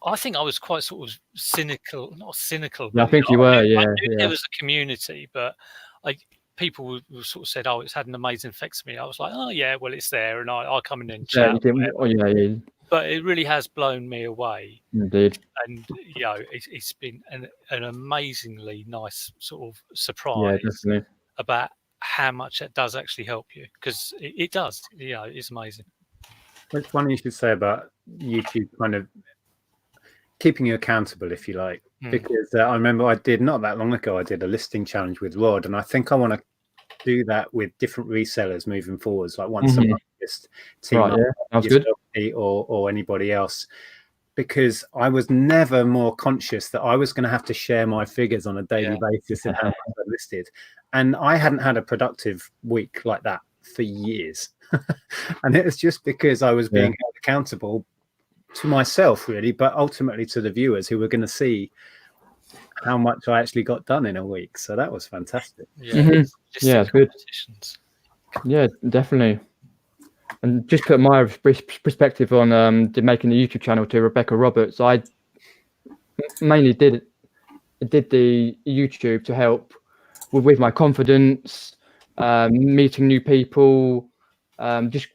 S3: I think I was quite sort of cynical, not cynical.
S1: I think you were,
S3: I knew there was a community, but people sort of said, oh, it's had an amazing effect to me. I was like, oh, yeah, well, it's there, and I'll come in and chat. But it really has blown me away.
S1: Indeed.
S3: And, it's been an amazingly nice sort of surprise about how much it does actually help you, because it does. It's amazing.
S5: It's funny you should say about YouTube kind of keeping you accountable, if you like, because I remember I did not that long ago, I did a listing challenge with Rod, and I think I want to do that with different resellers moving forwards, like once a month, just team up or anybody else, because I was never more conscious that I was going to have to share my figures on a daily basis and how much I listed, and I hadn't had a productive week like that for years. And it was just because I was being held accountable to myself, really, but ultimately to the viewers who were going to see how much I actually got done in a week. So that was fantastic.
S1: It's good. Yeah, definitely. And just put my perspective on making the YouTube channel to Rebecca Roberts. I mainly did the YouTube to help with my confidence, meeting new people, just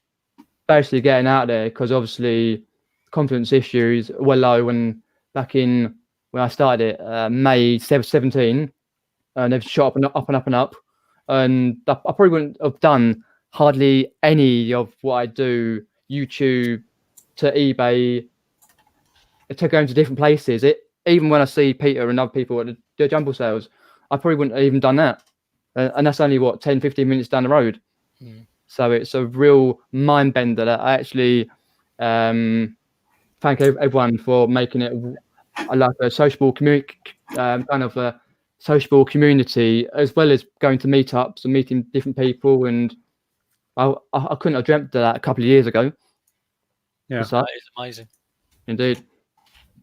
S1: basically getting out there, because obviously confidence issues were low when I started it, May 17, and they've shot up and up. And I probably wouldn't have done hardly any of what I do, YouTube to eBay, to go into different places. Even when I see Peter and other people at the jumble sales, I probably wouldn't have even done that. and that's only what 10-15 minutes down the road. So it's a real mind bender that I actually thank everyone for making it like a sociable community, kind of a sociable community, as well as going to meetups and meeting different people. And I couldn't have dreamt of that a couple of years ago.
S3: Yeah, that is amazing.
S1: Indeed.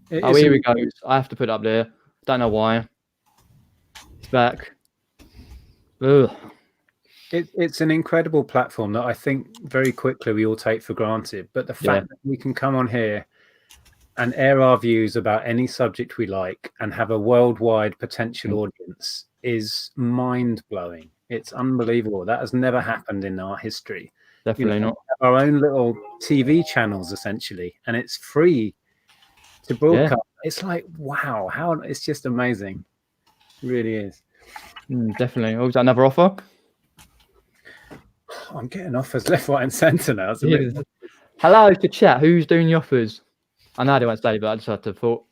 S1: Here we go. I have to put it up there. Don't know why. It's back. Ugh.
S5: It's an incredible platform that I think very quickly we all take for granted. But the fact that we can come on here and air our views about any subject we like and have a worldwide potential audience is mind-blowing. It's unbelievable. That has never happened in our history.
S1: Definitely not.
S5: Our own little TV channels, essentially, and it's free to broadcast. Yeah. It's like, wow, it's just amazing. It really is.
S1: Definitely. Oh, is that another offer?
S5: I'm getting offers left, right, and centre now.
S1: Hello to chat. Who's doing the offers? I know they won't say, but I just had to thought.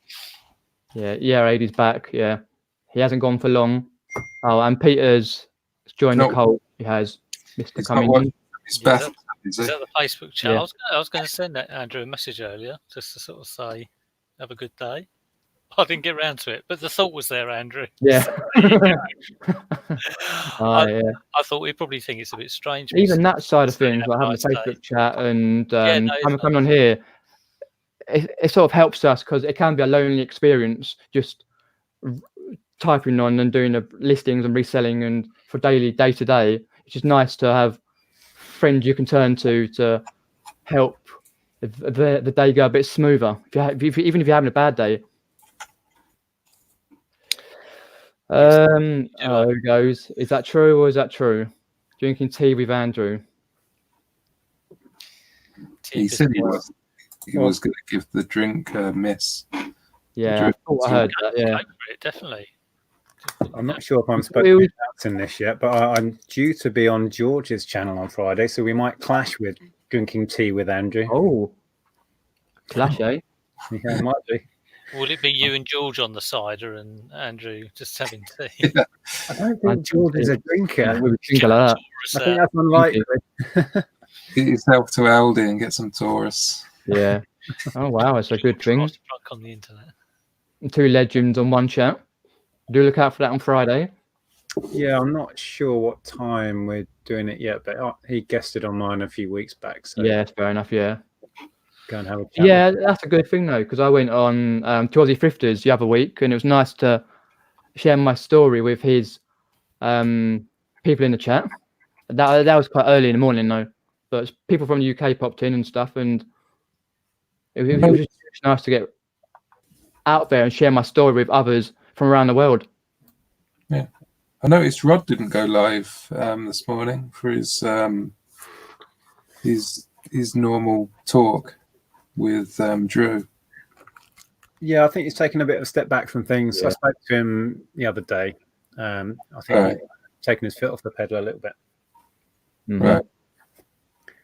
S1: Yeah, AD's back. Yeah, he hasn't gone for long. Oh, and Peter's joined the cult. He has. Mr. Cummings.
S3: Is that the Facebook chat? Yeah. I was going to send Andrew a message earlier just to sort of say, have a good day. I didn't get around to it, but the thought was there, Andrew.
S1: Yeah.
S3: I thought we'd probably think it's a bit strange.
S1: Even that side of things, like having a Facebook chat and coming on here, it sort of helps us because it can be a lonely experience just typing on and doing the listings and reselling and for day to day. It's just nice to have friends you can turn to help the day go a bit smoother. Even if you're having a bad day. Here it goes. Is that true or is that true? Drinking tea with Andrew.
S2: He said he was going to give the drink a miss.
S1: Yeah, I heard that. Yeah,
S3: definitely.
S5: I'm not sure if I'm supposed to be announcing this yet, but I'm due to be on George's channel on Friday, so we might clash with drinking tea with Andrew.
S1: Oh, clash, eh?
S5: Yeah, it might be.
S3: Will it be you and George on the cider and Andrew just having tea?
S5: Yeah. I don't think George is a drinker.
S1: Yeah, we would drink a lot.
S5: I think that's unlikely.
S2: Get yourself to Aldi and get some Taurus.
S1: Yeah. Oh wow, it's a good thing.
S3: On the internet.
S1: 2 legends on one chat. Do look out for that on Friday.
S5: Yeah, I'm not sure what time we're doing it yet, but he guested on mine a few weeks back. So
S1: yeah, fair enough. Yeah.
S5: Go and have a chat.
S1: Yeah, that's a good thing though, because I went on to Aussie Thrifters the other week, and it was nice to share my story with his people in the chat. That was quite early in the morning though, but people from the UK popped in and stuff, and it was just nice to get out there and share my story with others from around the world.
S2: Yeah, I noticed Rod didn't go live this morning for his normal talk with Drew.
S5: Yeah, I think he's taken a bit of a step back from things. Yeah. I spoke to him the other day. I think he's taken his foot off the pedal a little bit.
S2: Right.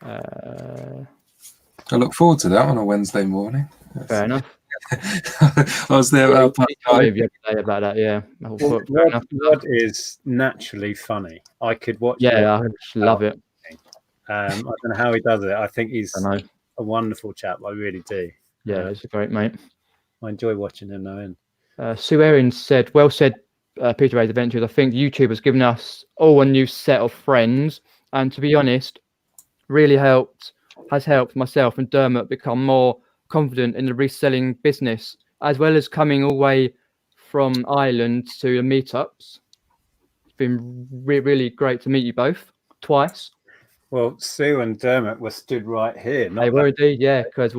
S2: I look forward to that on a Wednesday morning.
S1: Fair enough.
S2: I was there the
S1: other day about that. Yeah.
S5: Rod is naturally funny. I could watch.
S1: Yeah, I just love it.
S5: I don't know how he does it. I think he's a wonderful chap. I really do.
S1: Yeah, he's a great mate.
S5: I enjoy watching him now.
S1: Sue Erin said, "Well said, Peter Ray's Adventures. I think YouTube has given us all a new set of friends, and to be honest, has helped myself and Dermot become more confident in the reselling business, as well as coming all the way from Ireland to the meetups. It's been really great to meet you both twice."
S5: Well, Sue and Dermot were stood right here.
S1: They were indeed, yeah, because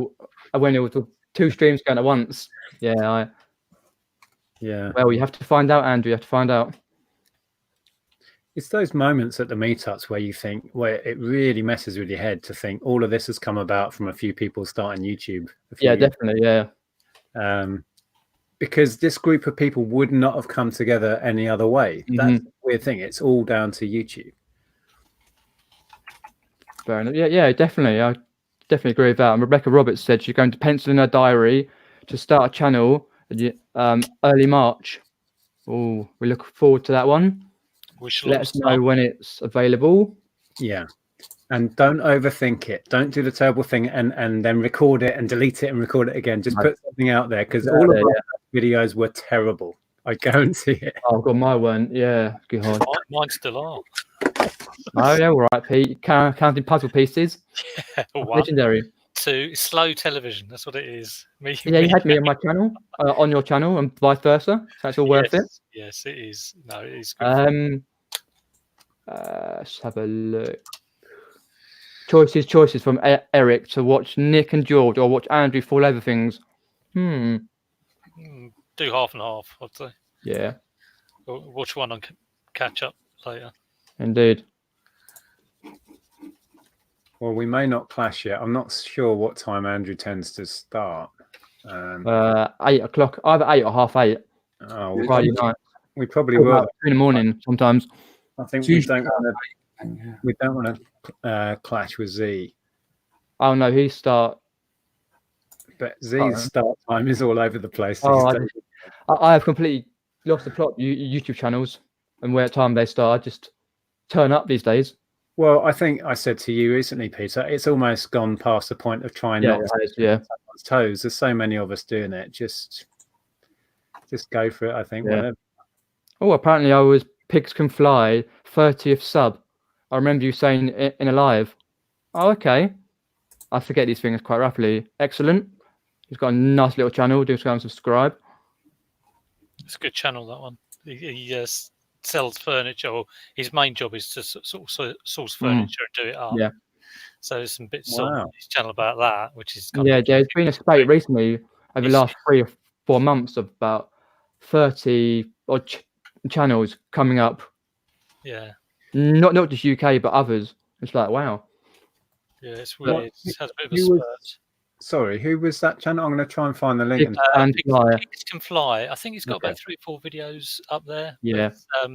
S1: when it was 2 streams going at once. Yeah. Well, you have to find out, Andrew. You have to find out.
S5: It's those moments at the meetups where you think, where it really messes with your head to think all of this has come about from a few people starting YouTube.
S1: Yeah, definitely, yeah.
S5: Because this group of people would not have come together any other way. That's the weird thing. It's all down to YouTube.
S1: Fair enough. Yeah, definitely. I definitely agree with that. And Rebecca Roberts said she's going to pencil in her diary to start a channel early March. Oh, we look forward to that one. let us know when it's available.
S5: Yeah. And don't overthink it. Don't do the terrible thing and then record it and delete it and record it again. Just put something out there, because all of our videos were terrible. I guarantee it.
S1: Oh, God, my one. Yeah. Good.
S3: Mine still are.
S1: Oh, yeah, all right, Pete. Counting puzzle pieces.
S3: Yeah,
S1: legendary.
S3: 2, slow television. That's what it is.
S1: Yeah, you had me on my channel, on your channel, and vice versa. So that's all worth it.
S3: Yes, it is. No, it is good.
S1: Let's have a look. Choices from Eric to watch Nick and George or watch Andrew fall over things.
S3: Do half and half, I'd say.
S1: Yeah.
S3: Watch one and catch up later.
S1: Indeed.
S5: Well, we may not clash yet. I'm not sure what time Andrew tends to start.
S1: 8 o'clock, either 8 or half 8.
S5: Oh,
S1: Friday night.
S5: We probably will.
S1: 2 in the morning sometimes.
S5: I think we don't want to clash with Z.
S1: Oh no, he start.
S5: But Z's start time is all over the place.
S1: I have completely lost the plot. YouTube channels and where time they start. I just turn up these days.
S5: Well, I think I said to you recently, Peter, it's almost gone past the point of trying not to step on toes. There's so many of us doing it. Just go for it, I think.
S1: Yeah. Oh, apparently I was Pigs Can Fly 30th sub. I remember you saying in a live. Oh, okay. I forget these things quite rapidly. Excellent. He's got a nice little channel. Do go and subscribe.
S3: It's a good channel, that one. He sells furniture, or his main job is to source furniture and do it up.
S1: Yeah.
S3: So there's some bits on his channel about that, which is
S1: there's been a spate recently over the last 3 or 4 months of about 30 odd channels coming up.
S3: Yeah.
S1: Not just UK but others. It's like wow.
S3: Yeah, it's weird. It's had a bit of a spurt.
S5: Sorry, who was that channel? I'm going to try and find the link.
S3: Pigs Can Fly. I think he's got about 3 or 4 videos up there.
S1: Yeah.
S3: But,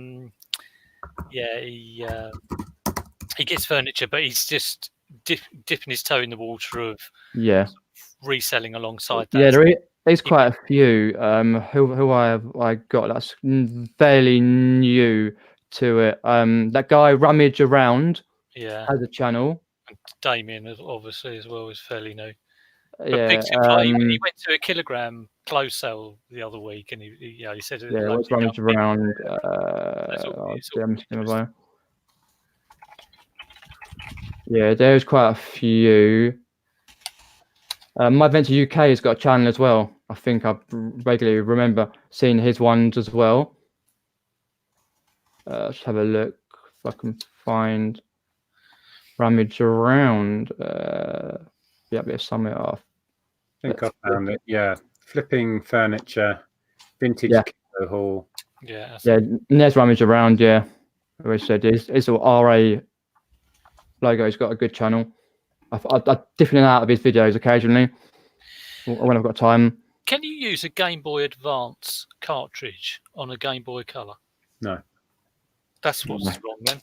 S3: he gets furniture, but he's just dipping his toe in the water of reselling alongside that.
S1: Yeah, there's quite a few who I got that's fairly new to it. That guy Rummage Around has a channel.
S3: And Damien obviously as well is fairly new. But
S1: Yeah,
S3: Pigs Can Fly, he went to a kilogram close sale the other week, and he said it.
S1: Yeah, what's Rummage Around? Yeah, there's quite a few. My Venture UK has got a channel as well. I think I regularly remember seeing his ones as well. Let's have a look if I can find Rummage Around. There's something off.
S5: I think I found it. Yeah, flipping furniture, vintage kilo haul.
S3: Yeah,
S1: and there's Rummage Around. Yeah, as I said, it's a RA logo. He's got a good channel. I dip in and out of his videos occasionally when I've got time.
S3: Can you use a Game Boy Advance cartridge on a Game Boy Color?
S5: No.
S3: That's what's wrong then.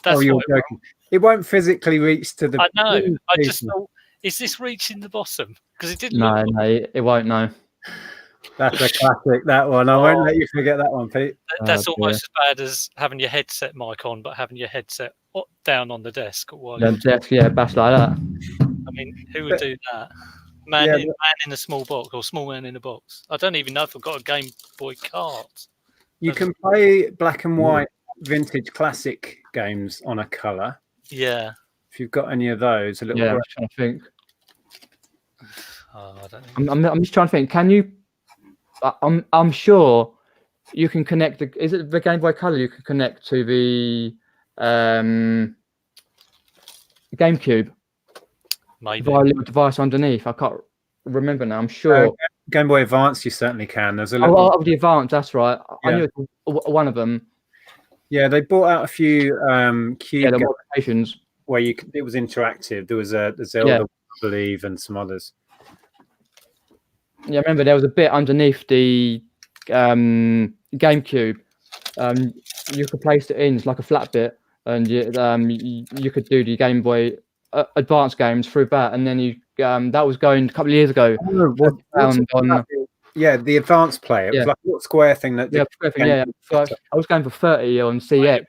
S5: You're joking. It won't physically reach to the.
S3: I know. I just thought, is this reaching the bottom? Because it didn't.
S1: No, it won't. No.
S5: That's a classic. That one. I won't let you forget that one, Pete.
S3: That's almost as bad as having your headset mic on, but having your headset down on the desk.
S1: Bash like that.
S3: I mean, who would do that? Man in a small box, or small man in a box. I don't even know if I've got a Game Boy cart.
S5: You can play black and white vintage classic games on a color.
S3: Yeah.
S5: If you've got any of those,
S1: I'm trying to think.
S3: I don't know.
S1: I'm just trying to think. Can you? I'm sure you can connect. Is it the Game Boy Color? You can connect to the GameCube.
S3: Maybe.
S1: Via a little device underneath. I can't remember now. I'm sure.
S5: Game Boy Advance, you certainly can. There's a little.
S1: The Advance. That's right. I knew it was one of them.
S5: Yeah, they brought out a few cube
S1: modifications
S5: where it was interactive. There was a Zelda, I believe, and some others.
S1: Yeah, I remember there was a bit underneath the GameCube. You could place it in, it's like a flat bit, and you could do the Game Boy Advance games through that. And then that was going a couple of years ago.
S5: Yeah, the advanced player. It was like a little square thing that.
S1: Yeah, square thing. Yeah. So I was going for 30 on CX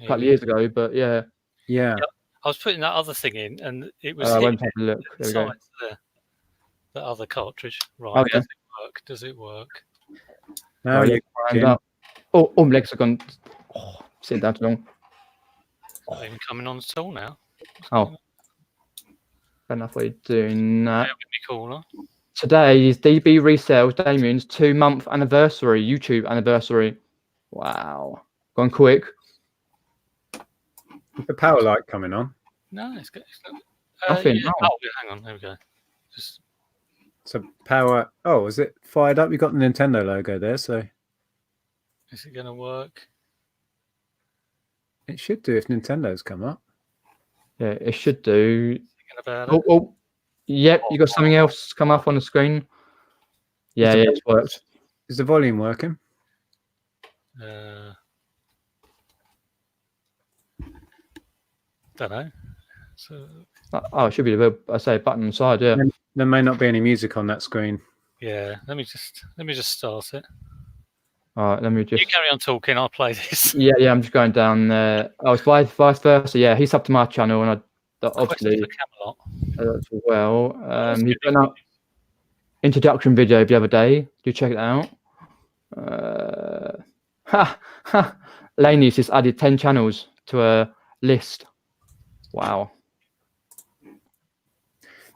S1: a couple of years ago, but yeah.
S5: Yeah.
S3: I was putting that other thing in, and it was.
S1: I went to have a look. There we go.
S3: The other cartridge. Right.
S1: Oh, yeah.
S3: Does it work? Does it work?
S5: Now you
S1: up. Oh, my legs are gone. Oh, sitting down too long.
S3: Not even coming on at all now.
S1: Oh. Fair enough, we're doing that.
S3: Cool, huh?
S1: Today is DB Resales Damien's 2-month anniversary, YouTube anniversary. Wow. Gone quick.
S5: Is the power light coming on?
S3: No, it's good.
S1: Nothing.
S3: Yeah. Oh, hang on. There we go.
S5: So power. Oh, is it fired up? You got the Nintendo logo there, so.
S3: Is it going to work?
S5: It should do if Nintendo's come up.
S1: Yeah, it should do.
S3: About it.
S1: Oh, yep. You got something else come up on the screen. Yeah, it's worked.
S5: Is the volume working?
S3: Don't know. So.
S1: Oh, it should be the button on the side. Yeah.
S5: There may not be any music on that screen.
S3: Yeah. Let me just start it.
S1: All right, let me just.
S3: You carry on talking. I'll play this.
S1: Yeah. I'm just going down there. Oh, it's vice versa. Yeah, he's up to my channel, and obviously as well. He put up introduction video the other day. Do check it out. Laney's just added 10 channels to a list. Wow.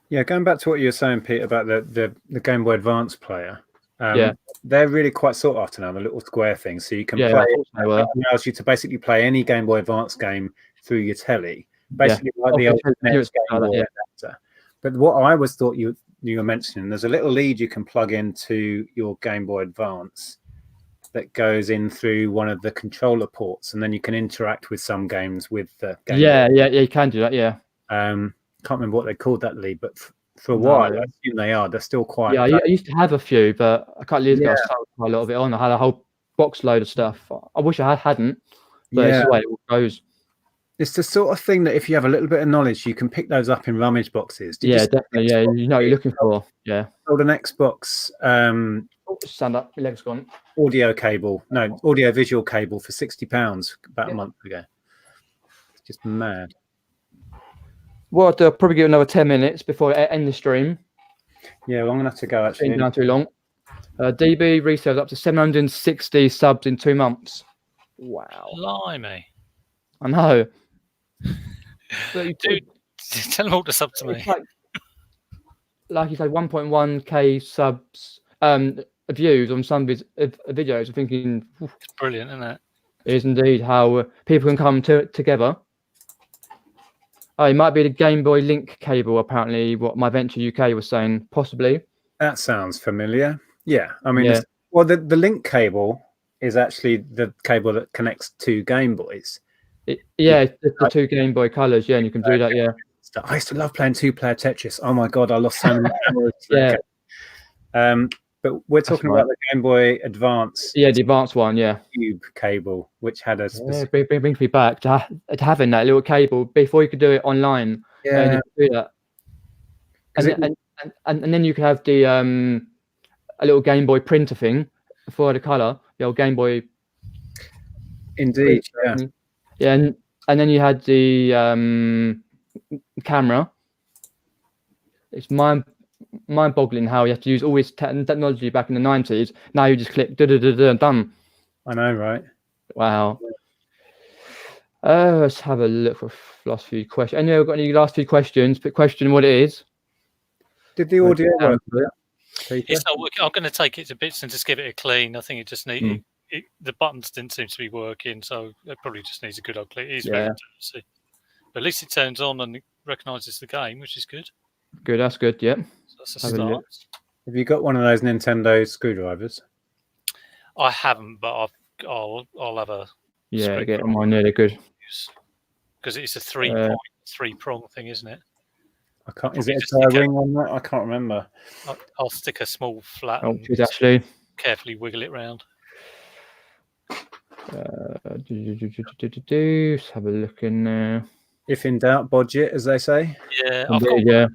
S5: Yeah, going back to what you were saying, Pete, about the Game Boy Advance player.
S1: Yeah,
S5: they're really quite sought after now. The little square thing, so you can play. It allows you to basically play any Game Boy Advance game through your telly, basically like the old NES Game Boy adapter. But what I always thought you were mentioning, there's a little lead you can plug into your Game Boy Advance that goes in through one of the controller ports, and then you can interact with some games with the Game Boy.
S1: You can do that. Yeah.
S5: Can't remember what they called that lead, but for a while, I assume they are. They're still quite.
S1: Yeah, I used to have a few, but a couple of years ago, I sold quite a lot of it on. I had a whole box load of stuff. I wish I hadn't, but it's the way it all goes.
S5: It's the sort of thing that if you have a little bit of knowledge, you can pick those up in rummage boxes.
S1: Definitely. Yeah, you know what you're looking for. Yeah.
S5: Sold an Xbox.
S1: Stand up, my leg's gone.
S5: Audio visual cable for £60 about a month ago. It's just mad.
S1: Well, I'll probably give another 10 minutes before I end the stream.
S5: Yeah, well, I'm gonna have to go actually.
S1: Down too long. DB resales up to 760 subs in 2 months. Wow.
S3: Blimey.
S1: I know.
S3: Dude, tell them all to sub to me.
S1: Like you said, 1.1k subs, views on some videos. I'm thinking,
S3: it's brilliant, isn't it?
S1: It is indeed how people can come together. Oh, it might be the Game Boy Link cable, apparently, what My Venture UK was saying, possibly.
S5: That sounds familiar. Yeah, I mean, the Link cable is actually the cable that connects two Game Boys.
S1: It's the two Game Boy colors, and you can do that,
S5: I used to love playing two-player Tetris. Oh my God, I lost so many memories. But we're talking about the Game Boy Advance.
S1: Yeah, the advanced one,
S5: Cube cable, which had a specific...
S1: It brings me back to having that little cable before you could do it online.
S5: Yeah.
S1: You could do that. And then you could have the a little Game Boy printer thing for the color, the old Game Boy.
S5: Indeed,
S1: printer. Yeah, and then you had the camera. It's mind-boggling how you have to use all this technology back in the 90s. Now you just click done.
S5: I know, right?
S1: Wow. Let's have a look for last few questions. Anyone got any last few questions? But question what it is.
S5: Did the audio work?
S3: It's not working. I'm going to take it to bits and just give it a clean. I think it just needs the buttons didn't seem to be working, so it probably just needs a good old clean. It is very interesting. But at least it turns on and it recognises the game, which is good.
S1: Good, that's good. Yeah.
S3: So that's a start.
S5: Have you got one of those Nintendo screwdrivers?
S3: I haven't, but I'll have a
S1: get them on. Yeah, they're good.
S3: Because it's a three-prong thing, isn't it?
S5: I can't. Is it a ring on that? I can't remember.
S3: I'll stick a small flat.
S1: Actually,
S3: carefully wiggle it round.
S1: Let's have a look in there.
S5: If in doubt, budget, as they say.
S3: Yeah,
S1: Indeed,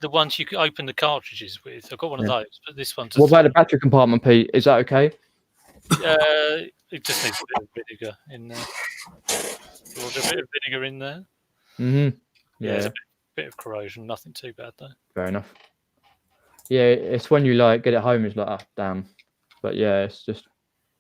S3: the ones you can open the cartridges with. I've got one of those, but this one's.
S1: What about the battery compartment, Pete? Is that okay?
S3: It just needs a bit of vinegar in there. You want a bit of vinegar in there?
S1: Mm-hmm.
S3: Yeah, there's a bit of corrosion. Nothing too bad though.
S1: Fair enough. Yeah, it's when you like get it home, it's like, oh, damn. But yeah, it's just.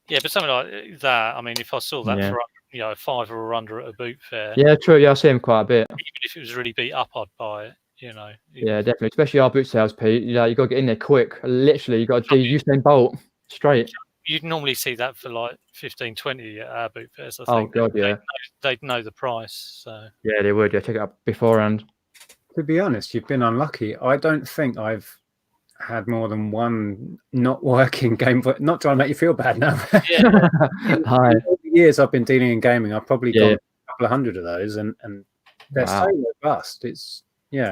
S3: Yeah, but something like that. I mean, if I saw that for a $5 or under at a boot fair.
S1: Yeah, true. Yeah, I see them quite a bit.
S3: Even if it was really beat up, I'd buy it.
S1: Yeah, definitely. Especially our boot sales, Pete. You got to get in there quick. Literally, you got to do Usain Bolt straight.
S3: You'd normally see that for like 15, 20 at our boot fairs. I think.
S1: Oh God, yeah.
S3: They'd know the price. So.
S1: Yeah, they would. Yeah, check it out beforehand.
S5: To be honest, you've been unlucky. I don't think I've had more than one not working game, but not trying to make you feel bad now.
S3: Yeah.
S5: Hi. All the years I've been dealing in gaming, I've probably got a couple of hundred of those, and they're so robust. It's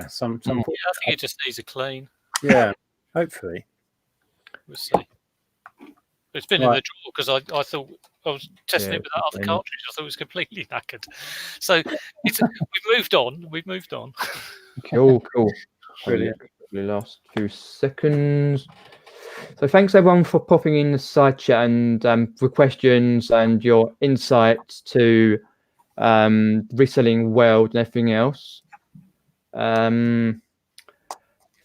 S5: some.
S3: Yeah, I think it just needs a clean.
S5: Yeah, hopefully.
S3: We'll see. It's been in the drawer because I thought I was testing it with that other cartridge. I thought it was completely knackered. So we've moved on.
S1: Cool. Brilliant. The last few seconds. So thanks everyone for popping in the side chat and for questions and your insights to reselling world and everything else.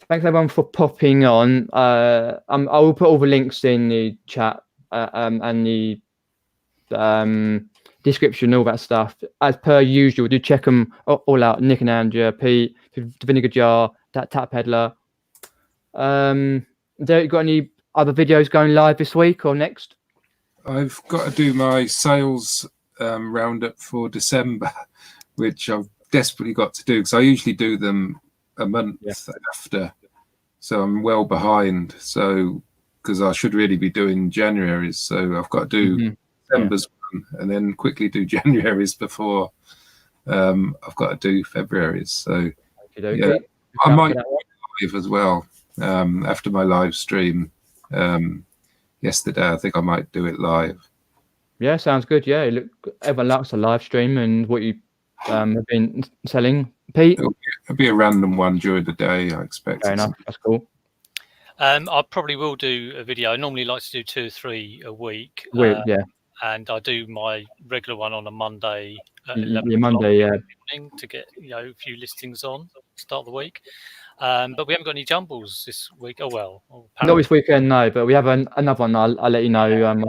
S1: Thanks everyone for popping on. I will put all the links in the chat and the description, all that stuff. As per usual, do check them all out. Nick and Andrea, Pete, the Vinegar Jar, that Tap Peddler. You got any other videos going live this week or next?
S2: I've got to do my sales roundup for December, which I've desperately got to do because I usually do them a month after, so I'm well behind. So because I should really be doing January's, so I've got to do December's one and then quickly do January's before I've got to do February's. So I might live as well after my live stream yesterday. I think I might do it live.
S1: Yeah, sounds good. Yeah, look, everyone likes a live stream and what you have been selling. Pete?
S2: It'll be a random one during the day, I expect.
S1: Fair enough. That's cool.
S3: I probably will do a video. I normally like to do 2 or 3 a week. And I do my regular one on a Monday at 11
S1: Monday,
S3: morning to get a few listings on start the week. But we haven't got any jumbles this week. Oh well.
S1: Not this weekend, no. But we have another one. I'll let you know.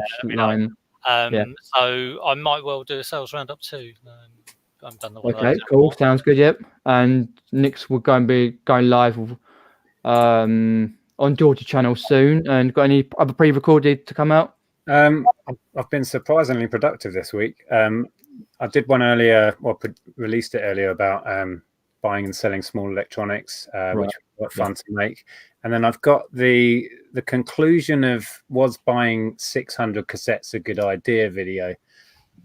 S3: So I might well do a sales roundup too. I haven't done the one.
S1: Okay, cool. Sounds good. Yep. And Nick's will be going live on Georgia channel soon. And got any other pre-recorded to come out?
S5: I've been surprisingly productive this week. I did one earlier, released it earlier about buying and selling small electronics, which was fun to make. And then I've got the conclusion of was buying 600 cassettes a good idea video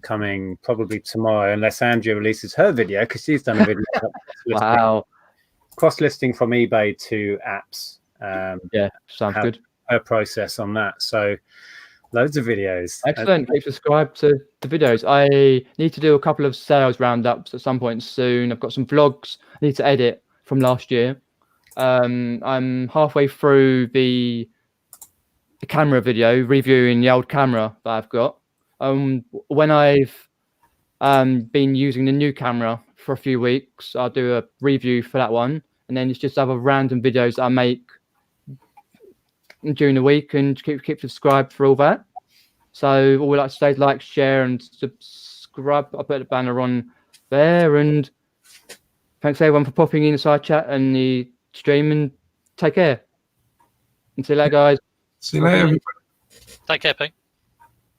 S5: coming probably tomorrow, unless Andrea releases her video, because she's done a video.
S1: Wow.
S5: Cross-listing from eBay to apps.
S1: Sounds good.
S5: Her process on that. So loads of videos.
S1: Excellent. Keep subscribed to the videos. I need to do a couple of sales roundups at some point soon. I've got some vlogs I need to edit from last year. I'm halfway through the camera video, reviewing the old camera that I've got. When I've been using the new camera for a few weeks, I'll do a review for that one. And then it's just other random videos I make during the week, and keep subscribed for all that. So all we like to say is like, share and subscribe. I'll put the banner on there, and thanks everyone for popping in the side chat and the stream, and take care and see you later, guys.
S2: See you later.
S3: Take care, Pete.